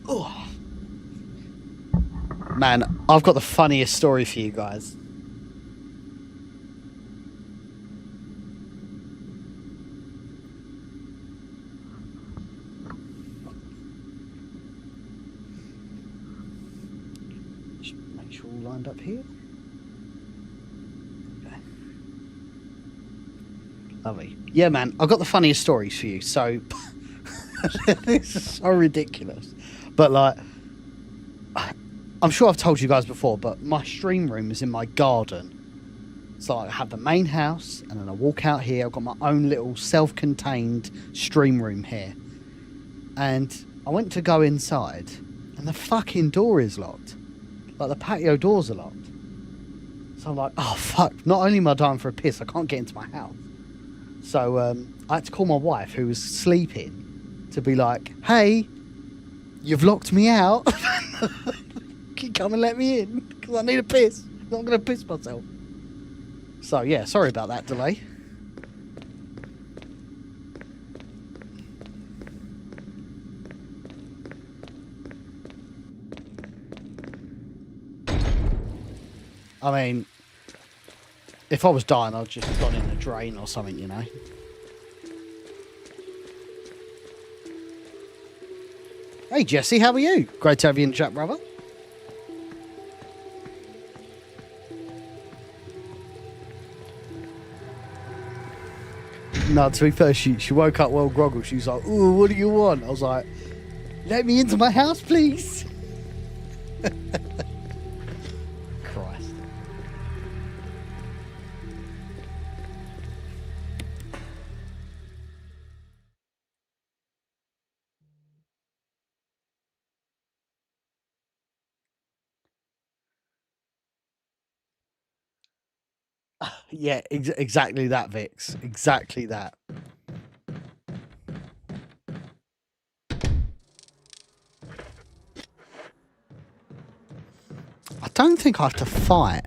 Oh. Man, I've got the funniest story for you guys. Just make sure all lined up here. Okay. Lovely. Yeah, man, I've got the funniest stories for you. So, this is so ridiculous. But, like, I'm sure I've told you guys before, but my stream room is in my garden. So I have the main house, and then I walk out here. I've got my own little self-contained stream room here. And I went to go inside, and the fucking door is locked. Like, the patio doors are locked. So I'm like, oh, fuck. Not only am I dying for a piss, I can't get into my house. So I had to call my wife, who was sleeping, to be like, hey, you've locked me out. Can you come and let me in? Because I need a piss. I'm not going to piss myself. So, yeah, sorry about that delay. I mean, if I was dying, I'd just gone in a drain or something, you know. Hey, Jesse, how are you? Great to have you in the chat, brother. No, to be fair, she woke up well groggled. She was like, ooh, what do you want? I was like, let me into my house, please. Christ. Yeah, exactly that, Vix. Exactly that. I don't think I have to fight.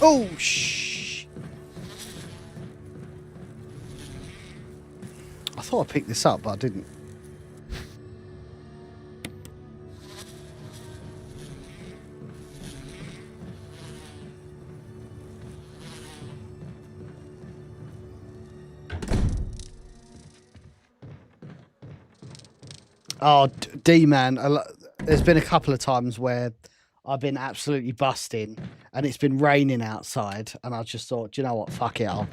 Oh, shh. I thought I picked this up, but I didn't. Oh, D-man, there's been a couple of times where I've been absolutely busting and it's been raining outside and I just thought, do you know what, fuck it, I'll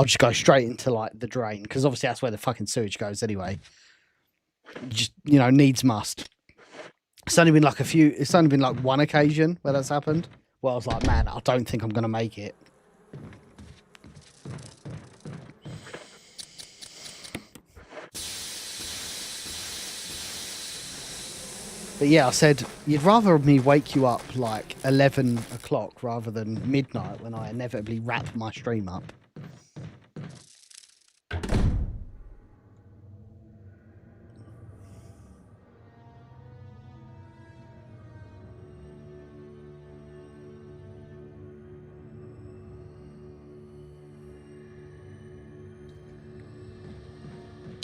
just go straight into, like, the drain, because obviously that's where the fucking sewage goes anyway. Just, you know, needs must. It's only been like one occasion where that's happened, where I was like, man, I don't think I'm going to make it. But yeah, I said, you'd rather me wake you up like 11 o'clock rather than midnight when I inevitably wrap my stream up.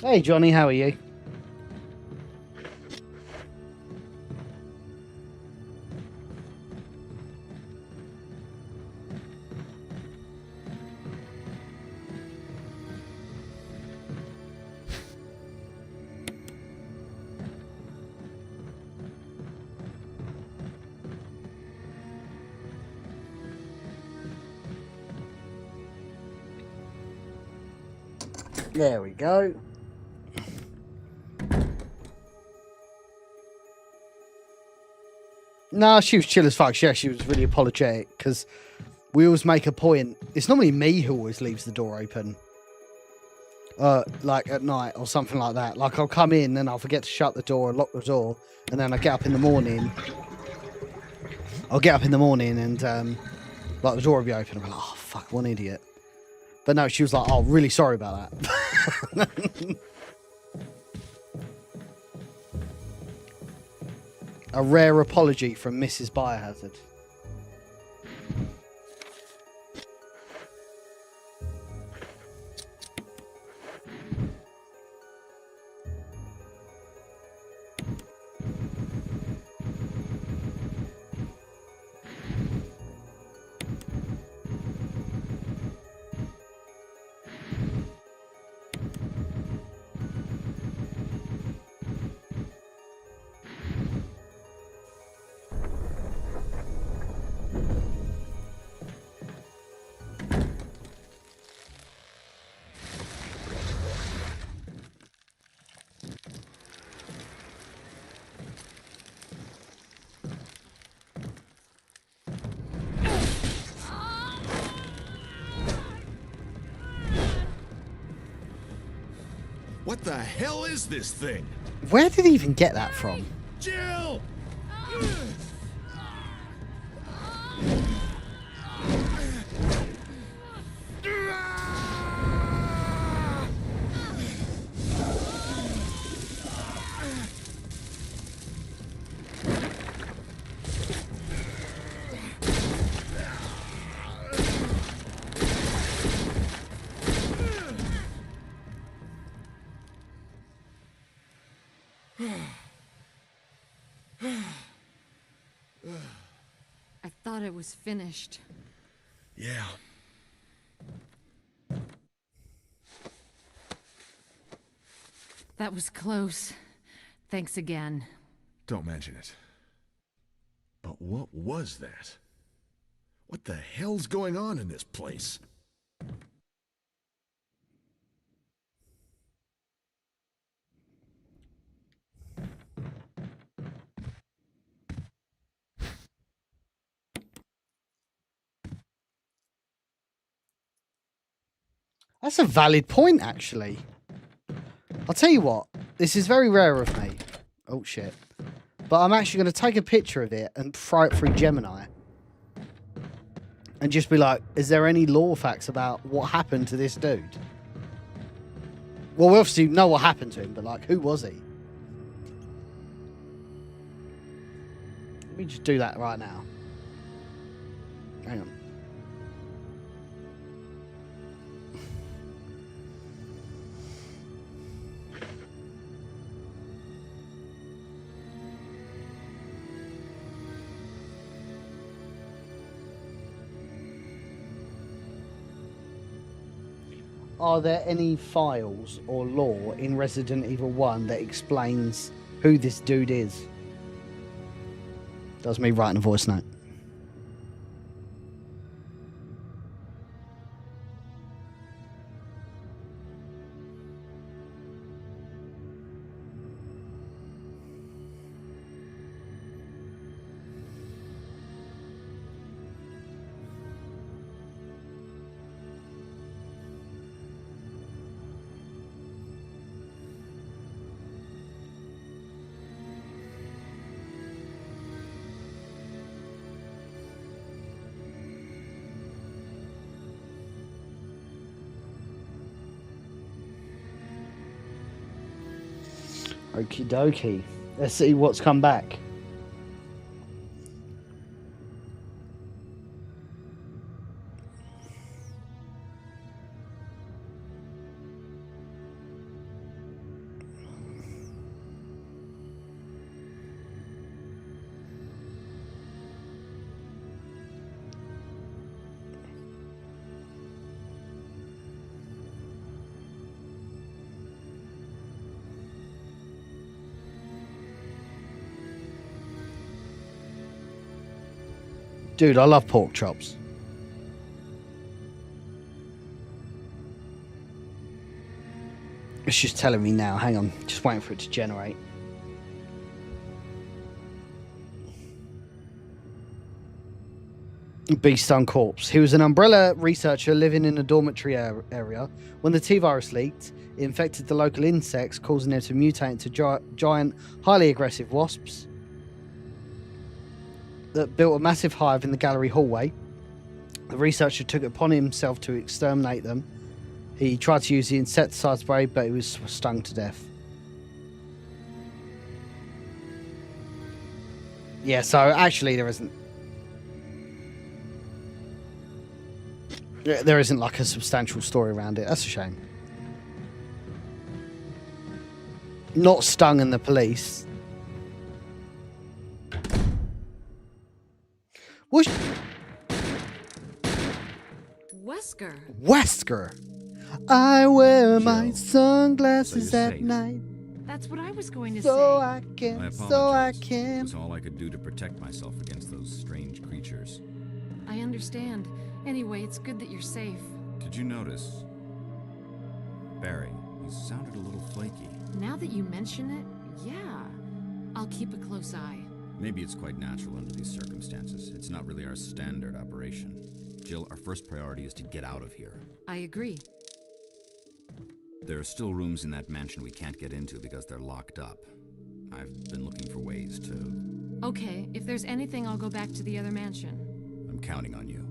Hey Johnny, how are you? There we go. No, she was chill as fuck. Yeah, she was really apologetic because we always make a point. It's normally me who always leaves the door open. Like at night or something like that. Like I'll come in and I'll forget to shut the door and lock the door, and then I get up in the morning. I'll get up in the morning and like the door will be open. I'm like, oh fuck, what an idiot. But no, she was like, oh, really sorry about that. A rare apology from Mrs. Biohazard. What the hell is this thing? Where did he even get that from? Jill! I thought it was finished. Yeah. That was close. Thanks again. Don't mention it. But what was that? What the hell's going on in this place? That's a valid point, actually. I'll tell you what. This is very rare of me. Oh, shit. But I'm actually going to take a picture of it and throw it through Gemini. And just be like, is there any lore facts about what happened to this dude? Well, we obviously know what happened to him, but like, who was he? Let me just do that right now. Hang on. Are there any files or lore in Resident Evil 1 that explains who this dude is? That was me writing a voice note. Okie dokie. Let's see what's come back. Dude, I love pork chops. It's just telling me now. Hang on. Just waiting for it to generate. Beast Uncorpse. He was an Umbrella researcher living in a dormitory area. When the T-virus leaked, it infected the local insects, causing them to mutate into giant, highly aggressive wasps that built a massive hive in the gallery hallway. The researcher took it upon himself to exterminate them. He tried to use the insecticide spray, but he was stung to death. Yeah, so actually there isn't like a substantial story around it. That's a shame. Not stung in the police. Whoosh. Wesker. I wear my sunglasses at night. That's what I was going to So say. I can. It was all I could do to protect myself against those strange creatures. I understand. Anyway, it's good that you're safe. Did you notice? Barry, he sounded a little flaky. Now that you mention it, yeah. I'll keep a close eye. Maybe it's quite natural under these circumstances. It's not really our standard operation. Jill, our first priority is to get out of here. I agree. There are still rooms in that mansion we can't get into because they're locked up. I've been looking for ways to... Okay, if there's anything, I'll go back to the other mansion. I'm counting on you.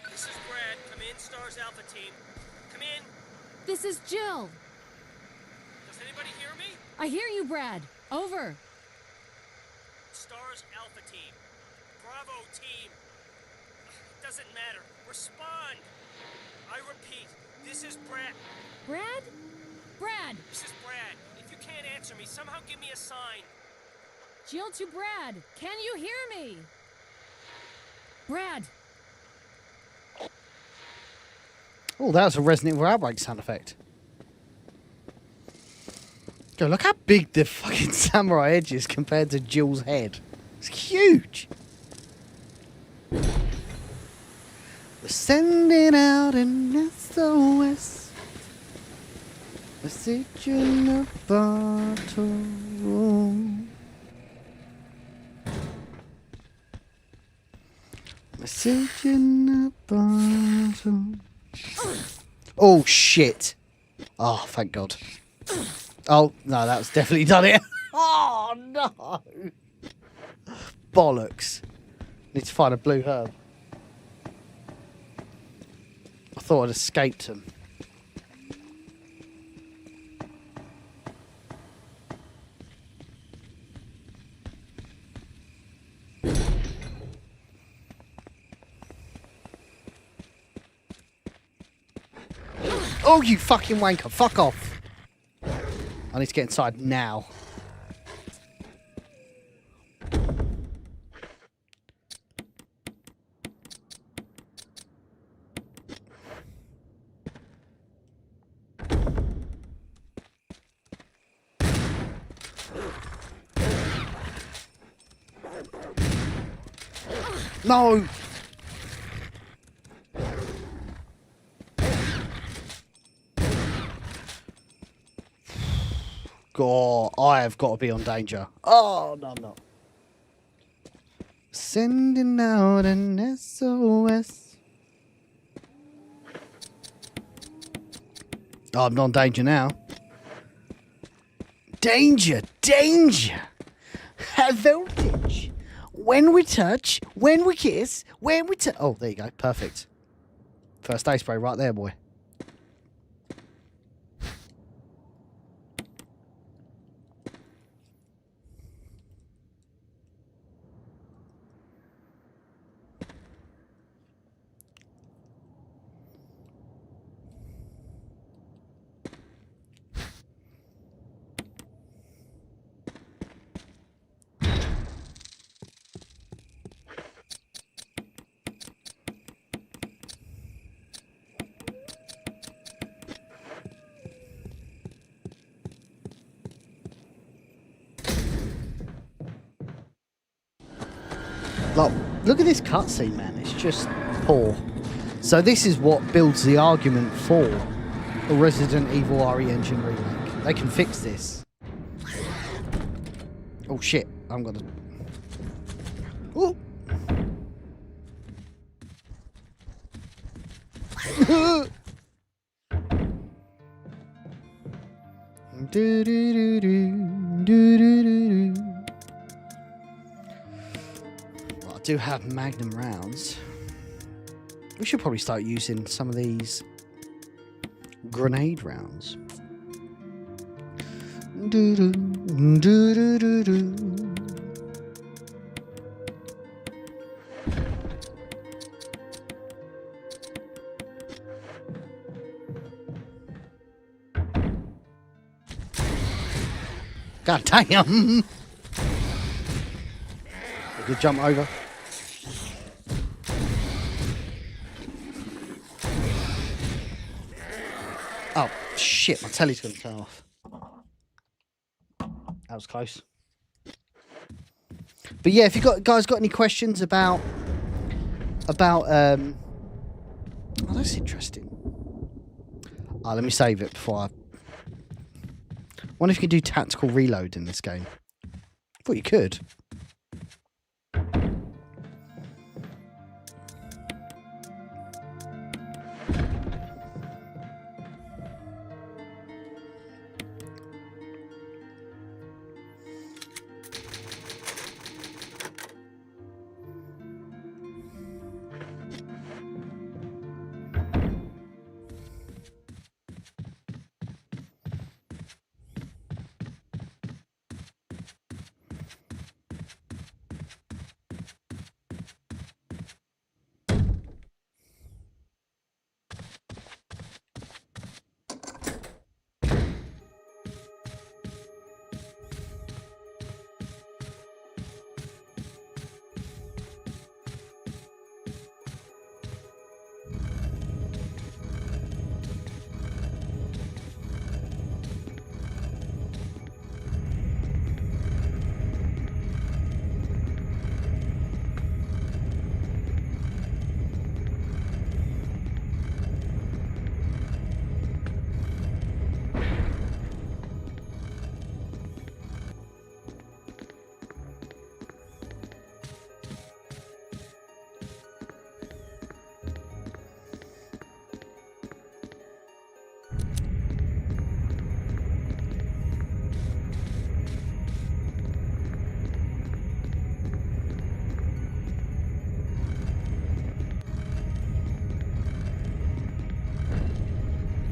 This is Brad. Come in, S.T.A.R.S Alpha Team. Come in. This is Jill. Does anybody hear me? I hear you, Brad. Over. S.T.A.R.S Alpha Team. Bravo Team. It doesn't matter. Respond. I repeat, this is Brad. Brad? Brad! This is Brad. If you can't answer me, somehow give me a sign. Jill to Brad. Can you hear me? Brad! Oh, that was a Resident Evil Outbreak sound effect. Go, look how big the fucking samurai edge is compared to Jill's head. It's huge. We're sending out an SOS. Message in a bottle. Message in a bottle. Oh shit. Oh, thank God. Oh, no, that was definitely done it. Oh, no. Bollocks. Need to find a blue herb. I thought I'd escaped him. Oh, you fucking wanker. Fuck off. I need to get inside now. No! God, I have got to be on danger. Oh, no, I'm not. Sending out an SOS. Oh, I'm on danger now. Danger, danger. High voltage. When we touch, when we kiss, when we touch. Oh, there you go. Perfect. First aid spray right there, boy. Like, look at this cutscene, man. It's just poor. So this is what builds the argument for a Resident Evil RE Engine remake. They can fix this. Oh shit! I'm gonna. Oh. Do do do do do do do. I do have Magnum rounds. We should probably start using some of these grenade rounds. Do do do do do. God damn! A good jump over. Shit, my telly's going to turn off. That was close. But yeah, if you guys got any questions about oh, that's interesting. Oh, let me save it before I wonder if you can do tactical reload in this game. I thought you could.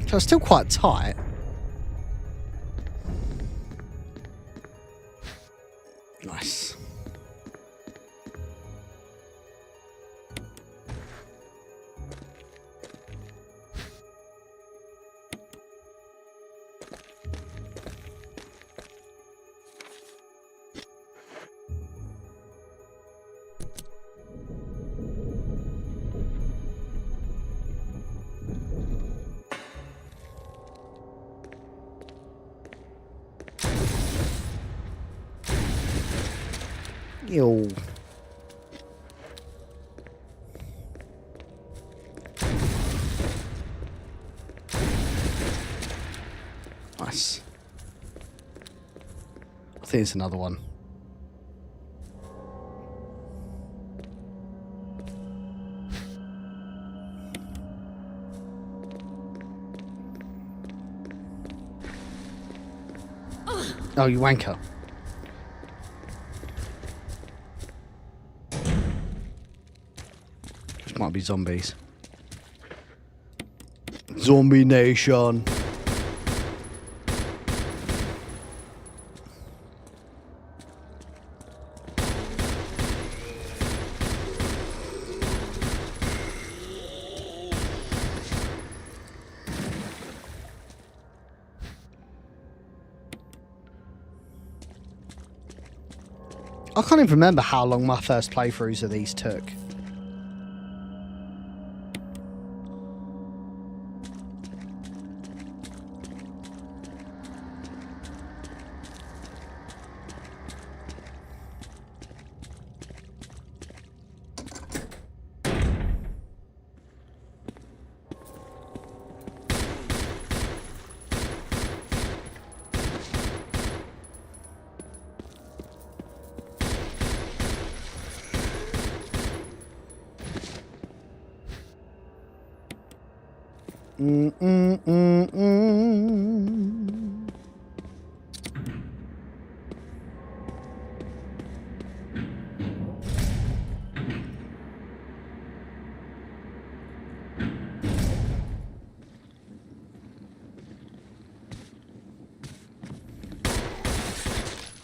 So it's still quite tight. Nice. Yo. Nice. I think it's another one. Oh, you wanker. This might be zombies. Zombie Nation. I can't even remember how long my first playthroughs of these took.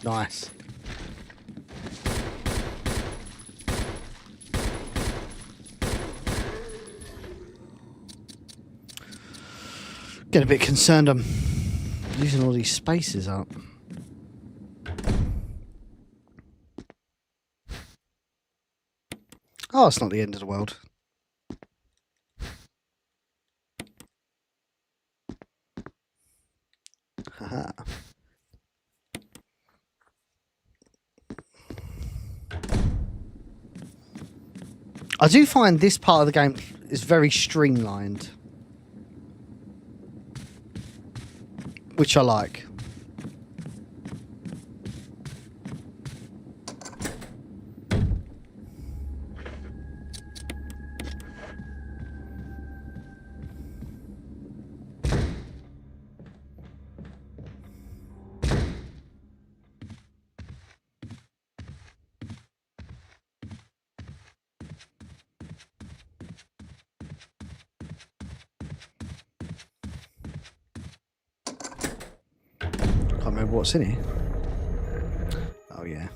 Nice. Getting a bit concerned I'm using all these spaces up. Oh, it's not the end of the world. I do find this part of the game is very streamlined, which I like. Can't remember what's in here. Oh yeah.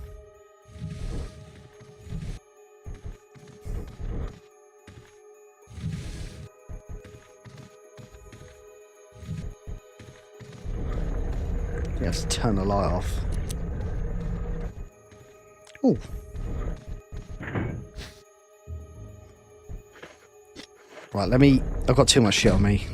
Yes, turn the light off. Ooh. Right, let me... I've got too much shit on me.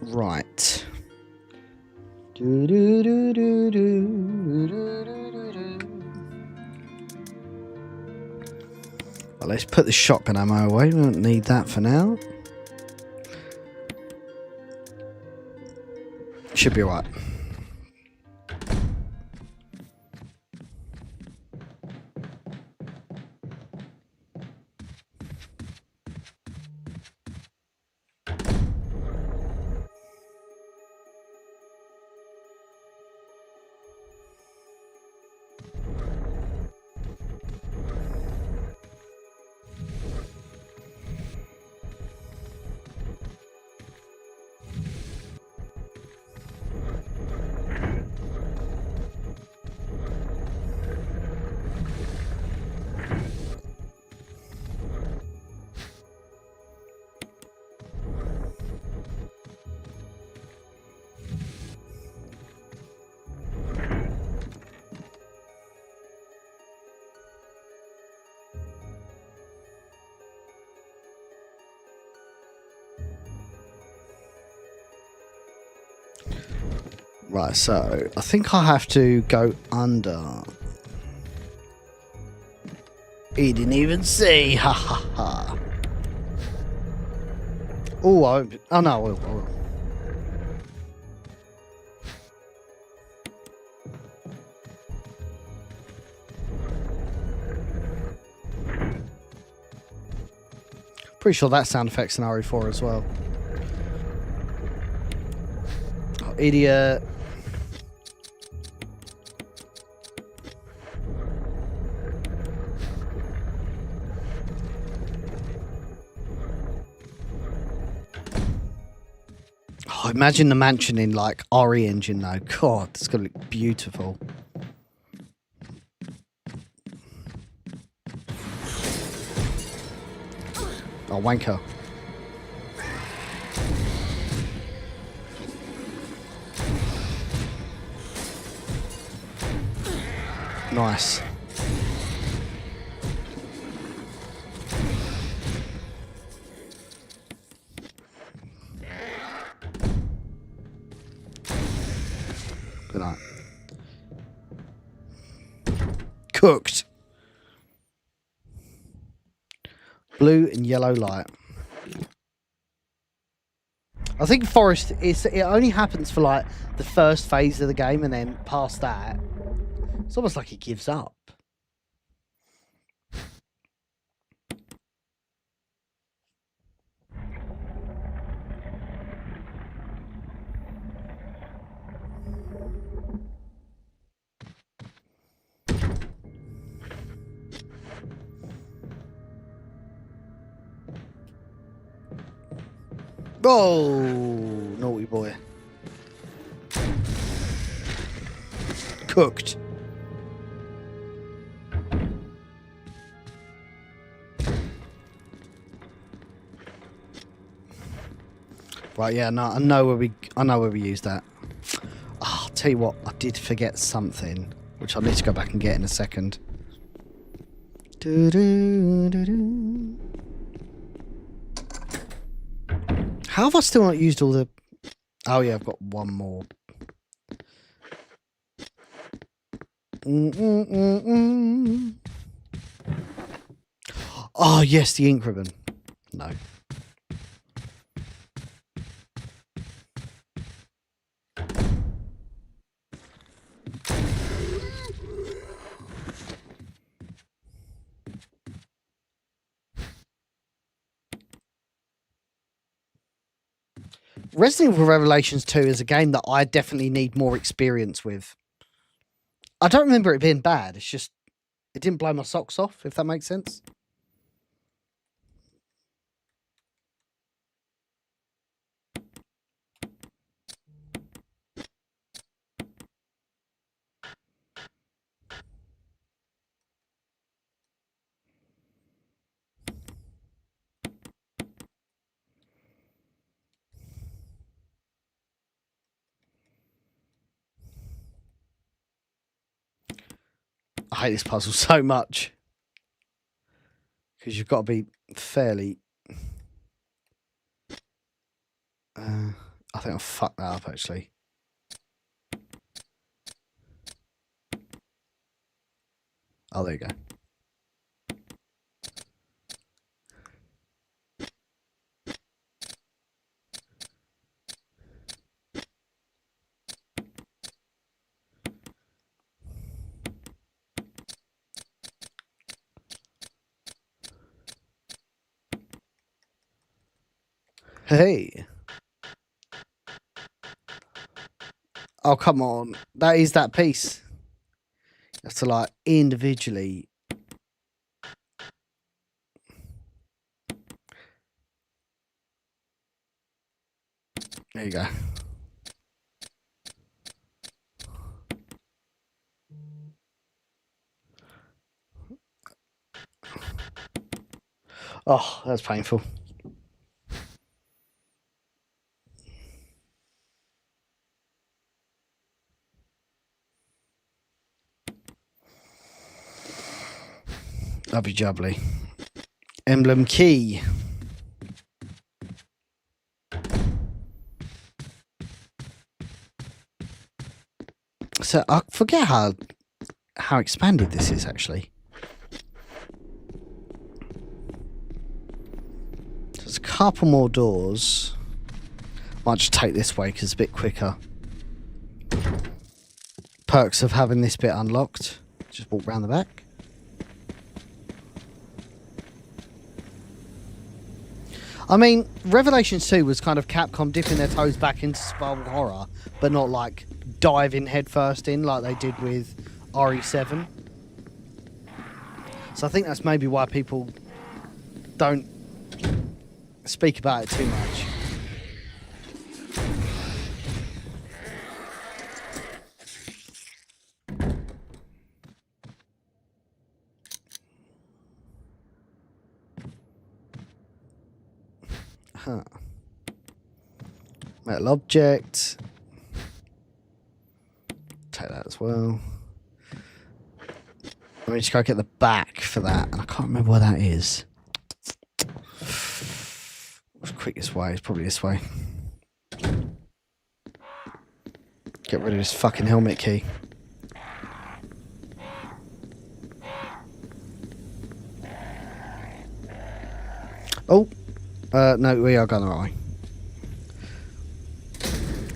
Right. Do, do, do, do, do, do, do, do, do. Well, let's put the shotgun ammo away. We don't need that for now. Should be alright. Right, so I think I have to go under. He didn't even see. Ha ha ha. Oh, oh no, I will. Pretty sure that sound effect's in RE4 as well. Oh, idiot. Oh, imagine the mansion in like RE engine though. God, it's gonna look beautiful. Oh, wanker. Nice. Good night. Cooked. Blue and yellow light. I think Forest is. It only happens for like the first phase of the game, and then past that, it's almost like he gives up. Oh, naughty boy. Cooked. Right, yeah, no, I know where we use that. Oh, I'll tell you what, I did forget something, which I need to go back and get in a second. Doo-doo-doo-doo. How have I still not used all the... Oh yeah, I've got one more. Oh yes, the ink ribbon. No. Resident Evil Revelations 2 is a game that I definitely need more experience with. I don't remember it being bad. It's just, it didn't blow my socks off, if that makes sense. I hate this puzzle so much. Because you've got to be fairly... I think I fucked that up, actually. Oh, there you go. Hey. Oh, come on. That is that piece. You have to, like, individually... There you go. Oh, that's painful. Lovely jubbly. Emblem key. So I forget how expanded this is actually. There's a couple more doors. Might just take this way because it's a bit quicker. Perks of having this bit unlocked. Just walk round the back. I mean, Revelations 2 was kind of Capcom dipping their toes back into survival horror, but not like diving headfirst in like they did with RE7. So I think that's maybe why people don't speak about it too much. Huh. Metal object. Take that as well. Let me just go get the back for that. I can't remember where that is. What's the quickest way? It's probably this way. Get rid of this fucking helmet key. Oh. No, we are going the right way.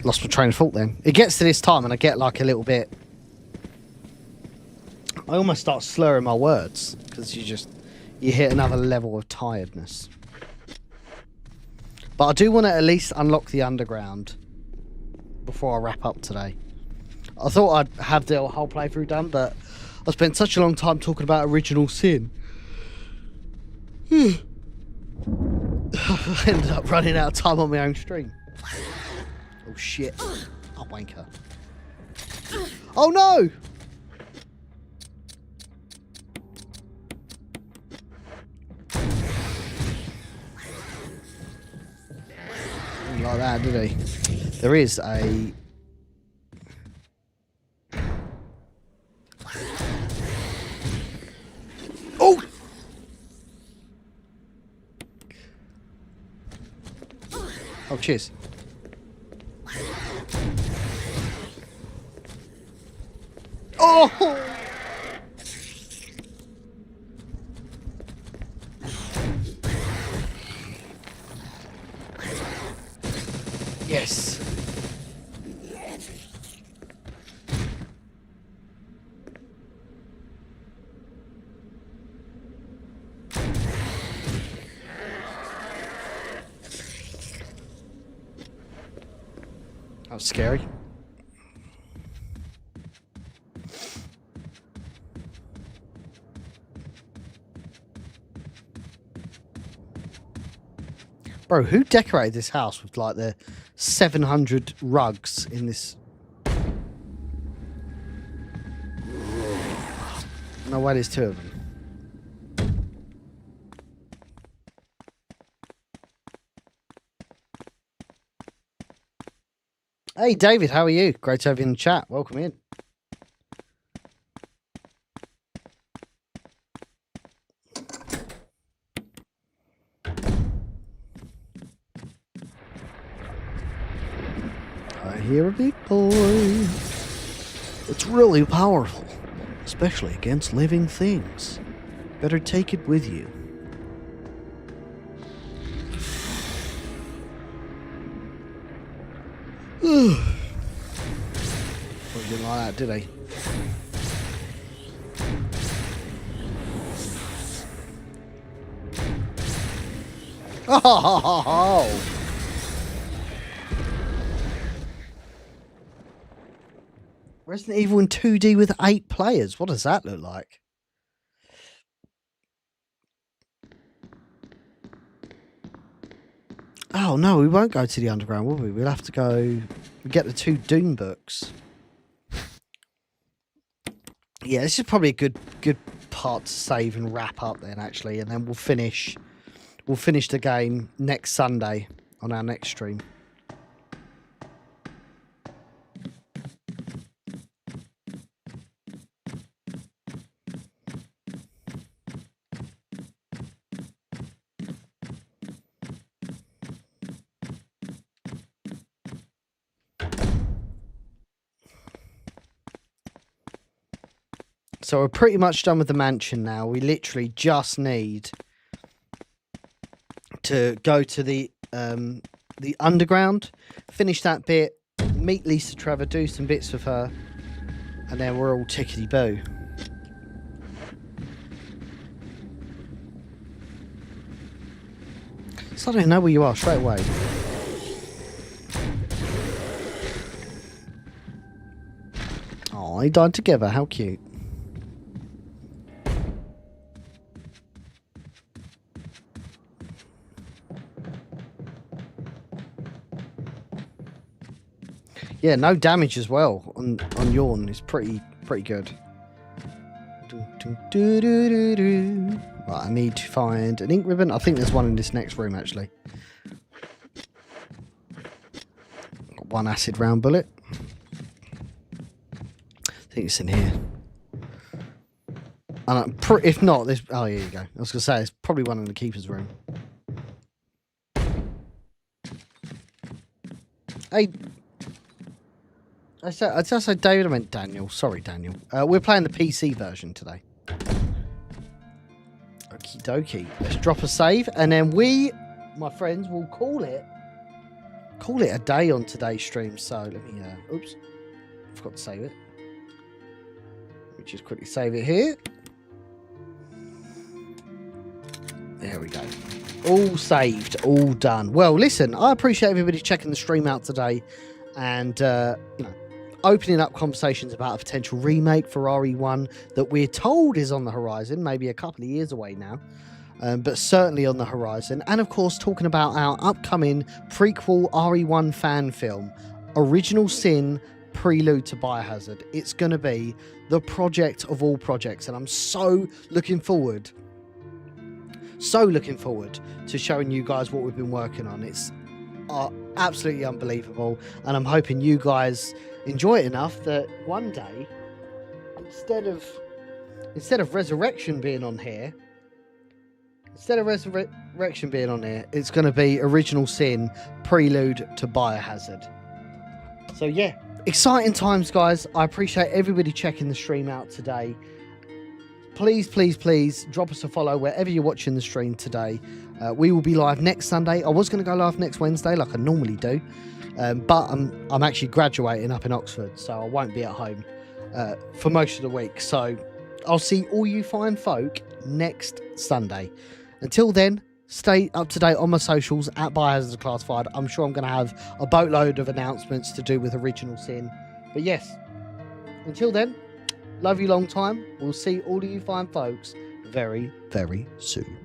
Lost my train of thought then. It gets to this time and I get like a little bit... I almost start slurring my words because you hit another level of tiredness. But I do want to at least unlock the underground before I wrap up today. I thought I'd have the whole playthrough done, but I spent such a long time talking about Original Sin. I ended up running out of time on my own stream. Oh shit. Oh wanker. Oh no! Didn't like that, did he? There is a... Oh, cheers. Oh! Yes. That was scary. Bro, who decorated this house with like the 700 rugs in this? No way, there's two of them. Hey, David, how are you? Great to have you in the chat. Welcome in. I hear a big boy. It's really powerful, especially against living things. Better take it with you. Well, he didn't like that, did he? Oh! Resident Evil in 2D with 8 players. What does that look like? Oh no, we won't go to the underground, will we? We'll have to go get the 2 Doom books. Yeah, this is probably a good part to save and wrap up then, actually, and then we'll finish the game next Sunday on our next stream. So we're pretty much done with the mansion now. We literally just need to go to the underground, finish that bit, meet Lisa Trevor, do some bits with her, and then we're all tickety-boo. So I don't know where you are straight away. Oh, they died together. How cute. Yeah, no damage as well on Yawn. It's pretty good. Right, I need to find an ink ribbon. I think there's one in this next room, actually. Got one acid round bullet. I think it's in here. And if not, there's... Oh, here you go. I was going to say, it's probably one in the keeper's room. Hey... I said David, I meant Daniel. Sorry, Daniel. We're playing the PC version today. Okie dokie. Let's drop a save, and then we, my friends, will call it a day on today's stream. So let me, oops, forgot to save it. Let me just quickly save it here. There we go. All saved, all done. Well, listen, I appreciate everybody checking the stream out today, and you know, opening up conversations about a potential remake for RE1 that we're told is on the horizon, maybe a couple of years away now, but certainly on the horizon. And of course, talking about our upcoming prequel RE1 fan film, Original Sin, Prelude to Biohazard. It's going to be the project of all projects, and I'm so looking forward to showing you guys what we've been working on. It's absolutely unbelievable, and I'm hoping you guys enjoy it enough that one day, instead of Resurrection being on here, Instead of Resurrection being on here, it's going to be Original Sin, Prelude to Biohazard. So yeah, exciting times, guys. I appreciate everybody checking the stream out today. Please, please, please drop us a follow wherever you're watching the stream today. We will be live next Sunday. I was going to go live next Wednesday like I normally do, but I'm actually graduating up in Oxford, so I won't be at home for most of the week. So I'll see all you fine folk next Sunday. Until then, stay up to date on my socials at Biohazard Declassified. I'm sure I'm going to have a boatload of announcements to do with Original Sin. But yes, until then, love you long time. We'll see all of you fine folks very, very soon.